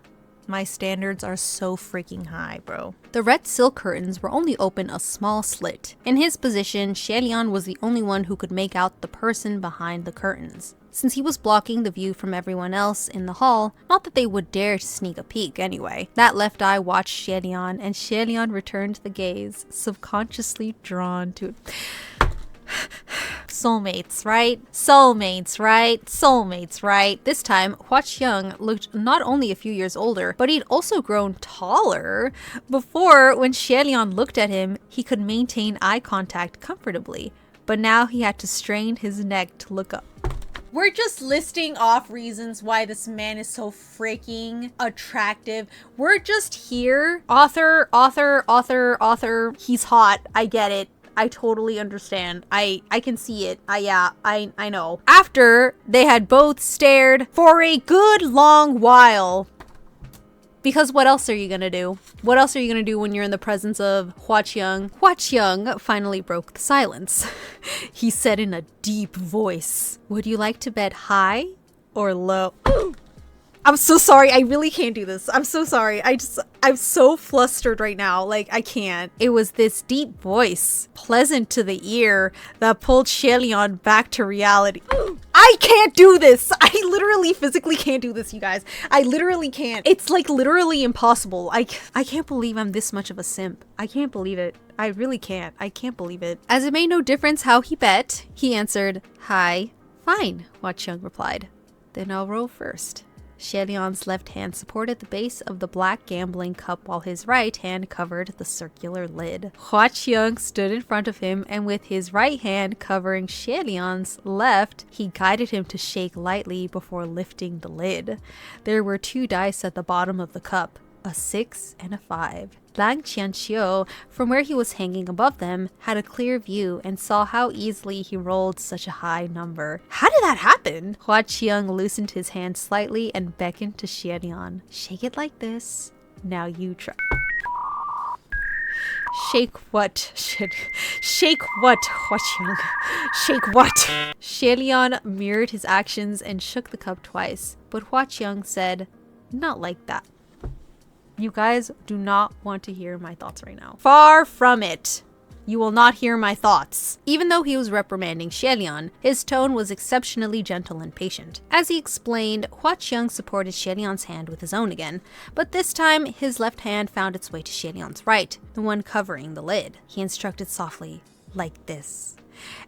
my standards are so freaking high, bro. The red silk curtains were only open a small slit. In his position, Xielian was the only one who could make out the person behind the curtains. Since he was blocking the view from everyone else in the hall, not that they would dare to sneak a peek anyway. That left eye watched Xielian, and Xielian returned the gaze, subconsciously drawn to... Soulmates, right? Soulmates, right? Soulmates, right? This time, Hua Qiang looked not only a few years older, but he'd also grown taller. Before, when Xielian looked at him, he could maintain eye contact comfortably, but now he had to strain his neck to look up. We're just listing off reasons why this man is so freaking attractive. We're just here. Author. He's hot. I get it. I totally understand. I can see it. I know. After they had both stared for a good long while. Because what else are you gonna do? What else are you gonna do when you're in the presence of Hua Qiang? Hua Qiang finally broke the silence. He said in a deep voice, "Would you like to bet high or low?" I'm so sorry. I really can't do this. I'm so sorry. I'm so flustered right now. Like, I can't. It was this deep voice, pleasant to the ear, that pulled Shelion back to reality. I can't do this. I literally physically can't do this, you guys. I literally can't. It's like literally impossible. I can't believe I'm this much of a simp. I can't believe it. I really can't. I can't believe it. As it made no difference how he bet, he answered, "Hi." "Fine," Hua Qiang replied. "Then I'll roll first." Shelion's left hand supported the base of the black gambling cup while his right hand covered the circular lid. Hua Qiang stood in front of him, and with his right hand covering Shelion's left, he guided him to shake lightly before lifting the lid. There were 2 dice at the bottom of the cup, a 6 and a 5. Lang Qianqiu, from where he was hanging above them, had a clear view and saw how easily he rolled such a high number. How did that happen? Hua Qiang loosened his hand slightly and beckoned to Shelion. "Shake it like this. Now you try." Shake what? Shake what, Hua Qiang? Shake what? Shelion mirrored his actions and shook the cup twice, but Hua Qiang said, "Not like that." You guys do not want to hear my thoughts right now. Far from it. You will not hear my thoughts. Even though he was reprimanding Shelion, his tone was exceptionally gentle and patient. As he explained, Hua Qiang supported Shelion's hand with his own again, but this time his left hand found its way to Shelion's right, the one covering the lid. He instructed softly, "Like this."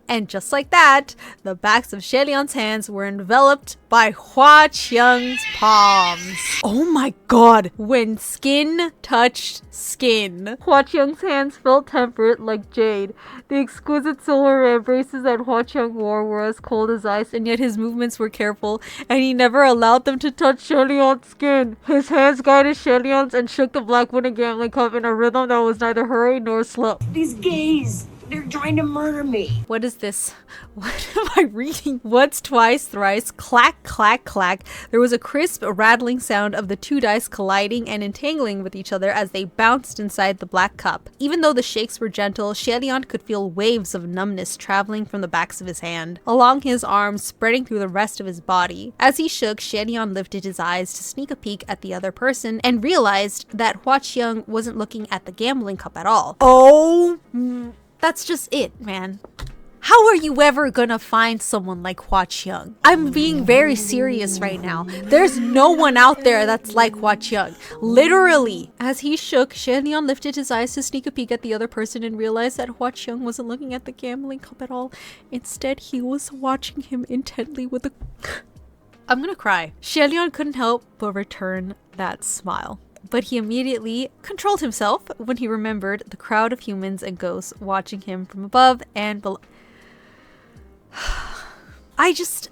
And just like that, the backs of Shelion's hands were enveloped by Hua Qiang's palms. Oh my god! When skin touched skin. Hua Qiang's hands felt temperate like jade. The exquisite silver embraces that Hua Qiang wore were as cold as ice, and yet his movements were careful, and he never allowed them to touch Shelion's skin. His hands guided Shelion's and shook the black wooden gambling cup in a rhythm that was neither hurried nor slow. These gays, they're trying to murder me. What is this? What am I reading? Once, twice, thrice, clack, clack, clack. There was a crisp, rattling sound of the 2 dice colliding and entangling with each other as they bounced inside the black cup. Even though the shakes were gentle, Shelion could feel waves of numbness traveling from the backs of his hand, along his arms, spreading through the rest of his body. As he shook, Shelion lifted his eyes to sneak a peek at the other person and realized that Hua Qiang wasn't looking at the gambling cup at all. That's just it, man. How are you ever gonna find someone like Hua Qiang? I'm being very serious right now. There's no one out there that's like Hua Qiang. Literally. As he shook, Shelion lifted his eyes to sneak a peek at the other person and realized that Hua Qiang wasn't looking at the gambling cup at all. Instead, he was watching him intently with a... I'm gonna cry. Shelion couldn't help but return that smile. But he immediately controlled himself when he remembered the crowd of humans and ghosts watching him from above and below. I'm just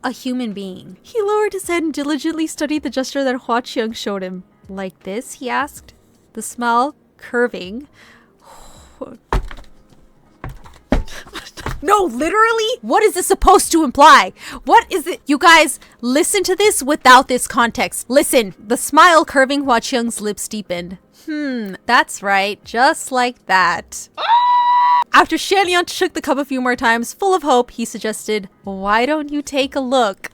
a human being. He lowered his head and diligently studied the gesture that Hua Qiang showed him. "Like this?" he asked, the smile curving. No, literally? What is this supposed to imply? What is it? You guys, listen to this without this context. Listen, the smile curving Hua Qiang's lips deepened. That's right, just like that. After Shelion shook the cup a few more times, full of hope, he suggested, "Why don't you take a look?"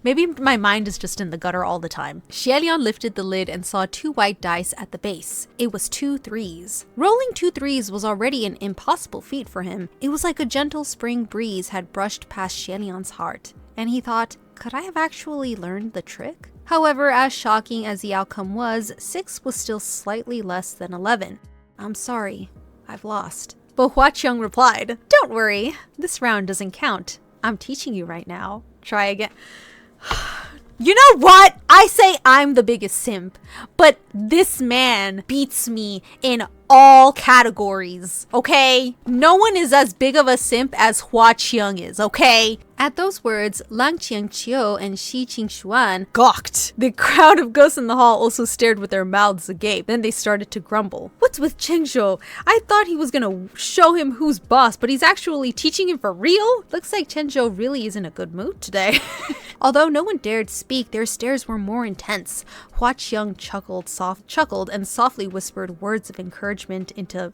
Maybe my mind is just in the gutter all the time. Shelion lifted the lid and saw 2 white dice at the base. It was 2 threes. Rolling 2 threes was already an impossible feat for him. It was like a gentle spring breeze had brushed past Shelion's heart. And he thought, could I have actually learned the trick? However, as shocking as the outcome was, 6 was still slightly less than 11. "I'm sorry, I've lost." But Hua Qiang replied, "Don't worry, this round doesn't count. I'm teaching you right now. Try again." You know what? I say I'm the biggest simp, but this man beats me in all categories, okay? No one is as big of a simp as Hua Qiang is, okay? At those words, Lang Qianqiu and Shi Qingshuan gawked. The crowd of ghosts in the hall also stared with their mouths agape. Then they started to grumble. What's with Chengzhou? I thought he was gonna show him who's boss, but he's actually teaching him for real? Looks like Chengzhou really is in a good mood today. Although no one dared speak, their stares were more intense. Hua Qiang chuckled and softly whispered words of encouragement into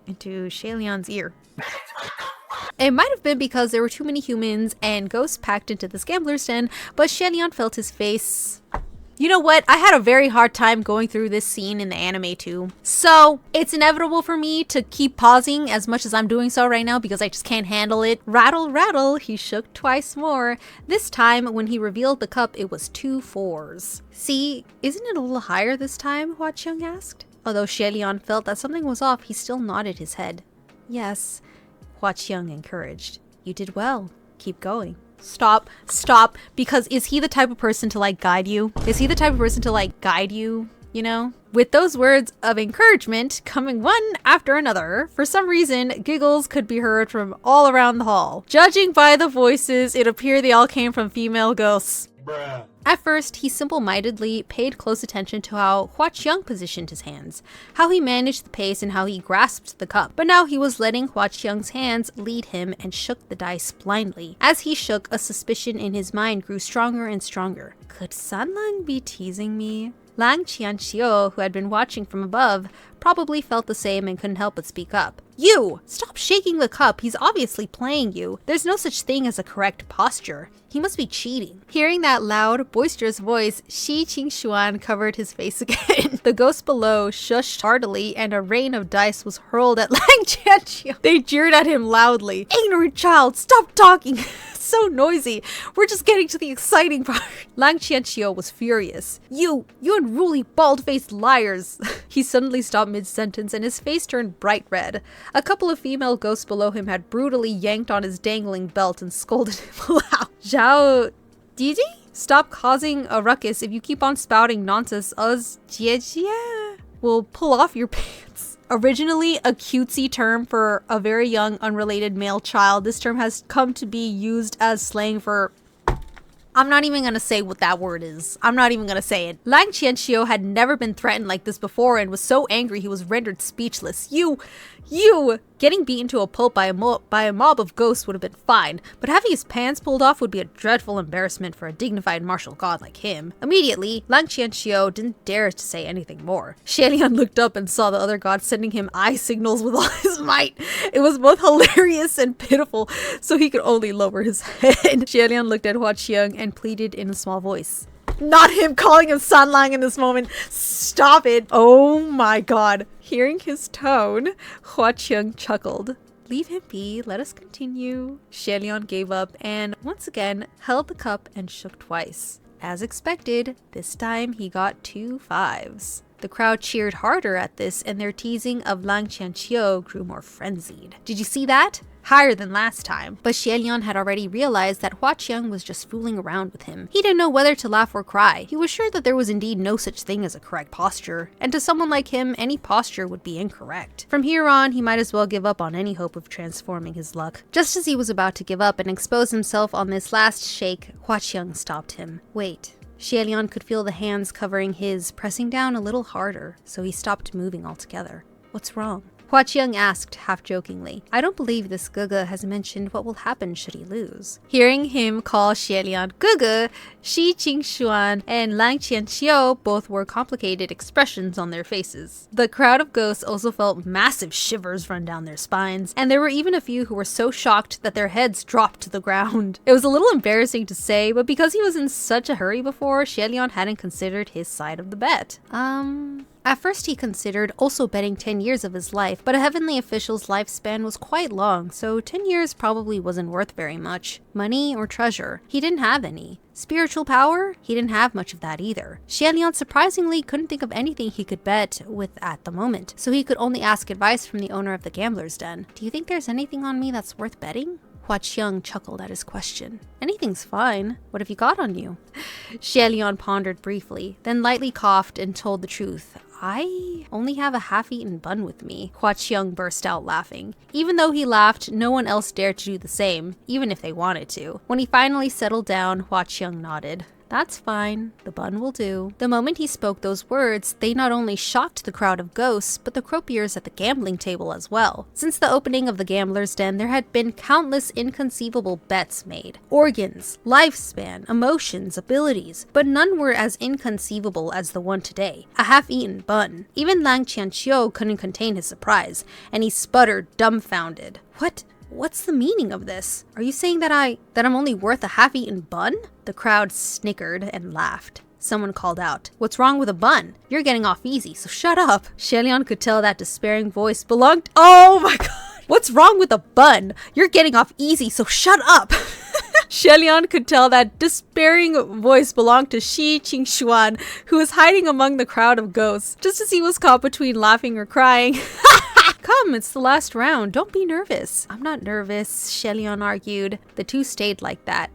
Shaolian's ear. It might have been because there were too many humans and ghosts packed into this gambler's den, but Shaolian felt his face. You know what? I had a very hard time going through this scene in the anime too. So it's inevitable for me to keep pausing as much as I'm doing so right now because I just can't handle it. Rattle, rattle, he shook twice more. This time, when he revealed the cup, it was 2 4s. See, isn't it a little higher this time? Hua Qiang asked. Although Shaolian felt that something was off, he still nodded his head. Yes, Hua Qiang encouraged. You did well. Keep going. Stop, because is he the type of person to like guide you? Is he the type of person to like guide you, you know? With those words of encouragement coming one after another, for some reason, giggles could be heard from all around the hall. Judging by the voices, it appeared they all came from female ghosts. Bruh. At first, he simple-mindedly paid close attention to how Hua Qiang positioned his hands, how he managed the pace and how he grasped the cup. But now he was letting Hua Qiang's hands lead him and shook the dice blindly. As he shook, a suspicion in his mind grew stronger and stronger. Could Sanlang be teasing me? Lang Qianqiu, who had been watching from above, probably felt the same and couldn't help but speak up. You! Stop shaking the cup, he's obviously playing you. There's no such thing as a correct posture. He must be cheating. Hearing that loud, boisterous voice, Shi Qingshuan covered his face again. The ghosts below shushed heartily and a rain of dice was hurled at Lang Qianqiu. They jeered at him loudly. Ignorant child, stop talking! So noisy. We're just getting to the exciting part. Lang Qianqiu was furious. You unruly bald-faced liars. He suddenly stopped mid-sentence and his face turned bright red. A couple of female ghosts below him had brutally yanked on his dangling belt and scolded him aloud. Zhao Didi? Stop causing a ruckus. If you keep on spouting nonsense, us Jie will pull off your pants. Originally a cutesy term for a very young, unrelated male child, this term has come to be used as slang for... I'm not even gonna say what that word is. I'm not even gonna say it. Lang Qianqiu had never been threatened like this before and was so angry he was rendered speechless. You! Getting beaten to a pulp by a mob of ghosts would have been fine, but having his pants pulled off would be a dreadful embarrassment for a dignified martial god like him. Immediately, Lang Qianqiu didn't dare to say anything more. Shaolian looked up and saw the other god sending him eye signals with all his might. It was both hilarious and pitiful, so he could only lower his head. Shaolian looked at Hua Qiang and pleaded in a small voice. Not him calling him Sanlang in this moment. Stop it. Oh my god. Hearing his tone, Hua Qiang chuckled. Leave him be. Let us continue. Shaolian gave up and once again held the cup and shook twice. As expected, this time he got 2 5s. The crowd cheered harder at this and their teasing of Lang Qianqiu grew more frenzied. Did you see that? Higher than last time. But Shaolian had already realized that Hua Qiang was just fooling around with him. He didn't know whether to laugh or cry. He was sure that there was indeed no such thing as a correct posture, and to someone like him, any posture would be incorrect. From here on, he might as well give up on any hope of transforming his luck. Just as he was about to give up and expose himself on this last shake, Hua Qiang stopped him. Wait. Shaolian could feel the hands covering his, pressing down a little harder, so he stopped moving altogether. What's wrong? Hua Qiang asked, half-jokingly. I don't believe this Gugu has mentioned what will happen should he lose. Hearing him call Shaolian Gugu, Shi Qingshuan and Lang Qianqiu both wore complicated expressions on their faces. The crowd of ghosts also felt massive shivers run down their spines, and there were even a few who were so shocked that their heads dropped to the ground. It was a little embarrassing to say, but because he was in such a hurry before, Shaolian hadn't considered his side of the bet. At first he considered also betting 10 years of his life, but a heavenly official's lifespan was quite long, so 10 years probably wasn't worth very much. Money or treasure? He didn't have any. Spiritual power? He didn't have much of that either. Shaolian surprisingly couldn't think of anything he could bet with at the moment, so he could only ask advice from the owner of the gambler's den. Do you think there's anything on me that's worth betting? Hua Qiang chuckled at his question. Anything's fine. What have you got on you? Xie pondered briefly, then lightly coughed and told the truth. I only have a half-eaten bun with me. Hua Qiang burst out laughing. Even though he laughed, no one else dared to do the same, even if they wanted to. When he finally settled down, Hua Qiang nodded. That's fine. The bun will do. The moment he spoke those words, they not only shocked the crowd of ghosts, but the croupiers at the gambling table as well. Since the opening of the gambler's den, there had been countless inconceivable bets made. Organs, lifespan, emotions, abilities, but none were as inconceivable as the one today. A half-eaten bun. Even Lang Qianqiu couldn't contain his surprise, and he sputtered, dumbfounded. What's the meaning of this? Are you saying that I'm only worth a half-eaten bun? The crowd snickered and laughed. Someone called out, "What's wrong with a bun? You're getting off easy, so shut up." Xie could tell that despairing voice belonged— Oh my god! What's wrong with a bun? You're getting off easy, so shut up! Xie could tell that despairing voice belonged to Shi Qingxuan, who was hiding among the crowd of ghosts, just as he was caught between laughing or crying. Come, it's the last round. Don't be nervous. I'm not nervous, Xie argued. The two stayed like that.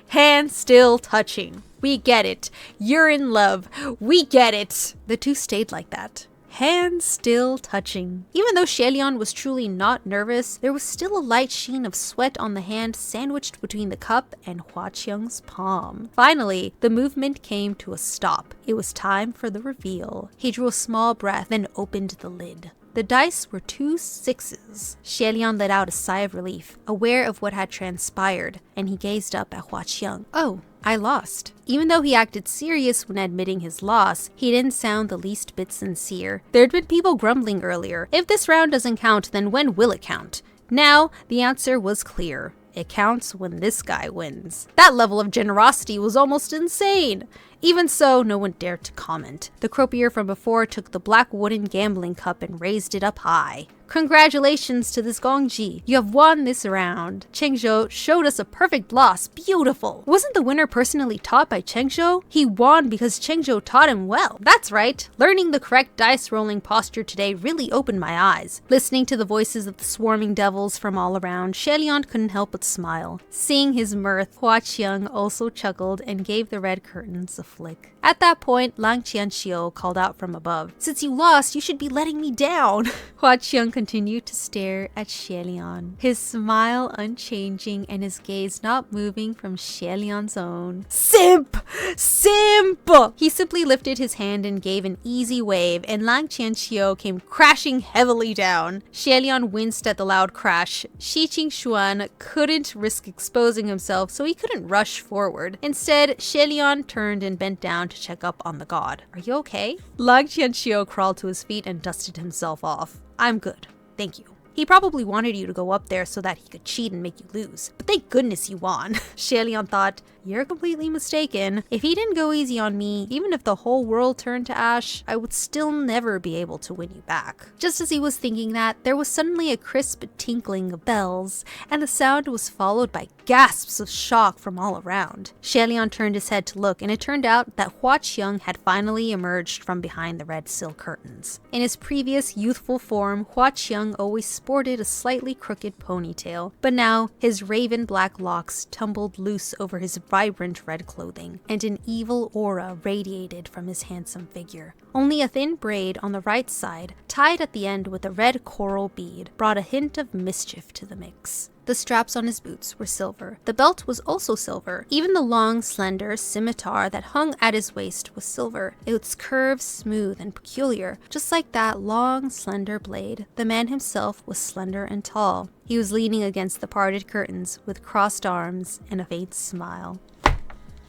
Hands still touching. We get it. You're in love. We get it. The two stayed like that. Hands still touching. Even though Xie was truly not nervous, there was still a light sheen of sweat on the hand sandwiched between the cup and Hua Qiang's palm. Finally, the movement came to a stop. It was time for the reveal. He drew a small breath, then opened the lid. The dice were 2 6s. Xie let out a sigh of relief, aware of what had transpired, and he gazed up at Hua Qiang. Oh, I lost. Even though he acted serious when admitting his loss, he didn't sound the least bit sincere. There'd been people grumbling earlier. If this round doesn't count, then when will it count? Now, the answer was clear. It counts when this guy wins. That level of generosity was almost insane. Even so, no one dared to comment. The croupier from before took the black wooden gambling cup and raised it up high. Congratulations to this Gongji. You have won this round. Cheng Zhou showed us a perfect loss. Beautiful. Wasn't the winner personally taught by Cheng Zhou? He won because Cheng Zhou taught him well. That's right. Learning the correct dice rolling posture today really opened my eyes. Listening to the voices of the swarming devils from all around, Xie couldn't help but smile. Seeing his mirth, Hua Qiang also chuckled and gave the red curtains a flick. At that point, Lang Qianqiu called out from above, "Since you lost, you should be letting me down." Hua Qiang continued to stare at Xie, his smile unchanging and his gaze not moving from Xie own. Simp! Simp! He simply lifted his hand and gave an easy wave, and Lang Qianqiu came crashing heavily down. Xie winced at the loud crash. Shi Qingxuan couldn't risk exposing himself, so he couldn't rush forward. Instead, Xie turned and bent down to check up on the god. "Are you okay?" Lang Qianqiu crawled to his feet and dusted himself off. "I'm good. Thank you." He probably wanted you to go up there so that he could cheat and make you lose. But thank goodness you won. Xie thought, "You're completely mistaken. If he didn't go easy on me, even if the whole world turned to ash, I would still never be able to win you back." Just as he was thinking that, there was suddenly a crisp tinkling of bells, and the sound was followed by gasps of shock from all around. Xie turned his head to look, and it turned out that Hua Qiang had finally emerged from behind the red silk curtains. In his previous youthful form, Hua Qiang always sported a slightly crooked ponytail, but now his raven black locks tumbled loose over his vibrant red clothing, and an evil aura radiated from his handsome figure. Only a thin braid on the right side, tied at the end with a red coral bead, brought a hint of mischief to the mix. The straps on his boots were silver. The belt was also silver. Even the long, slender scimitar that hung at his waist was silver, its curves smooth and peculiar. Just like that long, slender blade, the man himself was slender and tall. He was leaning against the parted curtains with crossed arms and a faint smile.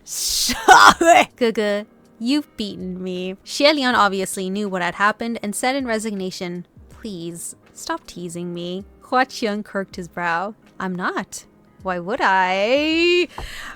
Gugu, you've beaten me. Xie obviously knew what had happened and said in resignation, "Please, stop teasing me." Hua Qiang kirked his brow. "I'm not. Why would I?"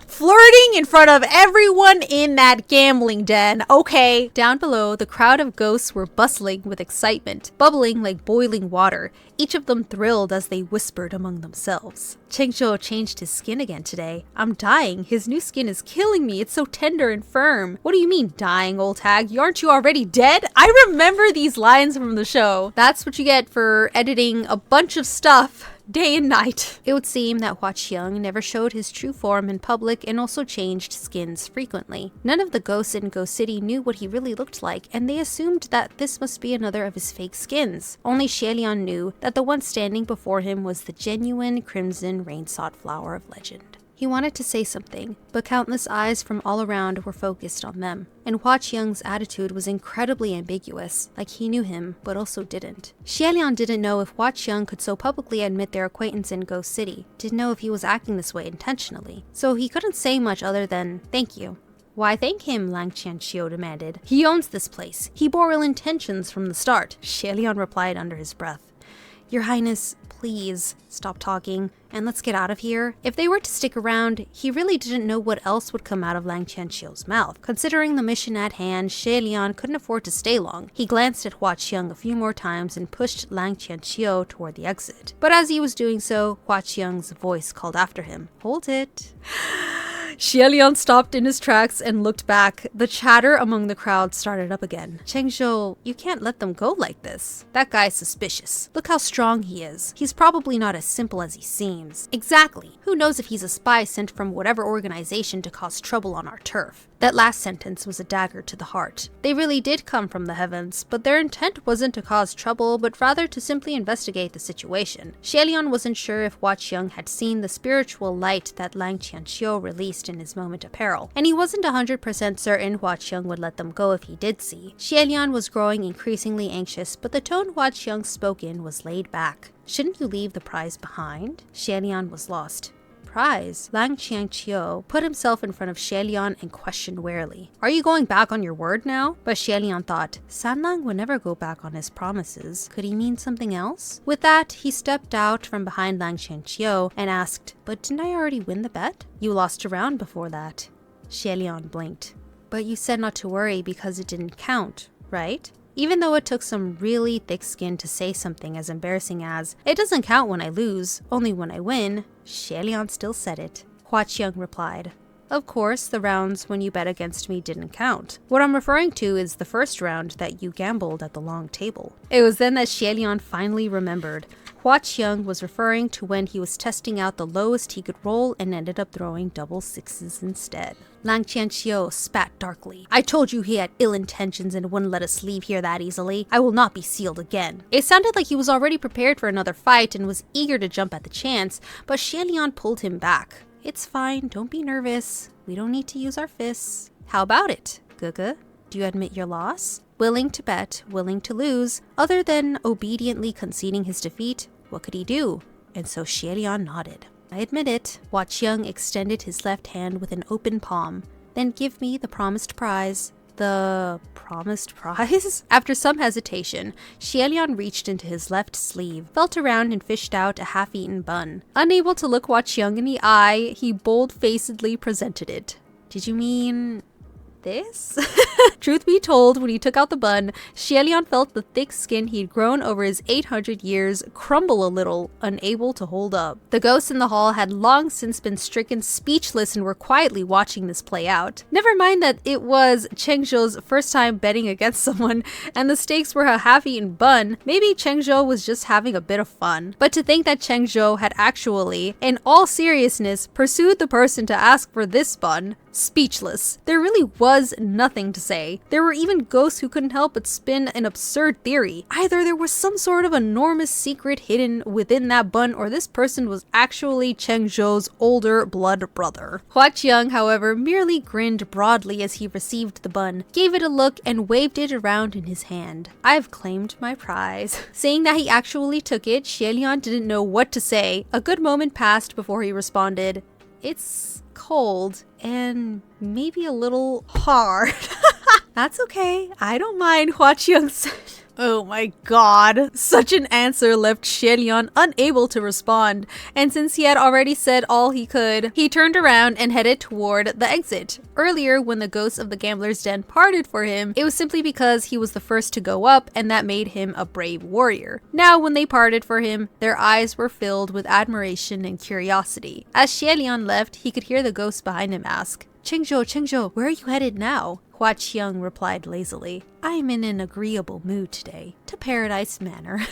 Flirting in front of everyone in that gambling den. Okay. Down below, the crowd of ghosts were bustling with excitement, bubbling like boiling water. Each of them thrilled as they whispered among themselves. Cheng Zhou changed his skin again today. "I'm dying. His new skin is killing me. It's so tender and firm." "What do you mean dying, old hag? Aren't you already dead?" I remember these lines from the show. That's what you get for editing a bunch of stuff day and night. It would seem that Hua Qiang never showed his true form in public and also changed skins frequently. None of the ghosts in Ghost City knew what he really looked like, and they assumed that this must be another of his fake skins. Only Xie knew that the one standing before him was the genuine crimson rain-sought flower of legend. He wanted to say something, but countless eyes from all around were focused on them, and Hua Qiang's attitude was incredibly ambiguous, like he knew him, but also didn't. Xie didn't know if Hua Qiang could so publicly admit their acquaintance in Ghost City, didn't know if he was acting this way intentionally, so he couldn't say much other than, "Thank you." "Why thank him?" Lang Qianqiu demanded. "He owns this place. He bore ill intentions from the start," Xie replied under his breath. "Your Highness, please stop talking and let's get out of here." If they were to stick around, he really didn't know what else would come out of Lang Qianqiu's mouth. Considering the mission at hand, Xie couldn't afford to stay long. He glanced at Hua Qiang a few more times and pushed Lang Qianqiu toward the exit. But as he was doing so, Hua Qiang's voice called after him, "Hold it." Xie stopped in his tracks and looked back. The chatter among the crowd started up again. "Chengzhou, you can't let them go like this. That guy's suspicious. Look how strong he is. He's probably not as simple as he seems." "Exactly. Who knows if he's a spy sent from whatever organization to cause trouble on our turf." That last sentence was a dagger to the heart. They really did come from the heavens, but their intent wasn't to cause trouble, but rather to simply investigate the situation. Xie wasn't sure if Hua Qiang had seen the spiritual light that Lang Qianqiu released in his moment of peril, and he wasn't 100% certain Hua Qiang would let them go if he did see. Xie was growing increasingly anxious, but the tone Hua Qiang spoke in was laid back. "Shouldn't you leave the prize behind?" Xie was lost. "Prize?" Lang Qianqiu put himself in front of Xie and questioned warily. "Are you going back on your word now?" But Xie thought, Sanlang would never go back on his promises. Could he mean something else? With that, he stepped out from behind Lang Qianqiu and asked, "But didn't I already win the bet? You lost a round before that." Xie blinked. "But you said not to worry because it didn't count, right?" Even though it took some really thick skin to say something as embarrassing as, "It doesn't count when I lose, only when I win," Xie still said it. Hua Qiang replied, "Of course, the rounds when you bet against me didn't count. What I'm referring to is the first round that you gambled at the long table." It was then that Xie finally remembered. Hua Qiang was referring to when he was testing out the lowest he could roll and ended up throwing double sixes instead. Lang Qianqiu spat darkly. "I told you he had ill intentions and wouldn't let us leave here that easily. I will not be sealed again." It sounded like he was already prepared for another fight and was eager to jump at the chance, but Xie pulled him back. "It's fine, don't be nervous. We don't need to use our fists. How about it, Gugu? Do you admit your loss? Willing to bet, willing to lose. Other than obediently conceding his defeat, what could he do?" And so Xie nodded. "I admit it." Hua Qiang extended his left hand with an open palm. "Then give me the promised prize." "The promised prize?" After some hesitation, Xie reached into his left sleeve, felt around and fished out a half-eaten bun. Unable to look Hua Qiang in the eye, he bold-facedly presented it. "Did you mean this?" Truth be told, when he took out the bun, Xie felt the thick skin he'd grown over his 800 years crumble a little, unable to hold up. The ghosts in the hall had long since been stricken speechless and were quietly watching this play out. Never mind that it was Chengzhou's first time betting against someone, and the stakes were a half-eaten bun. Maybe Chengzhou was just having a bit of fun. But to think that Chengzhou had actually, in all seriousness, pursued the person to ask for this bun, speechless. There really was nothing to say. There were even ghosts who couldn't help but spin an absurd theory. Either there was some sort of enormous secret hidden within that bun, or this person was actually Chengzhou's older blood brother. Hua Qiang, however, merely grinned broadly as he received the bun, gave it a look, and waved it around in his hand. "I've claimed my prize." Saying that he actually took it, Xie didn't know what to say. A good moment passed before he responded, "It's cold and maybe a little hard." "That's okay. I don't mind," Hua Qiang said. Oh my god. Such an answer left Xie unable to respond, and since he had already said all he could, he turned around and headed toward the exit. Earlier, when the ghosts of the gambler's den parted for him, it was simply because he was the first to go up, and that made him a brave warrior. Now, when they parted for him, their eyes were filled with admiration and curiosity. As Xie left, he could hear the ghosts behind him ask, Chengzhou, where are you headed now?" Hua Qiang replied lazily, "I'm in an agreeable mood today. To Paradise Manor."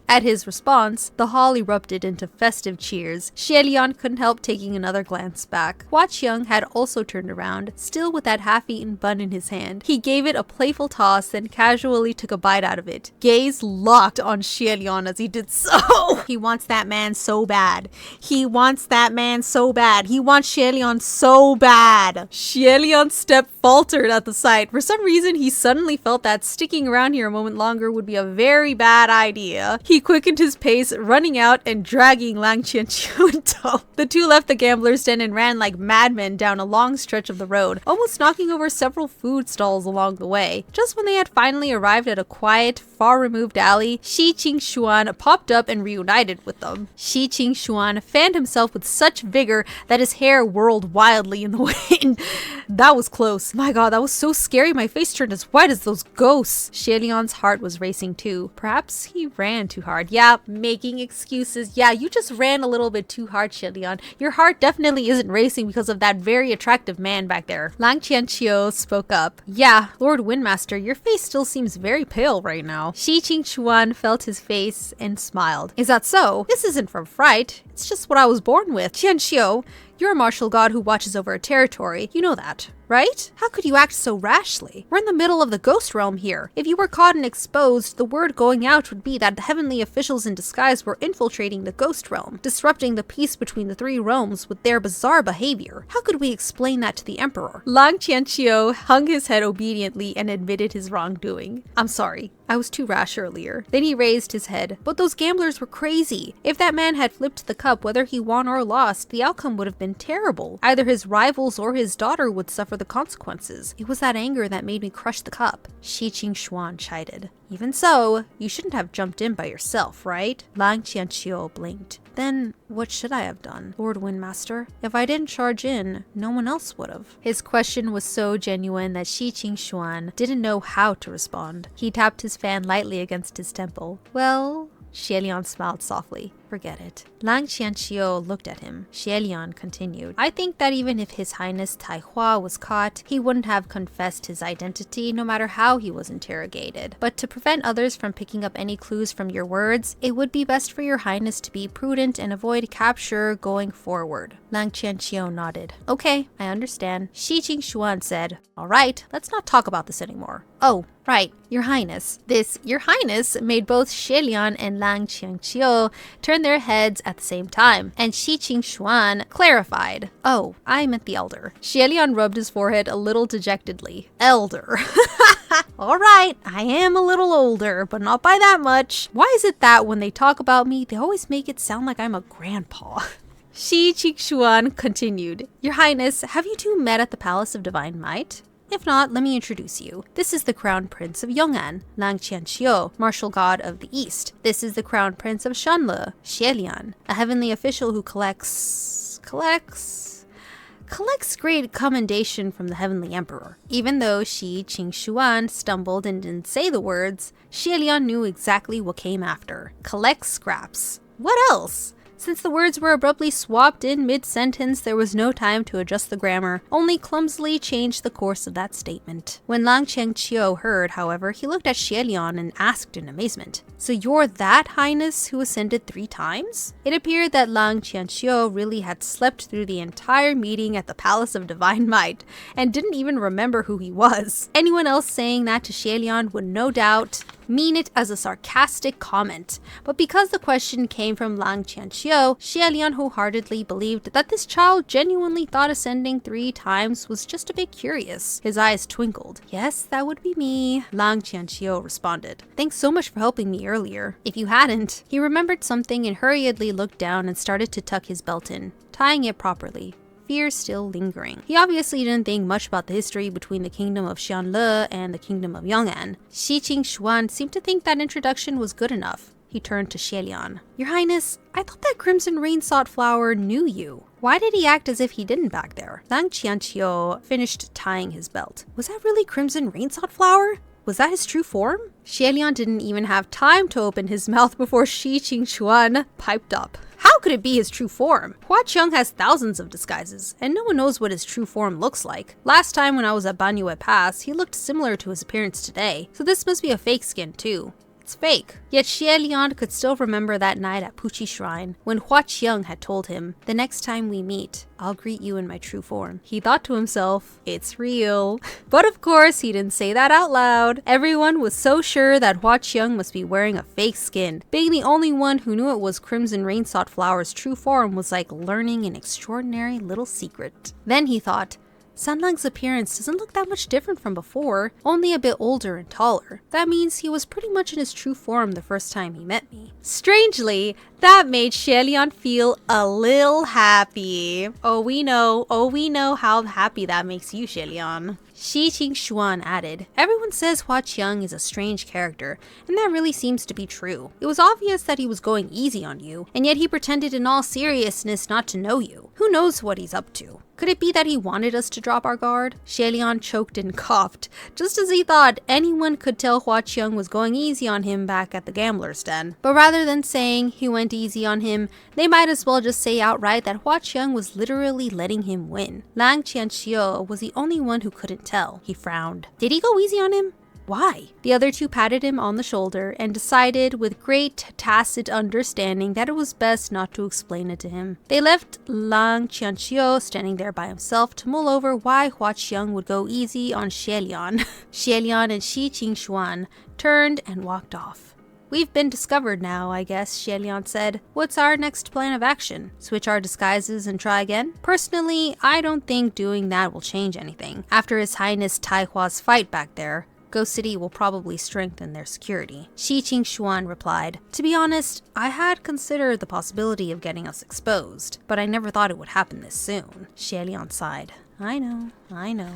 At his response, the hall erupted into festive cheers. Xie Lian couldn't help taking another glance back. Hua Qiong had also turned around, still with that half-eaten bun in his hand. He gave it a playful toss, then casually took a bite out of it. Gaze locked on Xie Lian as he did so. He wants that man so bad. He wants that man so bad. He wants Xie Lian so bad. Xie Lian's step faltered at the sight. For some reason, he suddenly felt that sticking around here a moment longer would be a very bad idea. He quickened his pace, running out and dragging Lang Qianqiu in tow. The two left the gambler's den and ran like madmen down a long stretch of the road, almost knocking over several food stalls along the way. Just when they had finally arrived at a quiet, far-removed alley, Shi Qingxuan popped up and reunited with them. Shi Qingxuan fanned himself with such vigor that his hair whirled wildly in the wind. That was close. My god, that was so scary. My face turned as white as those ghosts. Xie Lian's heart was racing too. Perhaps he ran too hard. Yeah, making excuses. Yeah, you just ran a little bit too hard, Xie Lian. Your heart definitely isn't racing because of that very attractive man back there. Lang Qianqiu spoke up. Yeah, Lord Windmaster, your face still seems very pale right now. Shi Qingxuan felt his face and smiled. Is that so? This isn't from fright. It's just what I was born with. Qianqiu, you're a martial god who watches over a territory. You know that, right? How could you act so rashly? We're in the middle of the ghost realm here. If you were caught and exposed, the word going out would be that the heavenly officials in disguise were infiltrating the ghost realm, disrupting the peace between the three realms with their bizarre behavior. How could we explain that to the emperor? Lang Qianqiu hung his head obediently and admitted his wrongdoing. I'm sorry. I was too rash earlier. Then he raised his head. But those gamblers were crazy. If that man had flipped the cup, whether he won or lost, the outcome would have been terrible. Either his rivals or his daughter would suffer the consequences. It was that anger that made me crush the cup. Shi Qingxuan chided. Even so, you shouldn't have jumped in by yourself, right? Lang Qianqiu blinked. Then, what should I have done, Lord Windmaster? If I didn't charge in, no one else would have. His question was so genuine that Shi Qingxuan didn't know how to respond. He tapped his fan lightly against his temple. Well, Xie Lian smiled softly. Forget it. Lang Qianqiu looked at him. Xie Lian continued. I think that even if His Highness Tai Hua was caught, he wouldn't have confessed his identity no matter how he was interrogated. But to prevent others from picking up any clues from your words, it would be best for your highness to be prudent and avoid capture going forward. Lang Qianqiu nodded. Okay, I understand. Shi Qingxuan said, all right, let's not talk about this anymore. Oh, right, Your Highness. This Your Highness made both Xie Lian and Lang Qianqiu turn their heads at the same time, and Shi Qingxuan clarified. Oh, I meant the elder. Xie Lian rubbed his forehead a little dejectedly. Elder. Alright, I am a little older, but not by that much. Why is it that when they talk about me, they always make it sound like I'm a grandpa? Shi Qingxuan continued. Your Highness, have you two met at the Palace of Divine Might? If not, let me introduce you. This is the Crown Prince of Yong'an, Lang Qianqiu, martial god of the East. This is the Crown Prince of Shanle, Xie Lian, a heavenly official who collects great commendation from the heavenly emperor. Even though Shi Qingxuan stumbled and didn't say the words, Xie Lian knew exactly what came after. Collect scraps. What else? Since the words were abruptly swapped in mid-sentence, there was no time to adjust the grammar, only clumsily change the course of that statement. When Lang Qianqiu heard, however, he looked at Xie Lian and asked in amazement, so you're that highness who ascended 3 times? It appeared that Lang Qianqiu really had slept through the entire meeting at the Palace of Divine Might, and didn't even remember who he was. Anyone else saying that to Xie Lian would no doubt mean it as a sarcastic comment, but because the question came from Lang Qianqiu, Xie Lian wholeheartedly believed that this child genuinely thought ascending 3 times was just a bit curious. His eyes twinkled. Yes, that would be me, Lang Qianqiu responded. Thanks so much for helping me earlier. If you hadn't. He remembered something and hurriedly looked down and started to tuck his belt in, tying it properly. Fear still lingering. He obviously didn't think much about the history between the kingdom of Xianle and the kingdom of Yong'an. Shi Qingxuan seemed to think that introduction was good enough. He turned to Xie Lian. Your Highness, I thought that Crimson Rainsought Flower knew you. Why did he act as if he didn't back there? Lang Qianqiu finished tying his belt. Was that really Crimson Rainsought Flower? Was that his true form? Xie Lian didn't even have time to open his mouth before Shi Qingxuan piped up. How could it be his true form? Hua Qiong has thousands of disguises, and no one knows what his true form looks like. Last time when I was at Banyue Pass, he looked similar to his appearance today, so this must be a fake skin too. It's fake. Yet Xie Lian could still remember that night at Puchi Shrine when Hua Qiang had told him, "The next time we meet, I'll greet you in my true form." He thought to himself, it's real. But of course, he didn't say that out loud. Everyone was so sure that Hua Qiang must be wearing a fake skin. Being the only one who knew it was Crimson Rainsought Flower's true form was like learning an extraordinary little secret. Then he thought, Sanlang's appearance doesn't look that much different from before, only a bit older and taller. That means he was pretty much in his true form the first time he met me. Strangely, that made Xie Lian feel a little happy. Oh, we know how happy that makes you, Xie Lian. Shi Qingxuan added, "Everyone says Hua Qiang is a strange character, and that really seems to be true. It was obvious that he was going easy on you, and yet he pretended in all seriousness not to know you. Who knows what he's up to? Could it be that he wanted us to drop our guard?" Xie Lian choked and coughed, just as he thought anyone could tell Hua Qiang was going easy on him back at the gambler's den. But rather than saying he went easy on him, they might as well just say outright that Hua Qiang was literally letting him win. Lang Qianxiu was the only one who couldn't tell. He frowned. Did he go easy on him? Why? The other two patted him on the shoulder and decided with great tacit understanding that it was best not to explain it to him. They left Lang Qianxiu standing there by himself to mull over why Hua Qiang would go easy on Xie Lian. Xie Lian and Shi Qingxuan turned and walked off. "We've been discovered now, I guess," Xie Lian said. "What's our next plan of action? Switch our disguises and try again?" "Personally, I don't think doing that will change anything. After His Highness Tai Hua's fight back there, Ghost City will probably strengthen their security." Shi Qingxuan replied, "To be honest, I had considered the possibility of getting us exposed, but I never thought it would happen this soon." Xie Lian sighed. I know.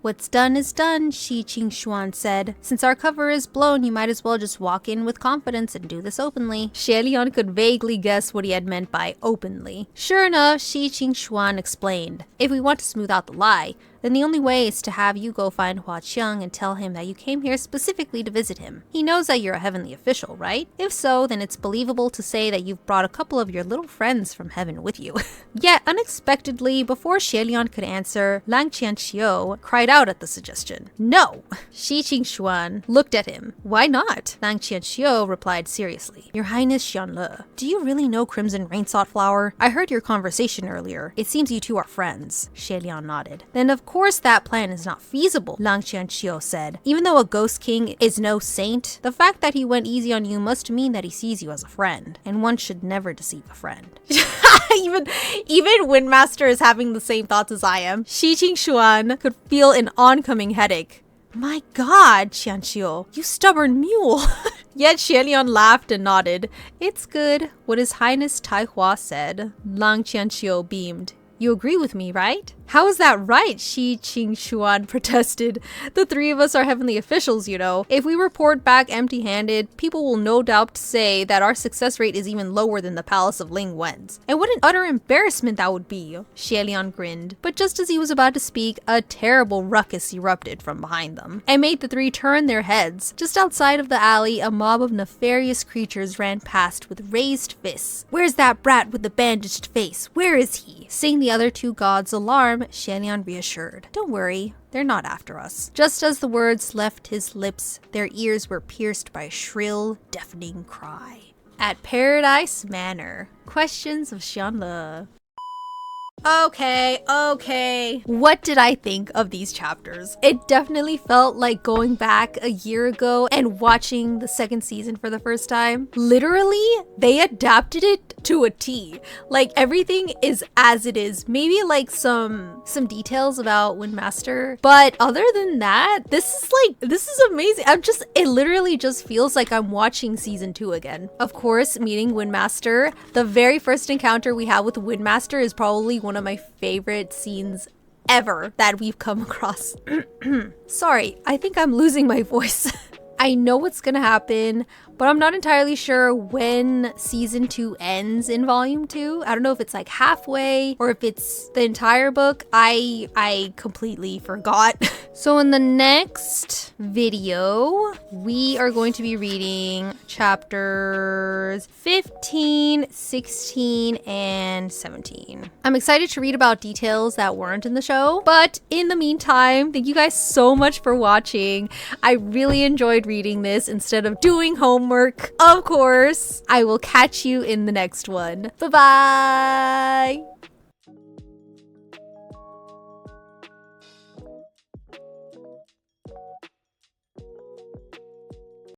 "What's done is done," Shi Qingxuan said. "Since our cover is blown, you might as well just walk in with confidence and do this openly." Xie Lian could vaguely guess what he had meant by openly. Sure enough, Shi Qingxuan explained, "If we want to smooth out the lie, then the only way is to have you go find Hua Qiang and tell him that you came here specifically to visit him. He knows that you're a heavenly official, right? If so, then it's believable to say that you've brought a couple of your little friends from heaven with you." Yet, unexpectedly, before Xie Lian could answer, Lang Qianxiu cried out at the suggestion. "No!" Shi Qingxuan looked at him. "Why not?" Lang Qianxiu replied seriously. "Your Highness Xianle, do you really know Crimson Rainsought Flower? I heard your conversation earlier. It seems you two are friends." Xie Lian nodded. "Then of course that plan is not feasible," Lang Qianxiu said. "Even though a Ghost King is no saint, the fact that he went easy on you must mean that he sees you as a friend, and one should never deceive a friend." Even Windmaster is having the same thoughts as I am. Shi Qingxuan could feel an oncoming headache. "My God, Qianxiu, you stubborn mule." Yet Xie Lian laughed and nodded. "It's good, what His Highness Tai Hua said." Lang Qianxiu beamed. "You agree with me, right?" "How is that right?" Shi Qingxuan protested. "The three of us are heavenly officials, you know. If we report back empty-handed, people will no doubt say that our success rate is even lower than the palace of Ling Wen's. And what an utter embarrassment that would be." Xie Lian grinned. But just as he was about to speak, a terrible ruckus erupted from behind them and made the three turn their heads. Just outside of the alley, a mob of nefarious creatures ran past with raised fists. "Where's that brat with the bandaged face? Where is he?" Seeing the other two gods' alarm, Xie Lian reassured. "Don't worry, they're not after us." Just as the words left his lips, their ears were pierced by a shrill, deafening cry. At Paradise Manor. Questions of Xianle. Okay. What did I think of these chapters? It definitely felt like going back a year ago and watching the second season for the first time. Literally, they adapted it to a T. Like, everything is as it is. Maybe like some details about Windmaster, but other than that, this is amazing. It literally just feels like I'm watching season 2 again. Of course, meeting Windmaster, the very first encounter we have with Windmaster is probably one of my favorite scenes ever that we've come across. Sorry, I think I'm losing my voice. I know what's gonna happen, but I'm not entirely sure when season 2 ends in volume 2. I don't know if it's like halfway or if it's the entire book. I completely forgot. So in the next video, we are going to be reading chapters 15, 16, and 17. I'm excited to read about details that weren't in the show, but in the meantime, thank you guys so much for watching. I really enjoyed reading this instead of doing homework homework, of course. I will catch you in the next one. Bye-bye.